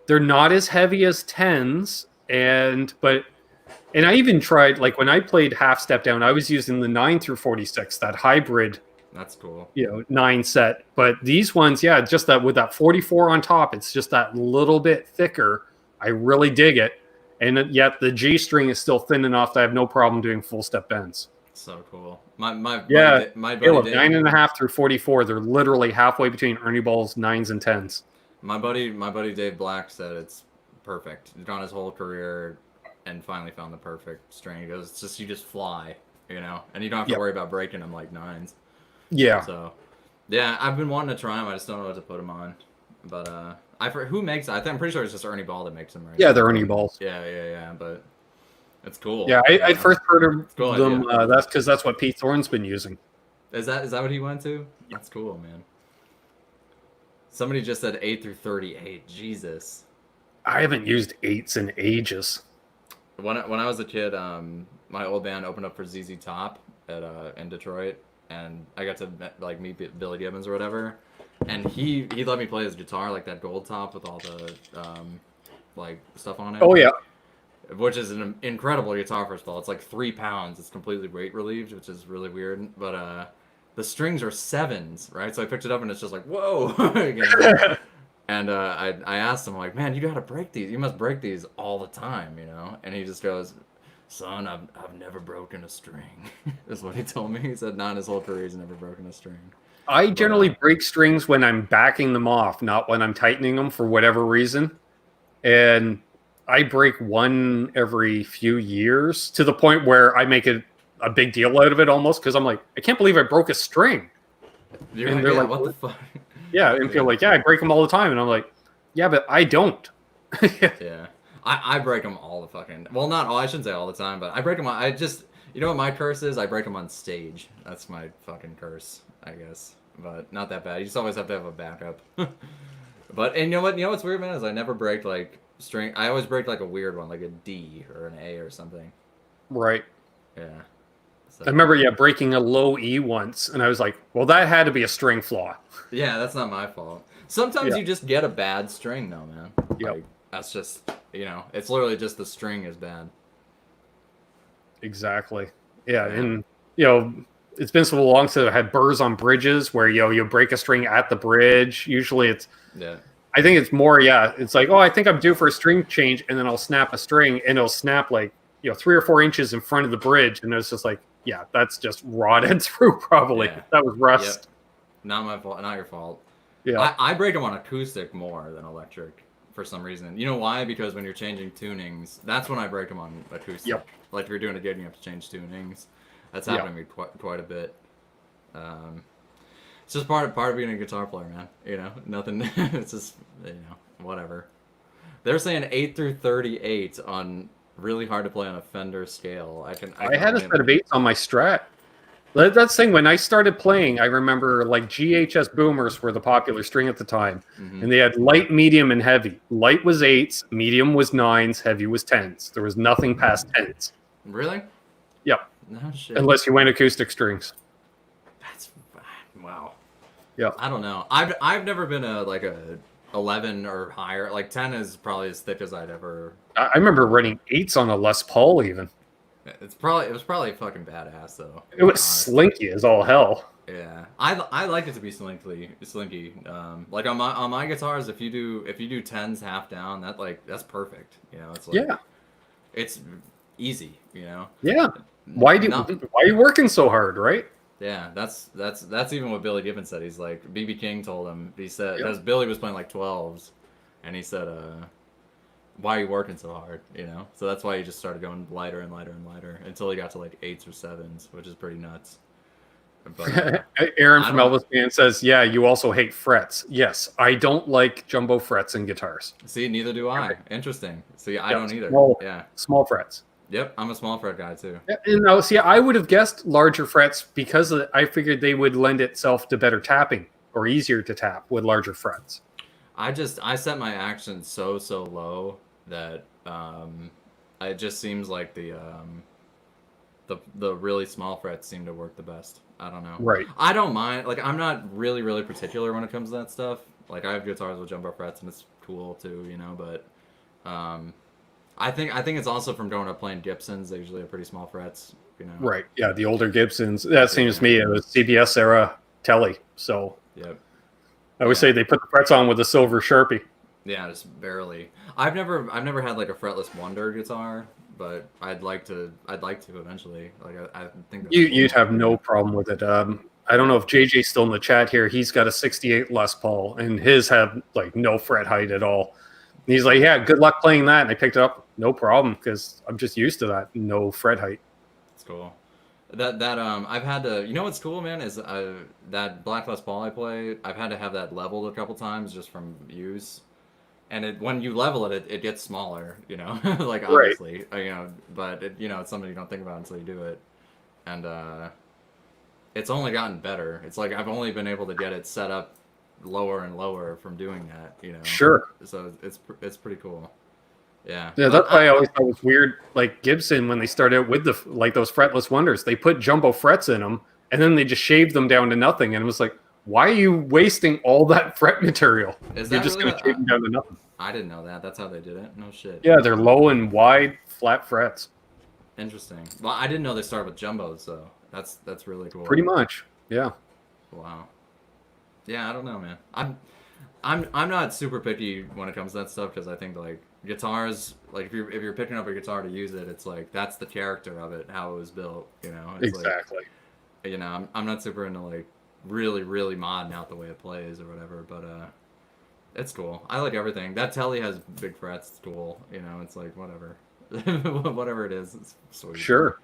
they're not as heavy as 10s, and I even tried, like when I played half step down, I was using the 9 through 46, that hybrid. That's cool. 9 set. But these ones, just that with that 44 on top, it's just that little bit thicker. I really dig it, and yet the G string is still thin enough that I have no problem doing full step bends. So cool. My buddy 9.5 through 44. They're literally halfway between Ernie balls 9s and 10s. My buddy Dave Black said it's perfect. He's gone his whole career and finally found the perfect string. He goes, you just fly, and you don't have to worry about breaking them like 9s. Yeah. So, yeah, I've been wanting to try them. I just don't know what to put them on. But who makes? I'm pretty sure it's just Ernie Ball that makes them. Right? Yeah, they're Ernie balls. Yeah. But it's cool. Yeah, I first heard of them. That's because that's what Pete Thorne's been using. Is that what he went to? That's cool, man. Somebody just said 8 through 38. Jesus. I haven't used 8s in ages. When I was a kid, my old band opened up for ZZ Top in Detroit, and I got to like meet Billy Gibbons or whatever. And he let me play his guitar, like that gold top with all the like stuff on it. Oh yeah. Which is an incredible guitar. First of all, it's like 3 pounds. It's completely weight relieved, which is really weird. But the strings are 7s, right? So I picked it up and it's just like, whoa. And I asked him, like, man, you got to break these. You must break these all the time, And he just goes, son, I've never broken a string. Is what he told me. He said, not in his whole career, he's never broken a string. I generally break strings when I'm backing them off, not when I'm tightening them for whatever reason. And I break one every few years to the point where I make a big deal out of it almost because I'm like, I can't believe I broke a string. And they're like, what the fuck? Yeah, and people are like, I break them all the time. And I'm like, yeah, but I don't. Yeah. I break them all the fucking... Well, not all. I shouldn't say all the time, but I break them... I just... You know what my curse is? I break them on stage. That's my fucking curse, I guess. But not that bad. You just always have to have a backup. But, and you know what? You know what's weird, man? Is I never break, like, string... I always break, like, a weird one, like a D or an A or something. Right. Yeah. So. I remember, breaking a low E once, and I was like, well, that had to be a string flaw. Yeah, that's not my fault. Sometimes you just get a bad string, though, man. Like, that's just, it's literally just the string is bad. Exactly. Yeah, and, it's been so long since I had burrs on bridges where, you break a string at the bridge. Usually it's... Yeah. I think it's more, it's like, oh, I think I'm due for a string change, and then I'll snap a string, and it'll snap, 3 or 4 inches in front of the bridge, and it's just like, yeah, that's just rotted through probably. Yeah. That was rust. Yep. Not my fault. Not your fault. Yeah. I break them on acoustic more than electric for some reason. You know why? Because when you're changing tunings, that's when I break them on acoustic. Yep. Like if you're doing a gig and you have to change tunings. That's happened to me quite a bit. It's just part of being a guitar player, man. Nothing. It's just whatever. They're saying 8 through 38 on really hard to play on a Fender scale. I had a set of 8s on my Strat. That's the thing. When I started playing, I remember GHS boomers were the popular string at the time, and they had light, medium, and heavy. Light was 8s, medium was 9s, heavy was 10s. There was nothing past 10s. Really? Yep. No shit. Unless you went acoustic strings. That's wow. Yeah. I don't know. I've never been a 11 or higher. 10 is probably as thick as I'd ever. I remember running 8s on a Les Paul even. It was probably fucking badass though. It was slinky as all hell. Yeah, I like it to be slinky. Like on my guitars, if you do 10s half down, that's perfect. It's it's easy. Yeah. Why are you working so hard, right? Yeah, that's even what Billy Gibbons said. He's like, B.B. King told him. He said because Billy was playing 12s, and he said, why are you working so hard? So that's why he just started going lighter and lighter and lighter until he got to 8s or 7s, which is pretty nuts. But, Aaron from Elvis Band says, yeah, you also hate frets. Yes, I don't like jumbo frets in guitars. See, neither do I. Interesting. See, I don't either. Small frets. Yep, I'm a small fret guy too. Yeah, and see, I would have guessed larger frets because I figured they would lend itself to better tapping or easier to tap with larger frets. I set my action so low that it just seems like the really small frets seem to work the best. I don't know. Right. I don't mind. I'm not really particular when it comes to that stuff. I have guitars with jumbo frets and it's cool too, but I think it's also from growing up playing Gibsons. They usually have pretty small frets, Right. Yeah, the older Gibsons. That seems to me it was CBS era telly. So. Yep. I always say they put the frets on with a silver Sharpie. Yeah, just barely. I've never had a fretless Wonder guitar, but I'd like to eventually. I think you'd have no problem with it. I don't know if JJ's still in the chat here. He's got a 68 Les Paul, and his have no fret height at all. And he's like, yeah, good luck playing that. And I picked it up, no problem, because I'm just used to that, no fret height. It's cool. I've had to. What's cool, man, is that Black Les Paul I play. I've had to have that leveled a couple times just from use. And when you level it gets smaller, obviously, right. But it's something you don't think about until you do it, and it's only gotten better. It's I've only been able to get it set up lower and lower from doing that, Sure. So it's pretty cool. Yeah. Yeah, that's why I always thought it was weird. Gibson, when they started out with those fretless Wonders, they put jumbo frets in them, and then they just shaved them down to nothing, and it was like, why are you wasting all that fret material? You're just going to shave them down to nothing. I didn't know that. That's how they did it. No shit. Yeah, they're low and wide, flat frets. Interesting. Well, I didn't know they started with jumbos, so that's really cool. Pretty much. Yeah. Wow. Yeah, I don't know, man. I'm not super picky when it comes to that stuff because I think guitars, if you're picking up a guitar to use it, it's that's the character of it, how it was built. It's exactly. I'm not super into really modding out the way it plays or whatever, but it's cool. I like everything. That telly has big frets. It's cool. It's whatever. Whatever it is, it's sweet. Sure.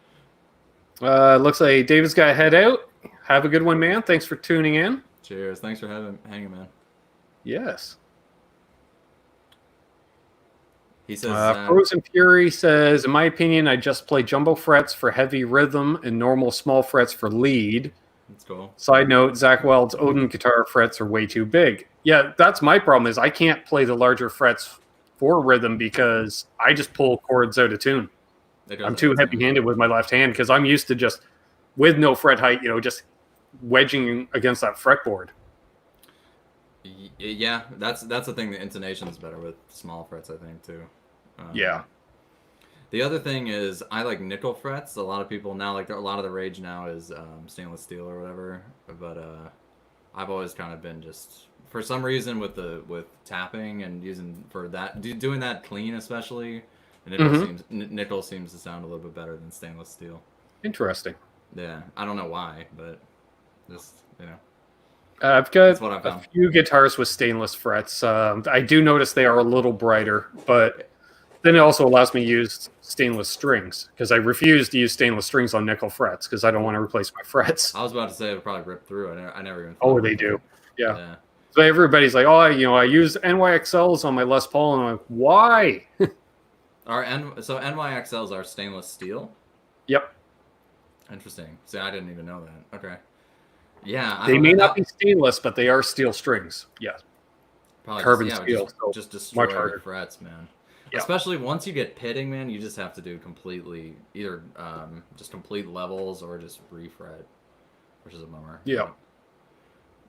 Looks like David's got to head out. Have a good one, man. Thanks for tuning in. Cheers. Thanks for hanging, man. Yes. He says. Frozen Fury says, in my opinion, I just play jumbo frets for heavy rhythm and normal small frets for lead. That's cool. Side note, Zach Wild's Odin guitar frets are way too big. Yeah, that's my problem is I can't play the larger frets for rhythm because I just pull chords out of tune. I'm too heavy-handed with my left hand because I'm used to just with no fret height, just wedging against that fretboard. Yeah, that's the thing. The intonation is better with small frets, I think, too. Yeah. The other thing is I like nickel frets. A lot of people now, like a lot of the rage now is stainless steel or whatever. But I've always kind of been just, for some reason, with tapping and doing that clean especially, nickel seems to sound a little bit better than stainless steel. Interesting. Yeah, I don't know why, but just I've got what I found. A few guitars with stainless frets. I do notice they are a little brighter, but then it also allows me to use stainless strings, because I refuse to use stainless strings on nickel frets because I don't want to replace my frets. I was about to say it would probably rip through. I never even. Oh, they do. Yeah. So everybody's like, oh, I use NYXLs on my Les Paul, and I'm like, why? So NYXLs are stainless steel? Yep. Interesting. See, I didn't even know that. Okay. Yeah. They may not be stainless, but they are steel strings. Yes. Probably carbon steel. Just destroy much harder. the frets, man. Yeah. Especially once you get pitting, man, you just have to do either just complete levels or just refret, which is a bummer. Yeah.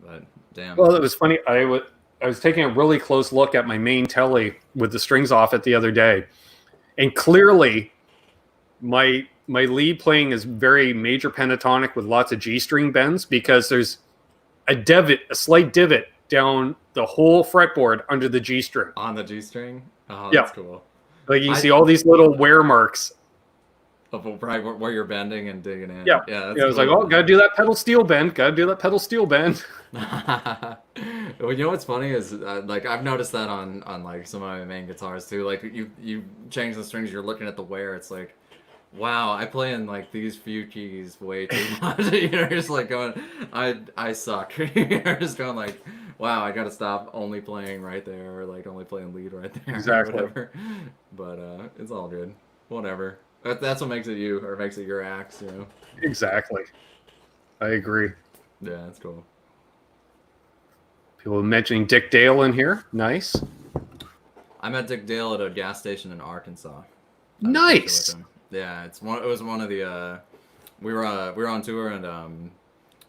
But damn. Well, it was funny. I was taking a really close look at my main telly with the strings off it the other day, and clearly my lead playing is very major pentatonic with lots of G string bends, because there's a slight divot down the whole fretboard under the G string. On the G string? Oh, yeah. That's cool. Like you see all these little wear marks. Of right where you're bending and digging in. Yeah. Yeah. I was like, oh, gotta do that pedal steel bend. Well, you know what's funny is like I've noticed that on like some of my main guitars too. Like you change the strings, you're looking at the wear. It's like, wow, I play in like these few keys way too much. You're just like going, I suck. You're just going like, wow, I gotta stop only playing right there, or like only playing lead right there. Exactly. Or whatever. But it's all good. Whatever. That's what makes it you, or makes it your axe, Exactly. I agree. Yeah, that's cool. People mentioning Dick Dale in here. Nice. I met Dick Dale at a gas station in Arkansas. Nice. Yeah, it was one of the we were on tour, and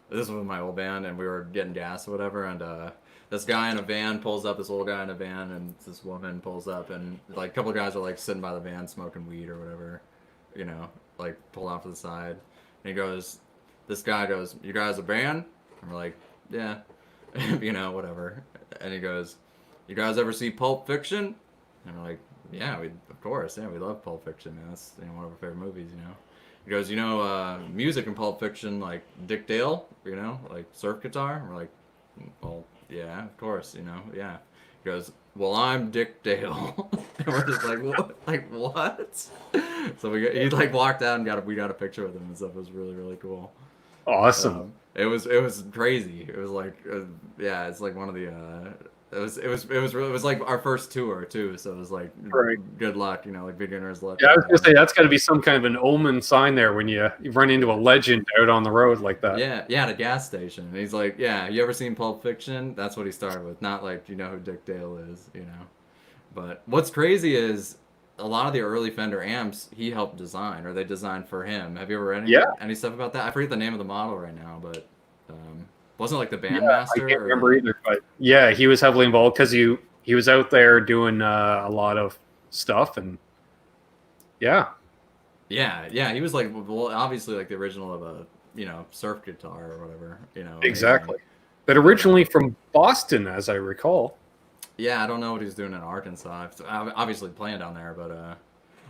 this was with my old band, and we were getting gas or whatever, and this guy in a van pulls up, this old guy in a van, and this woman pulls up, and like a couple of guys are like sitting by the van smoking weed or whatever, like pulled off to the side, and this guy goes, "You guys a band?" And we're like, "Yeah," whatever, and he goes, "You guys ever see Pulp Fiction?" And we're like, "Yeah, of course, yeah, we love Pulp Fiction, man. That's one of our favorite movies, He goes, music in Pulp Fiction, like Dick Dale, like surf guitar. And we're like, well, yeah, of course, yeah. He goes, well, I'm Dick Dale. And we're just like, what? Like, what? So he like walked out and we got a picture with him and stuff. It was really, really cool. Awesome. It was crazy. It was like, yeah, it's like one of the, it was like our first tour too, so it was like good luck, like beginner's luck. Yeah, I was gonna say that's got to be some kind of an omen sign there when you run into a legend out on the road like that. Yeah, at a gas station. And he's like, yeah, you ever seen Pulp Fiction? That's what he started with, not like who Dick Dale is, But what's crazy is a lot of the early Fender amps he helped design, or they designed for him. Have you ever read any stuff about that? I forget the name of the model right now, but. Wasn't like the bandmaster? I can't remember either, but yeah, he was heavily involved because he was out there doing a lot of stuff, and yeah, he was like, well, obviously like the original of a surf guitar or whatever, exactly, but originally from Boston, as I recall. Yeah, I don't know what he's doing in Arkansas. Obviously playing down there, but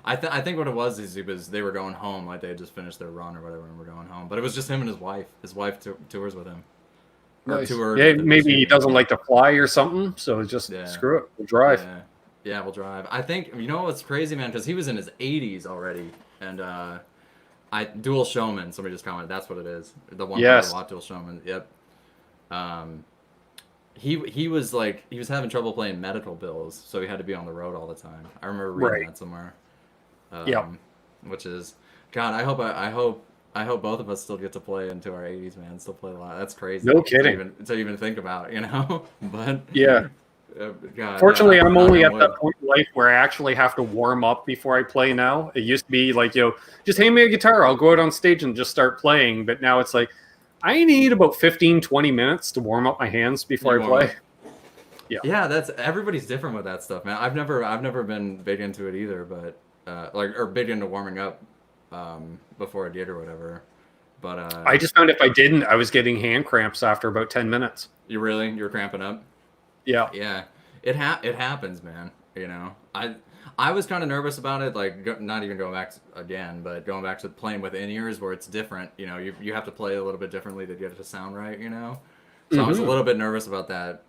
I think what it was is they were going home, like they had just finished their run or whatever, and were going home. But it was just him and his wife. His wife tours with him. Nice. Yeah, maybe he doesn't like to fly or something, so just screw it. We'll drive. Yeah, we'll drive. I think what's crazy, man, because he was in his 80s already, and dual showman. Somebody just commented. That's what it is. The 100-watt dual showman. Yep. He was having trouble paying medical bills, so he had to be on the road all the time. I remember reading that somewhere. Which is, God, I hope both of us still get to play into our 80s, man. Still play a lot. That's crazy. No kidding. To even think about, But yeah, God, Fortunately, yeah, I'm knock only on at that wood. point in life where I actually have to warm up before I play now. It used to be like, just hand me a guitar, I'll go out on stage and just start playing. But now it's like, I need about 15, 20 minutes to warm up my hands before You I warm play. up. Yeah. Yeah, that's everybody's different with that stuff, man. I've never been big into it either, but or big into warming up before a gig or whatever. But I just found if I didn't, I was getting hand cramps after about 10 minutes. you're cramping up. Yeah. Yeah, it happens, man. You know, I was kind of nervous about it, like not even going back again, but going back to playing with in ears where it's different. You know, you have to play a little bit differently to get it to sound right. You know, so I was a little bit nervous about that.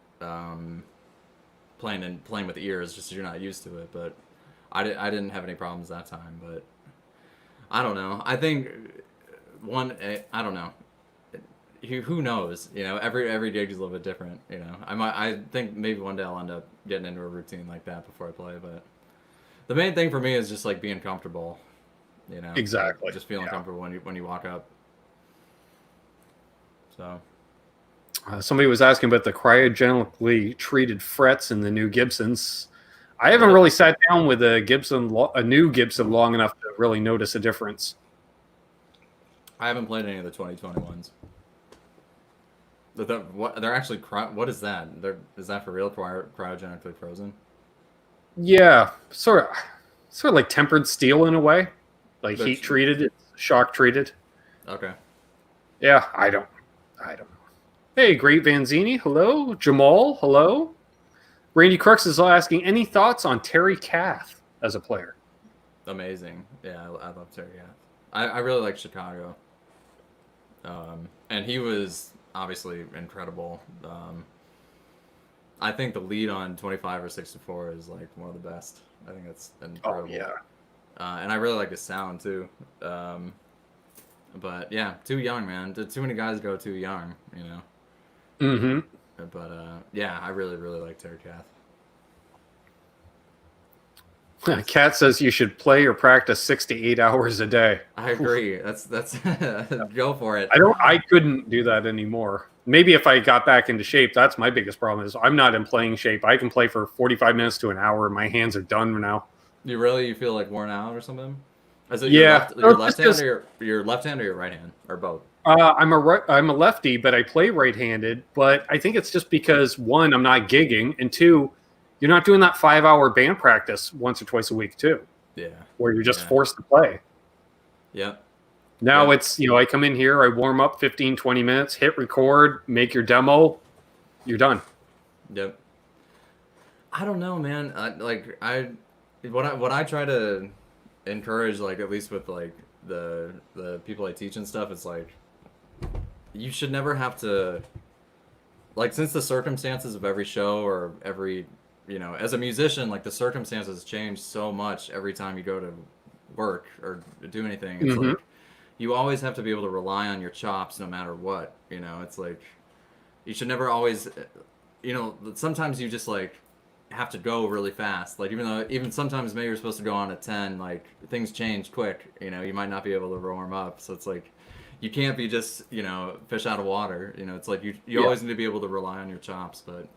Playing with ears just 'cause you're not used to it, but I didn't have any problems that time. But I don't know. I think I don't know. Who knows? You know, every gig is a little bit different. You know, I think maybe one day I'll end up getting into a routine like that before I play. But the main thing for me is just like being comfortable. You know, Exactly. like, just feeling comfortable when you walk up. So. Somebody was asking about the cryogenically treated frets in the new Gibsons. I haven't really sat down with a new Gibson long enough to really notice a difference. I haven't played any of the 2021s. They're actually what is that? Is that for real? Cryogenically frozen? Yeah, sort of like tempered steel in a way, like heat treated, shock treated. Okay. Yeah, I don't know. Hey, Great Vanzini, hello. Jamal, hello. Randy Crooks is asking, any thoughts on Terry Kath as a player? Amazing. Yeah, I love Terry Kath. I really like Chicago. And he was obviously incredible. I think the lead on 25 or 64 is like one of the best. I think that's incredible. Oh, yeah. And I really like his sound too. But yeah, too young, man. Too many guys go too young, you know. Mm-hmm. But yeah, I really like Terry Kath. Kat says you should play or practice 6 to 8 hours a day. I agree. That's go for it. I couldn't do that anymore. Maybe if I got back into shape, that's my biggest problem is I'm not in playing shape. I can play for 45 minutes to an hour and my hands are done now. You feel like worn out or something? Is it Yeah. your left hand or your left hand or your right hand or both? I'm a lefty, but I play right-handed. But I think it's just because one, I'm not gigging, and two, you're not doing that 5-hour band practice once or twice a week too. Yeah. Where you're just forced to play. Yep. Now it's, I come in here, I warm up 15, 20 minutes, hit record, make your demo, you're done. Yep. I don't know, man. What I try to encourage, like at least with like the people I teach and stuff, it's like you should never have to, like, since the circumstances of every show or every, as a musician, like the circumstances change so much every time you go to work or do anything. It's like you always have to be able to rely on your chops no matter what. It's like you should never always, sometimes you just like have to go really fast. Like even sometimes maybe you're supposed to go on at 10, like things change quick. You might not be able to warm up. So it's like you can't be just fish out of water. It's like you always need to be able to rely on your chops. But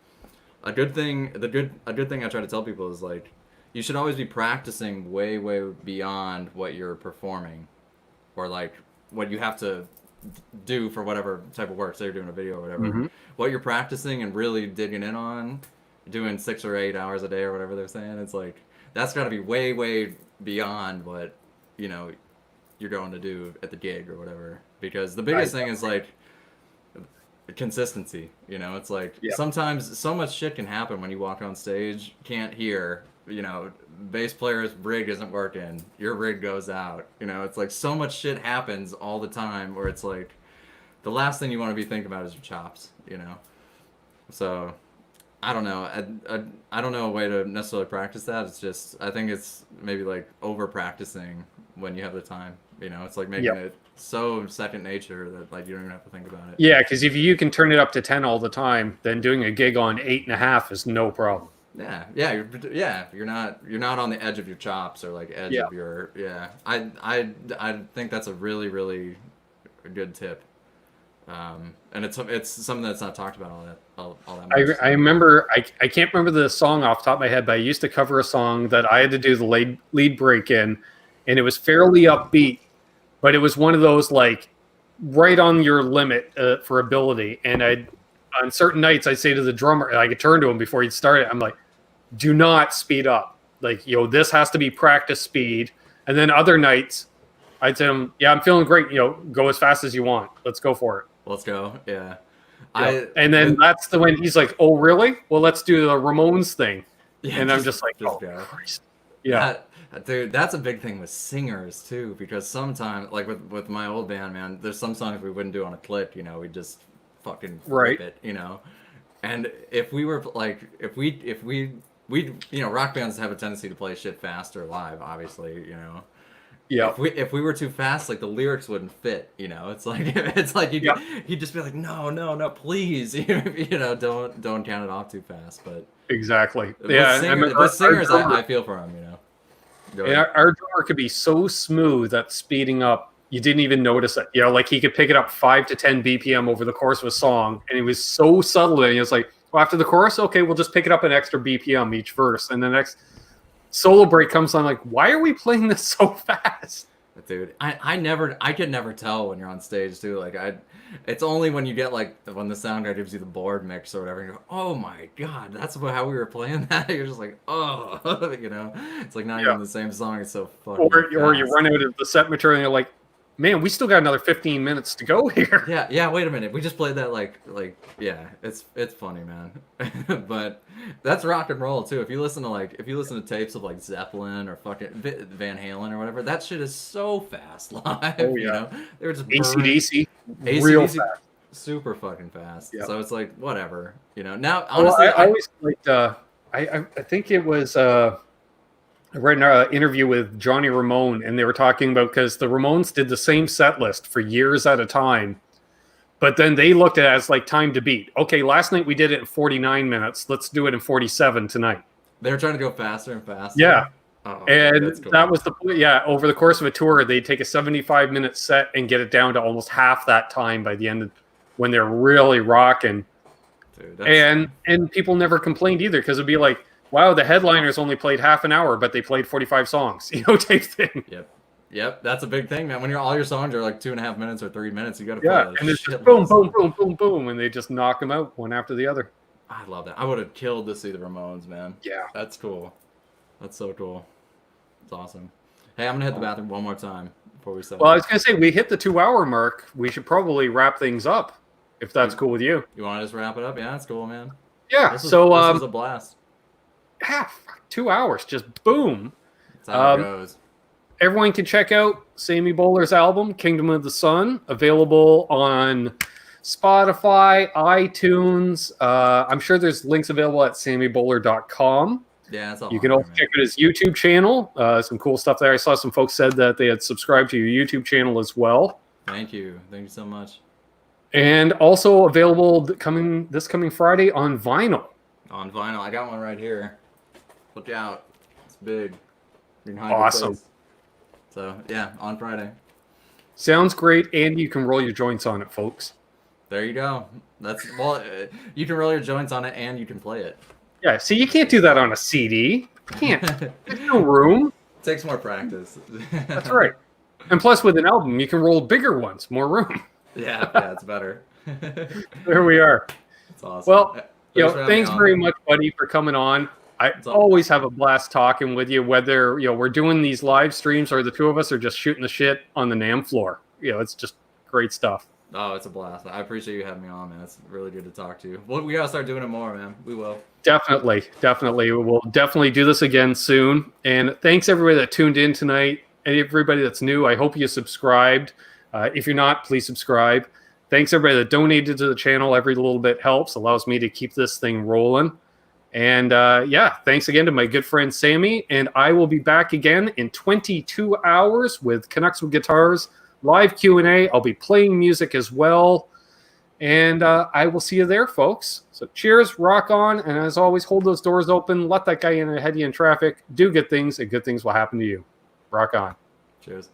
a good thing I try to tell people is like you should always be practicing way beyond what you're performing, or like what you have to do for whatever type of work. Say you're doing a video or whatever. What you're practicing and really digging in on, doing 6 or 8 hours a day or whatever they're saying. It's like that's got to be way beyond what you're going to do at the gig or whatever. Because the biggest thing is like consistency. It's like sometimes so much shit can happen when you walk on stage, can't hear, bass player's rig isn't working, your rig goes out, it's like so much shit happens all the time where it's like the last thing you want to be thinking about is your chops, so I don't know. I don't know a way to necessarily practice that. It's just I think it's maybe like over practicing when you have the time. It's like making it so second nature that like you don't even have to think about it. Yeah, because if you can turn it up to 10 all the time, then doing a gig on 8.5 is no problem. You're not on the edge of your chops or like edge of your I think that's a really good tip. And it's something that's not talked about all that much. I remember, I can't remember the song off the top of my head, but I used to cover a song that I had to do the lead break in, and it was fairly upbeat, but it was one of those like right on your limit for ability. And on certain nights, I'd say to the drummer, I could turn to him before he'd start it. I'm like, do not speed up. Like, this has to be practice speed. And then other nights, I'd say to him, yeah, I'm feeling great. Go as fast as you want. Let's go for it. Let's go. Yeah. And then that's when he's like, oh, really? Well, let's do the Ramones thing. Yeah, and I'm just like, oh, Christ. Yeah. Dude, that's a big thing with singers, too, because sometimes, like with my old band, man, there's some songs we wouldn't do on a click, we just fucking rip it, And if we were, like, if we rock bands have a tendency to play shit faster live, obviously, Yeah. If we were too fast, like the lyrics wouldn't fit, It's like he'd just be like, no, please, don't count it off too fast. But exactly, with singers, I feel for him, Our drummer could be so smooth that speeding up, you didn't even notice it. Like he could pick it up 5 to 10 BPM over the course of a song, and he was so subtle. And he was like, well, after the chorus, okay, we'll just pick it up an extra BPM each verse, and the next solo break comes on, like, why are we playing this so fast? Dude, I could never tell when you're on stage too. Like it's only when you get when the sound guy gives you the board mix or whatever, and you go, oh my god, that's how we were playing that. You're just like, oh, it's like not even the same song. It's so fucking. Or you run out of the set material and you're like, man, we still got another 15 minutes to go here. Yeah. Wait a minute, we just played that it's funny, man. But that's rock and roll too. If you listen to tapes of like Zeppelin or fucking Van Halen or whatever, that shit is so fast live. Oh yeah, they were just AC/DC, real fast, super fucking fast. Yep. So it's like whatever, Now honestly, I always liked. I think it was. I read an interview with Johnny Ramone, and they were talking about, because the Ramones did the same set list for years at a time, but then they looked at it as like time to beat. Okay, last night we did it in 49 minutes. Let's do it in 47 tonight. They were trying to go faster and faster. Yeah. And cool. That was the point. Yeah, over the course of a tour, they'd take a 75-minute set and get it down to almost half that time by the end of when they're really rocking. Dude, and people never complained either, because it'd be like, wow, the headliners only played half an hour, but they played 45 songs, type thing. Yep, that's a big thing, man. When all your songs are like 2.5 minutes or 3 minutes, you got to play. And it's just boom, boom, boom, boom, boom, and they just knock them out one after the other. I love that. I would have killed to see the Ramones, man. Yeah, that's cool. That's so cool. It's awesome. Hey, I'm gonna hit the bathroom one more time before we start. Well, I was gonna say, we hit the 2-hour mark. We should probably wrap things up, if that's cool with you. You want to just wrap it up? Yeah, that's cool, man. Yeah. This was a blast. Yeah, 2 hours, just boom. That's how it goes. Everyone can check out Sammy Boller's album, Kingdom of the Sun, available on Spotify, iTunes. I'm sure there's links available at sammyboller.com. Yeah, that's all. You can also check out his YouTube channel. Some cool stuff there. I saw some folks said that they had subscribed to your YouTube channel as well. Thank you so much. And also available this coming Friday on vinyl. On vinyl, I got one right here. Look out, it's big. Awesome. So yeah, on Friday. Sounds great, and you can roll your joints on it, folks. There you go. You can roll your joints on it, and you can play it. Yeah, see, you can't do that on a CD. You can't. There's no room. It takes more practice. That's right. And plus, with an album, you can roll bigger ones, more room. Yeah, it's better. There we are. That's awesome. Well, thanks very much, buddy, for coming on. I always have a blast talking with you, whether we're doing these live streams or the two of us are just shooting the shit on the NAMM floor. It's just great stuff. Oh, it's a blast. I appreciate you having me on, man. It's really good to talk to you. Well, we gotta start doing it more, man. We will. Definitely. We'll definitely do this again soon. And thanks everybody that tuned in tonight. And everybody that's new, I hope you subscribed. If you're not, please subscribe. Thanks everybody that donated to the channel. Every little bit helps, allows me to keep this thing rolling. And thanks again to my good friend Sammy. And I will be back again in 22 hours with Connects with Guitars, live Q&A. I'll be playing music as well. And I will see you there, folks. So cheers, rock on. And as always, hold those doors open. Let that guy in ahead of you in traffic. Do good things, and good things will happen to you. Rock on. Cheers.